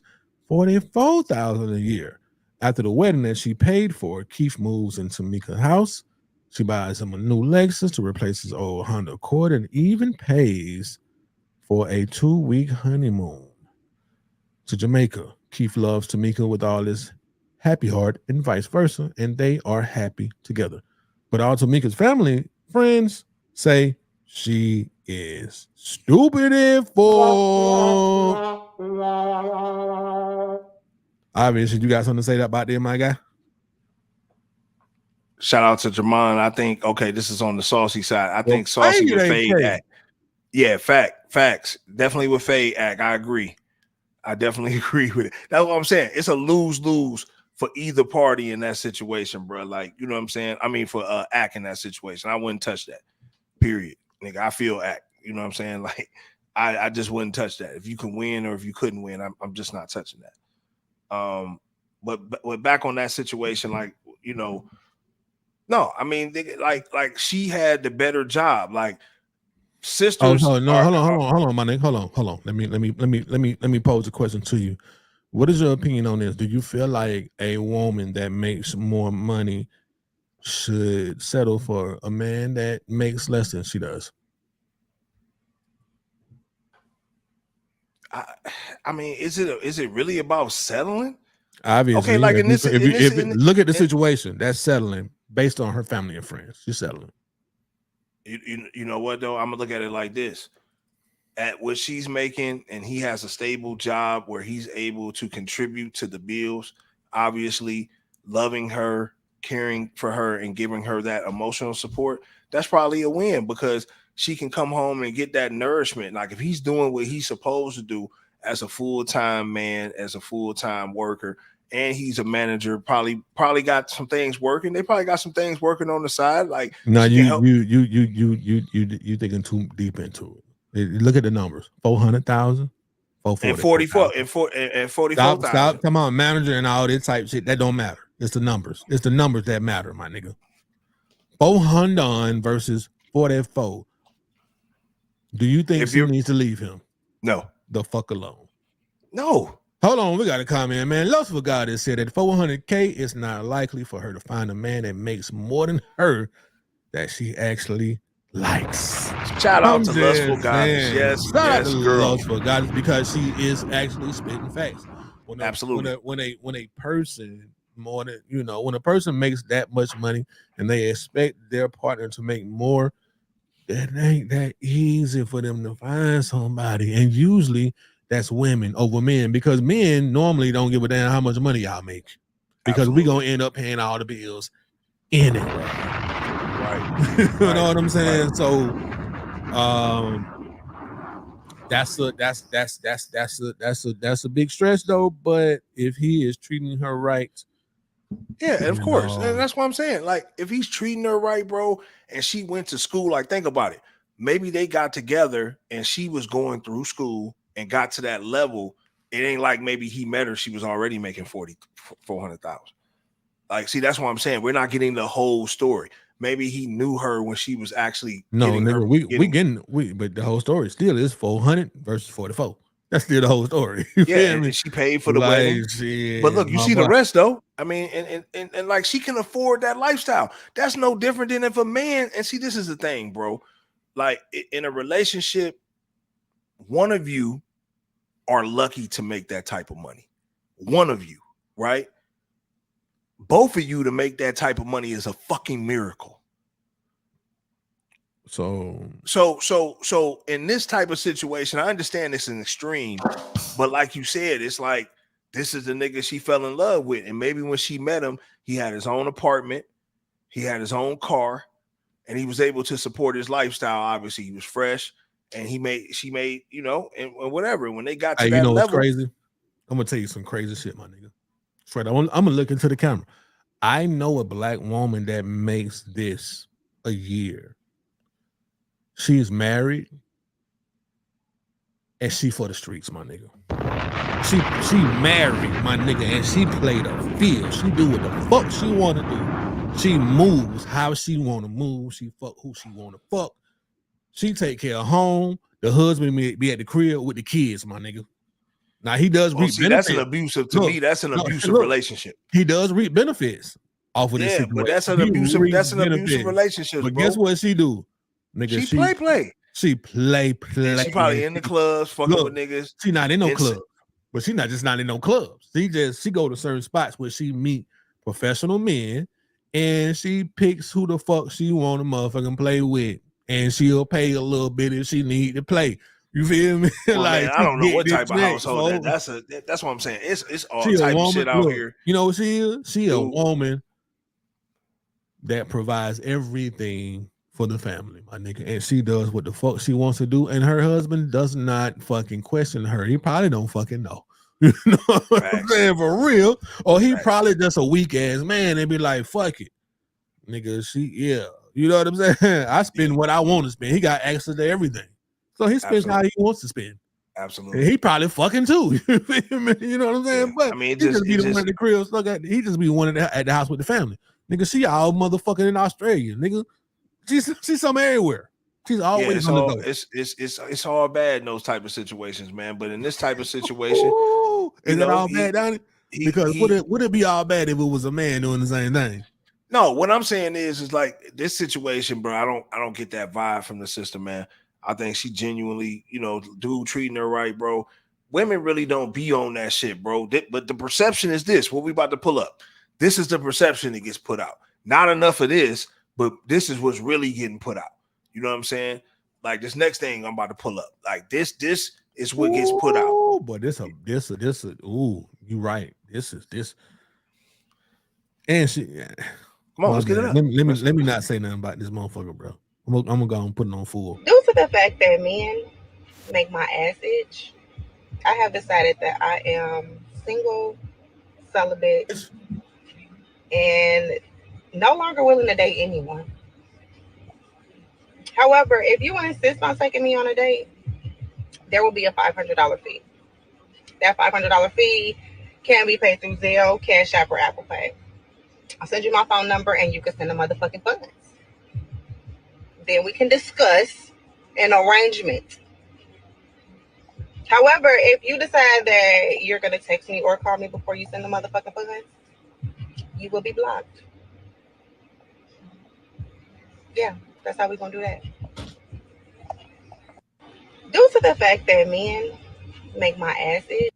$44,000 a year. After the wedding that she paid for, Keith moves into Tamika's house. She buys him a new Lexus to replace his old Honda Accord and even pays for a 2-week honeymoon to Jamaica. Keith loves Tamika with all his happy heart and vice versa, and they are happy together. But all Tamika's family friends say she is stupid and full. Obviously, you got something to say about that, my guy? Shout out to Jermon. I think, okay, this is on the saucy side. I think saucy with Fade act. Yeah, facts. Definitely with Fade act. I agree. I definitely agree with it. That's what I'm saying. It's a lose-lose for either party in that situation, bro. Like, you know what I'm saying? I mean, for act in that situation. I wouldn't touch that. Period. Nigga, I feel act. You know what I'm saying? Like, I just wouldn't touch that. If you can win or if you couldn't win, I'm just not touching that. But back on that situation, like, you know, no, I mean, like she had the better job. Like sisters. Oh, no, hold on, my nigga. Hold on. Let me pose a question to you. What is your opinion on this? Do you feel like a woman that makes more money should settle for a man that makes less than she does? I mean, is it really about settling? Obviously, okay. Like look at the situation, that's settling based on her family and friends. She's settling. You know what though? I'm gonna look at it like this: at what she's making, and he has a stable job where he's able to contribute to the bills. Obviously, loving her, caring for her, and giving her that emotional support. That's probably a win because she can come home and get that nourishment. Like if he's doing what he's supposed to do as a full-time man, as a full-time worker, and he's a manager, probably got some things working. They probably got some things working on the side. Like now you thinking too deep into it. Look at the numbers: 400,000, and 44,000. Stop talking about manager and all this type of shit. That don't matter. It's the numbers. It's the numbers that matter, my nigga. 400 versus 44. Do you think she needs to leave him? No. The fuck alone. No. Hold on, we got a comment, man. Lust for God has said that 400K is not likely for her to find a man that makes more than her that she actually likes. Shout out to Lustful Goddess. Yes, shout out to girl. Lustful Goddess because she is actually spitting facts. Absolutely. When a person more than when a person makes that much money and they expect their partner to make more, that ain't that easy for them to find somebody. And usually that's women over men because men normally don't give a damn how much money y'all make because we gonna end up paying all the bills anyway. Right. You know what I'm saying? Right. So that's a big stress though. But if he is treating her right, yeah, and of course, and that's what I'm saying. Like if he's treating her right, bro, and she went to school, like think about it. Maybe they got together and she was going through school and got to that level. It ain't like maybe he met her, she was already making 400,000. Like, see, that's what I'm saying. We're not getting the whole story. Maybe he knew her when she was actually but the whole story still is 400 versus 44. That's still the whole story. Yeah, and she paid for the wedding. But look, you see the rest though. I mean, and like she can afford that lifestyle. That's no different than if a man, and see, this is the thing, bro. Like in a relationship, one of you are lucky to make that type of money. One of you, right? Both of you to make that type of money is a fucking miracle. So in this type of situation, I understand it's an extreme, but like you said, it's like this is the nigga she fell in love with, and maybe when she met him, he had his own apartment, he had his own car, and he was able to support his lifestyle. Obviously, he was fresh, and she made, and whatever. When they got to that level, what's crazy? I'm gonna tell you some crazy shit, my nigga. Fred, I'm gonna look into the camera. I know a black woman that makes this a year. She's married, and she for the streets, my nigga. She married, my nigga, and she played a field. She do what the fuck she want to do. She moves how she want to move. She fuck who she want to fuck. She take care of home. The husband be at the crib with the kids, my nigga. Now he does reap benefits. That's an abusive to me. That's an abusive relationship. He does reap benefits off of this situation. But that's an abusive relationship. But guess what she do? Nigga, she play. She play. She probably in the clubs, fucking with niggas. She not in no club, but she not in no clubs. She go to certain spots where she meet professional men, and she picks who the fuck she want to motherfucking play with, and she'll pay a little bit if she need to play. You feel me? Well, like, man, I don't know what type of household that's what I'm saying. It's all type of shit out here. You know what she is? She a woman that provides everything for the family, my nigga. And she does what the fuck she wants to do. And her husband does not fucking question her. He probably don't fucking know. You know what I'm saying? For real. Or he probably just a weak ass man and be like, fuck it. Nigga, you know what I'm saying? I spend what I want to spend. He got access to everything. So he spends how he wants to spend. Absolutely. And he probably fucking too. You know what I'm saying? Yeah. But he just be the one at the crib. He just be one at the house with the family. Nigga, she all motherfucking in Australia. Nigga, she's somewhere everywhere. She's always on the go. It's all bad in those type of situations, man. But in this type of situation, is it all bad, Donnie? Because would it be all bad if it was a man doing the same thing? No, what I'm saying is like this situation, bro. I don't get that vibe from the sister, man. I think she genuinely, dude treating her right, bro. Women really don't be on that shit, bro. But the perception is this: what we about to pull up. This is the perception that gets put out. Not enough of this, but this is what's really getting put out. You know what I'm saying? Like this next thing I'm about to pull up. Like this is what gets put out. Oh, but this. Ooh, you right. This. And she. Come on, let's get it up. Let me not say nothing about this motherfucker, bro. I'm gonna go and put it on full. Due to the fact that men make my ass itch, I have decided that I am single, celibate, and no longer willing to date anyone. However, if you insist on taking me on a date, there will be a $500 fee. That $500 fee can be paid through Zelle, Cash App, or Apple Pay. I'll send you my phone number and you can send the motherfucking funds. Then we can discuss an arrangement. However, if you decide that you're going to text me or call me before you send the motherfucking funds, you will be blocked. Yeah, that's how we're going to do that. Due to the fact that men make my ass itch.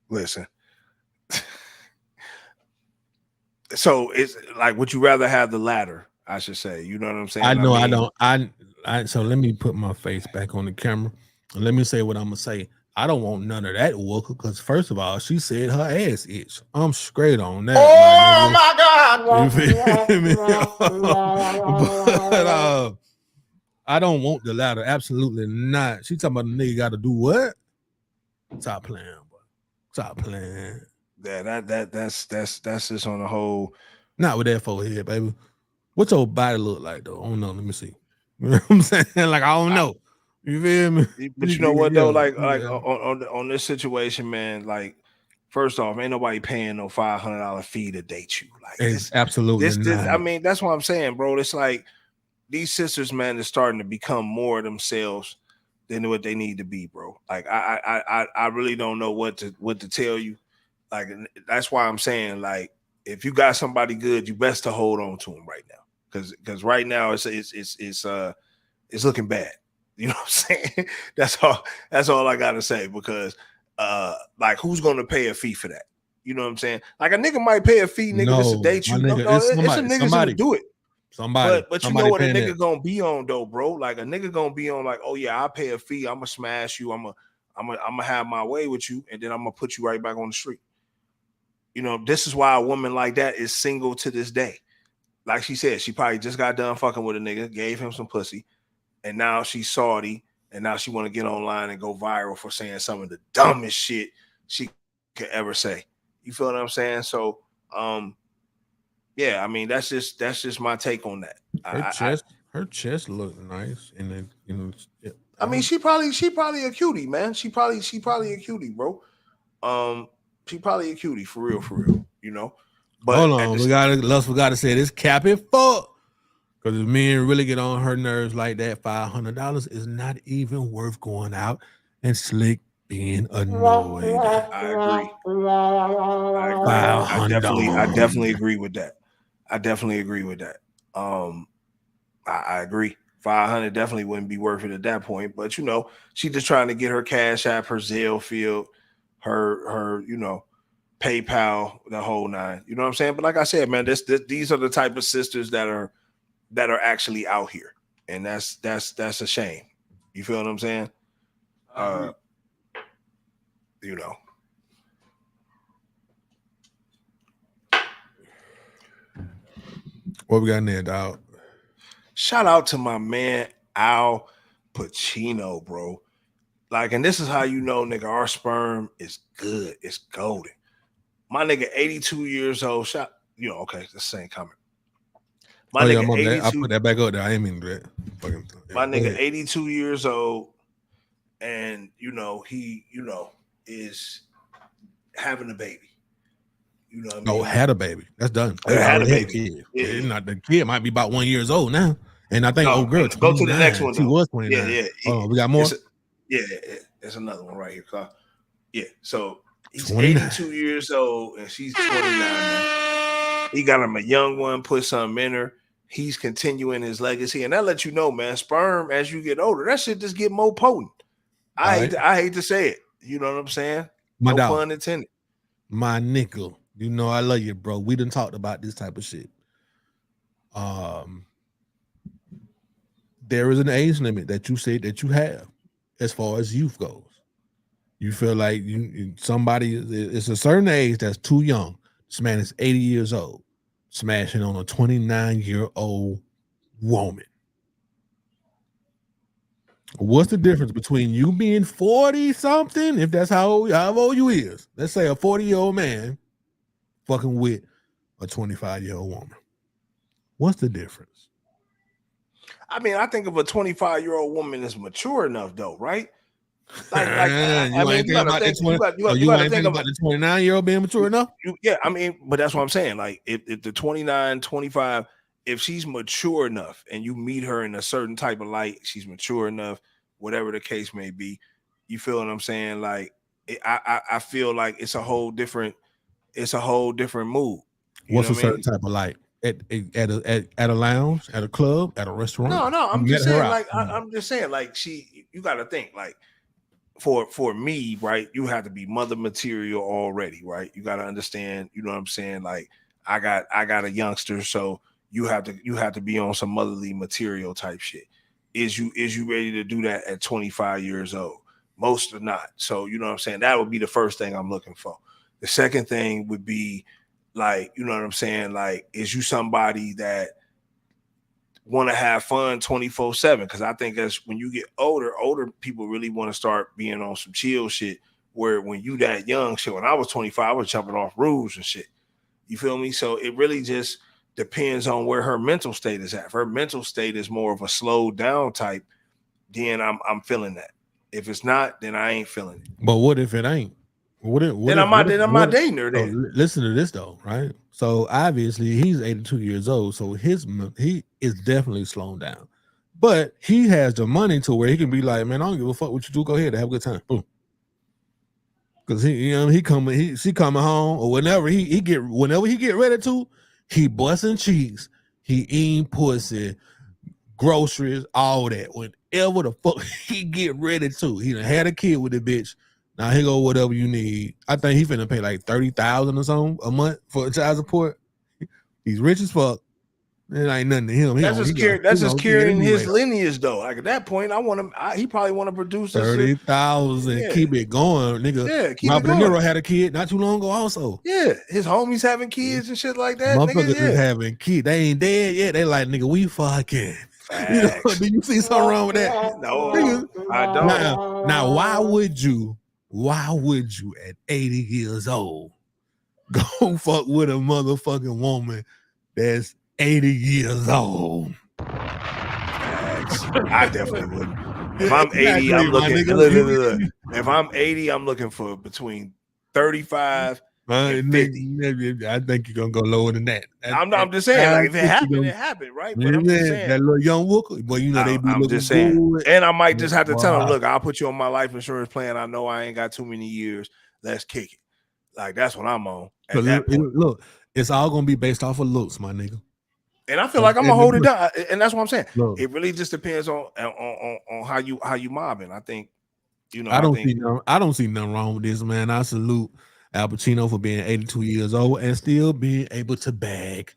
Listen. So it's like, would you rather have the latter? I should say. You know what I'm saying? I know. I don't. So let me put my face back on the camera and let me say what I'm gonna say. I don't want none of that Walker, because first of all, she said her ass itch. I'm straight on that. Oh my God! You feel me? But I don't want the latter. Absolutely not. She talking about the nigga got to do what? Stop playing, bro. Stop playing. Yeah, that's just on the whole. Not with that forehead, baby. What's your body look like though? I don't know. Let me see. You know what I'm saying? Like I don't know. You feel me? But you know what though? Like on this situation, man. Like first off, ain't nobody paying no $500 fee to date you. Like it's absolutely not. I mean, that's what I'm saying, bro. It's like these sisters, man, is starting to become more themselves than what they need to be, bro. Like I really don't know what to tell you. Like that's why I'm saying, like, if you got somebody good, you best to hold on to them right now, because right now it's looking bad. You know what I'm saying? That's all I gotta say, because like who's gonna pay a fee for that? You know what I'm saying? Like a nigga might pay a fee, nigga, just to date you. It's a nigga gonna do it. But you know what a nigga gonna be on though, bro? Like a nigga gonna be on like, oh yeah, I'll pay a fee, I'm gonna smash you, I'm gonna have my way with you, and then I'm gonna put you right back on the street. You know, this is why a woman like that is single to this day. Like she said, she probably just got done fucking with a nigga, gave him some pussy, and now she's salty, and now she want to get online and go viral for saying some of the dumbest shit she could ever say. You feel what I'm saying? So, yeah, I mean that's just my take on that. Her chest looked nice, and then I mean, she probably a cutie, man. She probably a cutie, bro. She probably a cutie for real, you know. But hold on, we gotta say this cap it fuck. Because if men really get on her nerves like that, $500 is not even worth going out and slick being annoyed. I agree. I definitely agree with that. I agree. 500 definitely wouldn't be worth it at that point. But you know, she just trying to get her Cash App, her Zelle filled, her PayPal, the whole nine. You know what I'm saying? But like I said, man, these are the type of sisters that are actually out here, and that's a shame. You feel what I'm saying? You know. What we got in there, dog? Shout out to my man Al Pacino, bro. Like, and this is how you know, nigga, our sperm is good. It's golden. My nigga, 82 years old. Okay, the same comment. My nigga, my bad. 82. I put that back up there. I ain't mean that. Fucking, my nigga, 82 years old, and he, is having a baby. You know what I mean? No, had a baby. That's done. They had a already baby. Kid. Not the kid might be about 1 year old now. And I think girl, go to the next one. She was 29. Yeah. Oh, we got more. There's another one right here. Yeah. So he's 29. 82 years old and she's 29. Man. He got him a young one, put something in her. He's continuing his legacy, and that lets you know, man. Sperm as you get older, that shit just get more potent. I hate to say it. You know what I'm saying? My dog. Pun intended. My nickel. You know I love you, bro. We done talked about this type of shit. There is an age limit that you said that you have as far as youth goes. You feel like somebody it's a certain age that's too young. This man is 80 years old, smashing on a 29-year-old woman. What's the difference between you being 40 something, if that's how old you is? Let's say a 40-year-old man fucking with a 25-year-old woman. What's the difference? I mean, I think of a 25-year-old woman as mature enough, though, right? You ain't thinking about the 29-year-old being mature enough? I mean, but that's what I'm saying. Like, if the 29, 25, if she's mature enough and you meet her in a certain type of light, she's mature enough, whatever the case may be, you feel what I'm saying? Like, I feel like it's a whole different mood. What's a certain type of light? At a lounge, at a club, at a restaurant? No, I'm just saying, like, I'm just saying, like, you got to think, like, for me, right, you have to be mother material already, right? You got to understand, you know what I'm saying? Like, I got a youngster, so you have to be on some motherly material type shit. Is you ready to do that at 25 years old? Most are not. So, you know what I'm saying? That would be the first thing I'm looking for. The second thing would be, like, you know what I'm saying? Like, is you somebody that want to have fun 24/7? Because I think as when you get older people really want to start being on some chill shit, where when you that young shit, when I was 25, I was jumping off roofs and shit. You feel me? So it really just depends on where her mental state is at. If her mental state is more of a slow down type, then I'm feeling that. If it's not, then I ain't feeling it. But what if it ain't? Then I'm not dating her. Then listen to this though, right? So obviously he's 82 years old, so he is definitely slowing down. But he has the money to where he can be like, man, I don't give a fuck what you do. Go ahead and have a good time. Boom. Because she coming home or whenever he get ready to, he busting cheeks, he eating pussy, groceries, all that. Whenever the fuck he get ready to, he done had a kid with the bitch. Now he go whatever you need. I think he finna pay like $30,000 or something a month for child support. He's rich as fuck. It ain't nothing to him. That's just carrying his lineage though. Like at that point, he probably want to produce 30,000. Keep it going, nigga. Yeah, keep Robert it going. De Niro had a kid not too long ago also. Yeah, his homies having kids and shit like that. Motherfuckers Nigga, is having kids. They ain't dead yet. They like, nigga, we fucking. You know, do you see something wrong with that? No, nigga, I don't. Now, why would you at 80 years old go fuck with a motherfucking woman that's 80 years old? I definitely wouldn't. If I'm 80, I'm looking. Look. If I'm 80, I'm looking for between 35 and 50. I think you're gonna go lower than that. I'm just saying, like, if it happened, it happened, right? But I'm just saying, that little young Wooker, but you know they be I'm looking just saying, good. and I might just have to tell him, look, I'll put you on my life insurance plan. I know I ain't got too many years. Let's kick it. Like that's what I'm on. At that point. Look, it's all gonna be based off of looks, my nigga. And I feel like I'm gonna hold it down, and that's what I'm saying. Look, it really just depends on how you mobbing. I think, you know, I don't see nothing wrong with this, man. I salute Al Pacino for being 82 years old and still being able to bag.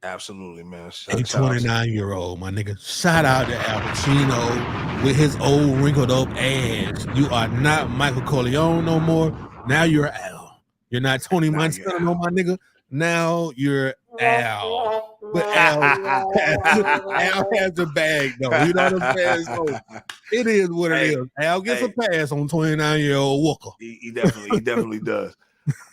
Absolutely, man. A 29-year-old, my nigga. Shout out to Al Pacino with his old wrinkled up ass. You are not Michael Corleone no more. Now you're Al. You're not Tony Montana no, my nigga. Now you're Al. But Al has the bag though. You know what I'm saying? So it is what it is. Al gets a pass on 29-year-old Walker. He definitely does.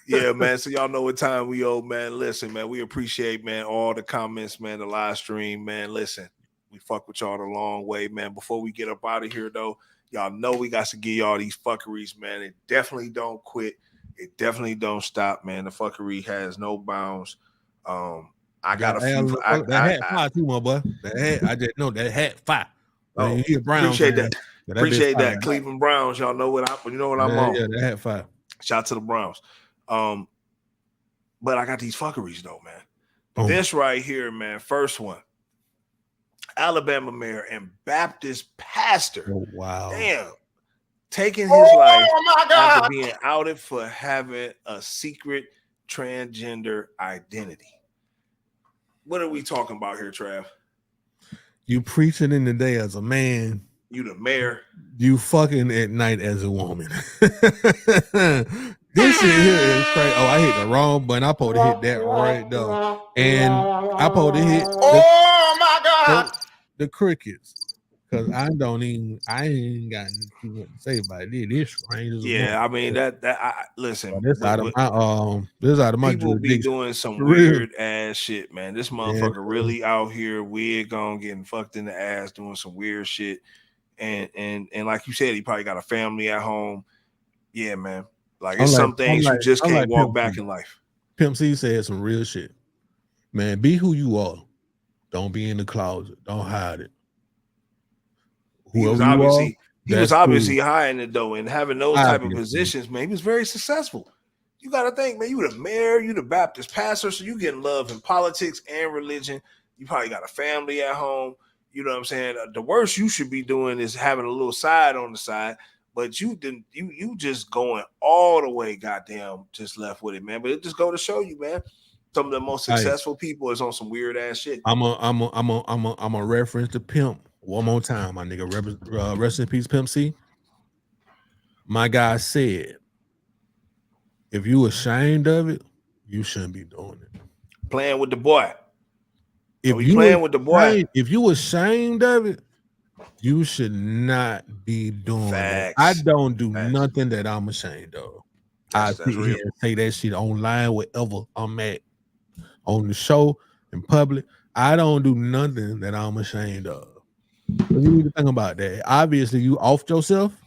Yeah, man. So y'all know what time we owe, man. Listen, man, we appreciate, man, all the comments, man, the live stream, man. Listen, we fuck with y'all the long way, man. Before we get up out of here, though, y'all know we got to give y'all these fuckeries, man. It definitely don't quit. It definitely don't stop, man. The fuckery has no bounds. I got a few. That hat fire too, my boy. That hat, I just know that hat fire. Oh, you hear Brown appreciate fans, that. Appreciate that. Cleveland Browns, y'all know what I'm on. Yeah, that hat fire. Shout out to the Browns. But I got these fuckeries though, man. This right here, man. First one. Alabama mayor and Baptist pastor. Oh, wow. Damn. Taking his life after being outed for having a secret transgender identity. What are we talking about here, Trav? You preaching in the day as a man. You the mayor. You fucking at night as a woman. This shit here is crazy. Oh, I hit the wrong button. I supposed to hit that right though. And I supposed to hit the crickets. Because I ain't got nothing to say about it. This strange as I mean listen. This out of my people be doing some weird ass shit, man. This motherfucker really out here, wig on, getting fucked in the ass, doing some weird shit. And like you said, he probably got a family at home. Yeah, man. Like it's some things you just can't walk back in life. Pimp C said some real shit. Man, be who you are. Don't be in the closet. Don't hide it. He was obviously hiding it though, and having those type of positions, man. He was very successful. You got to think, man. You the mayor, you the Baptist pastor, so you getting love in politics and religion. You probably got a family at home. You know what I'm saying? The worst you should be doing is having a little side on the side, but you just going all the way, goddamn, just left with it, man. But it just go to show you, man. Some of the most successful people is on some weird ass shit. I'm a reference to Pimp one more time, my nigga. Rest in peace, Pimp C. My guy said, if you ashamed of it, you shouldn't be doing it. Playing with the boy. If you ashamed of it, you should not be doing it. I don't do nothing that I'm ashamed of. I sit here and say that shit online, wherever I'm at, on the show, in public. I don't do nothing that I'm ashamed of. So you need to think about that. Obviously, you offed yourself.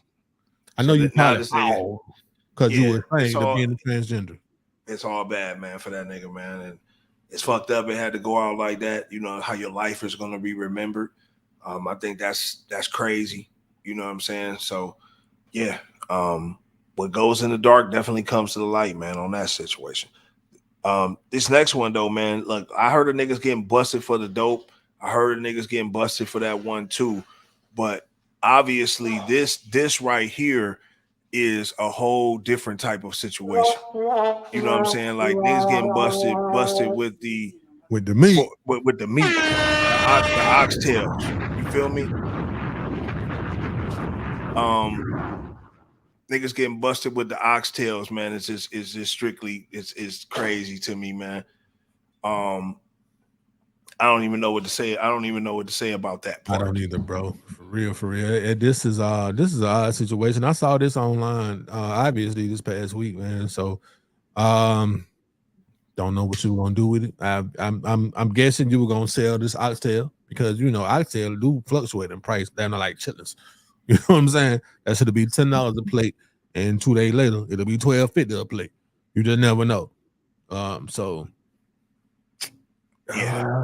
I know you probably because you were ashamed of being a transgender. It's all bad, man, for that nigga, man. And it's fucked up. It had to go out like that. You know how your life is going to be remembered. I think that's crazy. You know what I'm saying? So, yeah. What goes in the dark definitely comes to the light, man, on that situation. This next one, though, man, look, I heard the niggas getting busted for the dope. I heard the niggas getting busted for that one, too. But obviously, this right here is a whole different type of situation. You know what I'm saying? Like niggas getting busted with the meat, with the meat, the oxtails. You feel me? Niggas getting busted with the oxtails, man. It's just strictly it's crazy to me, man. I don't even know what to say. I don't even know what to say about that part. I don't either, bro. For real. This is an odd situation. I saw this online, obviously this past week, man. So, don't know what you were gonna do with it. I'm guessing you were gonna sell this oxtail because you know oxtail do fluctuate in price. They're not like chitlins. You know what I'm saying? That should be $10 a plate, and 2 days later it'll be $12.50 a plate. You just never know. So. That's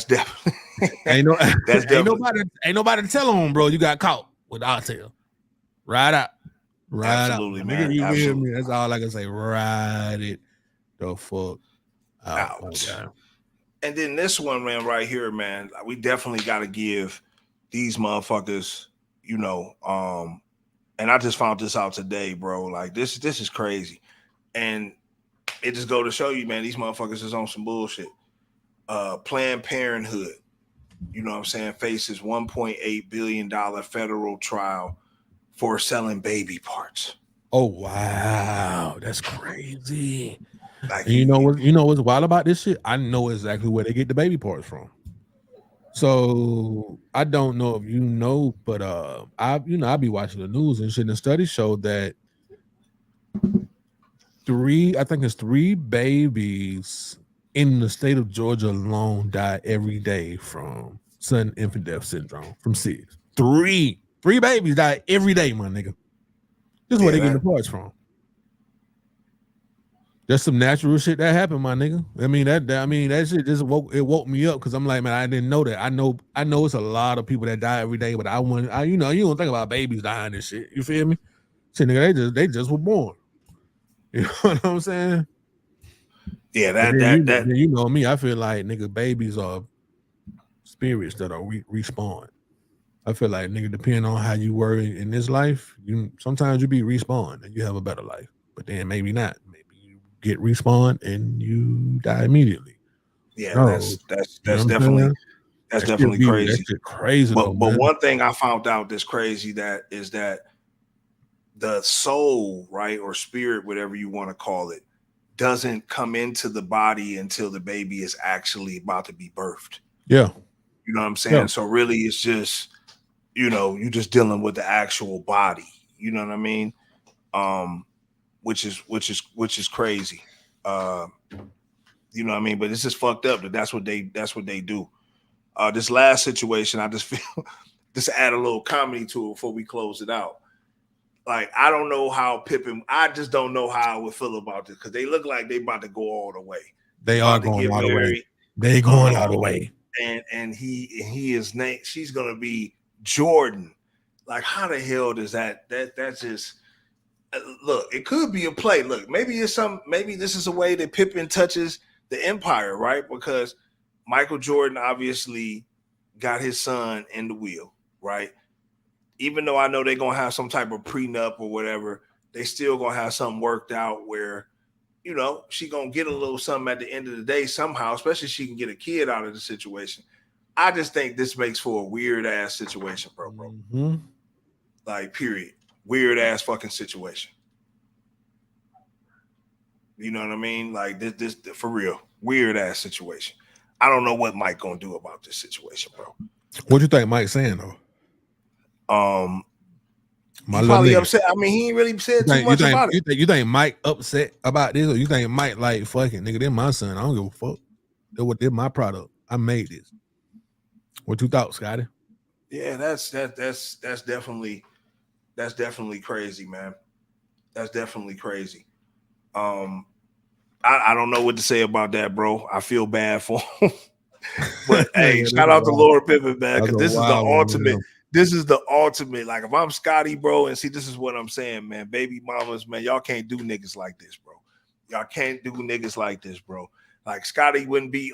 definitely ain't nobody tell on, bro. You got caught with oxtail. Ride out. Absolutely, man. You Absolutely. hear me? That's all I can say. Ride it the fuck out. And then this one, man, right here, man, we definitely got to give these motherfuckers, you know, and I just found this out today, bro. Like this is crazy. And it just go to show you, man, these motherfuckers is on some bullshit. Planned Parenthood, you know what I'm saying, faces $1.8 billion federal trial for selling baby parts. Oh wow, that's crazy. Like you know what's wild about this shit? I know exactly where they get the baby parts from. So I don't know if you know, but I be watching the news and shit. And studies show that I think it's 3 babies in the state of Georgia alone die every day from sudden infant death syndrome from SIDS. 3 babies die every day, my nigga. This is where they get the parts from. That's some natural shit that happened, my nigga. I mean that shit just woke me up because I'm like, man, I didn't know that. I know it's a lot of people that die every day, but you don't think about babies dying and shit. You feel me? Shit, nigga, they just were born. You know what I'm saying? Yeah, that you know me. I feel like nigga, babies are spirits that are respawn. I feel like nigga, depending on how you were in this life, sometimes you be respawned and you have a better life, but then maybe not. Maybe you get respawned and you die immediately. Yeah, No, that's you know definitely crazy. That shit crazy but though, but man. one thing I found out that's crazy is that the soul, right, or spirit, whatever you want to call it, doesn't come into the body until the baby is actually about to be birthed. Yeah. You know what I'm saying? Yeah. So really it's just, you're just dealing with the actual body. You know what I mean? Which is crazy. You know what I mean? But it's just fucked up that's what they do. This last situation, I just feel just add a little comedy to it before we close it out. Like, I don't know how Pippen, I just don't know how I would feel about this because they look like they about to go all the way. They are going all the way. They going all the way. And he is named, she's gonna be Jordan. Like, how the hell does that's just look, it could be a play. Look, maybe this is a way that Pippen touches the empire, right? Because Michael Jordan obviously got his son in the wheel, right? Even though I know they're gonna have some type of prenup or whatever, they still gonna have something worked out where, she gonna get a little something at the end of the day somehow, especially if she can get a kid out of the situation. I just think this makes for a weird ass situation, bro. Mm-hmm. Like, period. Weird ass fucking situation. You know what I mean? Like, this for real. Weird ass situation. I don't know what Mike gonna do about this situation, bro. What you think Mike's saying though? He's probably upset. I mean, he ain't really said too much about it. You think Mike upset about this, or you think Mike like, fucking nigga, they're my son. I don't give a fuck. They're my product. I made this. What you thought, Scotty? Yeah, that's definitely crazy, man. That's definitely crazy. I don't know what to say about that, bro. I feel bad for him. But hey, shout out to Lord Pippen, man, because this is the ultimate. This is the ultimate. Like, if I'm Scotty, bro, and see, this is what I'm saying, man. Baby mamas, man, y'all can't do niggas like this, bro. Y'all can't do niggas like this, bro. Like, Scotty wouldn't be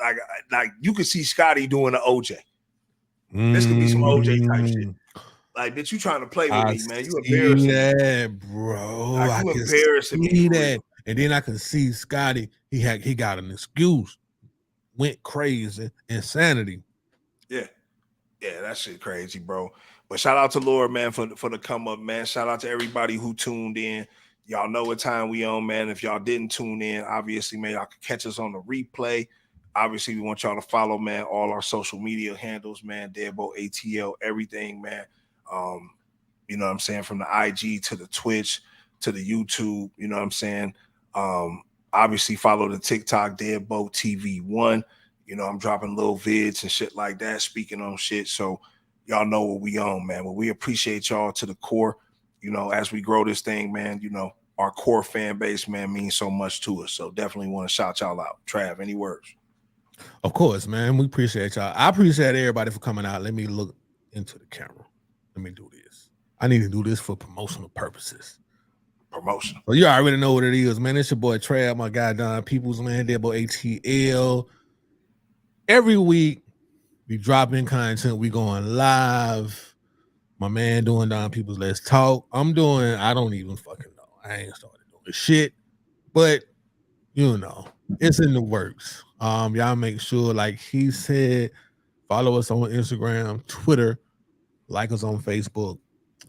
like you could see Scotty doing an OJ. This could be some OJ type shit. Like, bitch, you trying to play with me, man? You embarrassing that, bro. Like, you embarrassing me. That. And then I can see Scotty. He got an excuse. Went crazy. Insanity. Yeah, that shit crazy, bro. But shout out to Lord, man, for the come up, man. Shout out to everybody who tuned in. Y'all know what time we on, man. If y'all didn't tune in, obviously, man, y'all can catch us on the replay. Obviously, we want y'all to follow, man, all our social media handles, man. DeadBolt ATL, everything, man. You know what I'm saying? From the IG to the Twitch to the YouTube, you know what I'm saying? Obviously, follow the TikTok, DeadBolt TV1. You know, I'm dropping little vids and shit like that, speaking on shit. So y'all know what we on, man. But we appreciate y'all to the core. You know, as we grow this thing, man, our core fan base, man, means so much to us. So definitely want to shout y'all out. Trav, any words? Of course, man. We appreciate y'all. I appreciate everybody for coming out. Let me look into the camera. Let me do this. I need to do this for promotional purposes. Promotion. So you already know what it is, man. It's your boy Trav, my guy Don Peoples, man. DeadBolt ATL. Every week, we dropping content. We going live. My man doing Don Peoples Let's Talk. I don't even fucking know. I ain't started doing shit. But, it's in the works. Y'all make sure, like he said, follow us on Instagram, Twitter, like us on Facebook.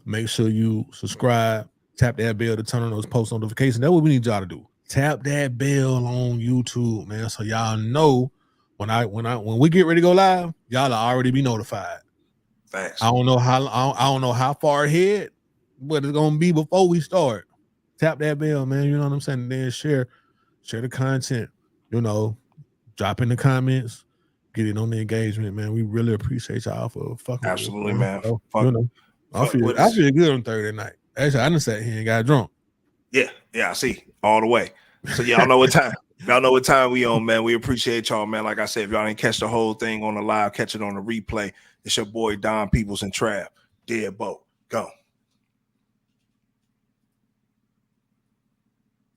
Make sure you subscribe. Tap that bell to turn on those post notifications. That's what we need y'all to do. Tap that bell on YouTube, man, so y'all know when we get ready to go live, y'all will already be notified. Thanks. I don't know how far ahead, but it's gonna be before we start. tap that bell, man. You know what I'm saying? And then share the content, you know, drop in the comments, get it on the engagement, man. We really appreciate y'all for fucking Absolutely, with us, man. So, Fuck, you know, I feel good on Thursday night. Actually, I done sat here and got drunk. Yeah, I see. All the way. So y'all know what time. Y'all know what time we on, man. We appreciate y'all, man. Like I said, if y'all didn't catch the whole thing on the live, catch it on the replay. It's your boy Don Peoples and Trav. DeadBolt. Go.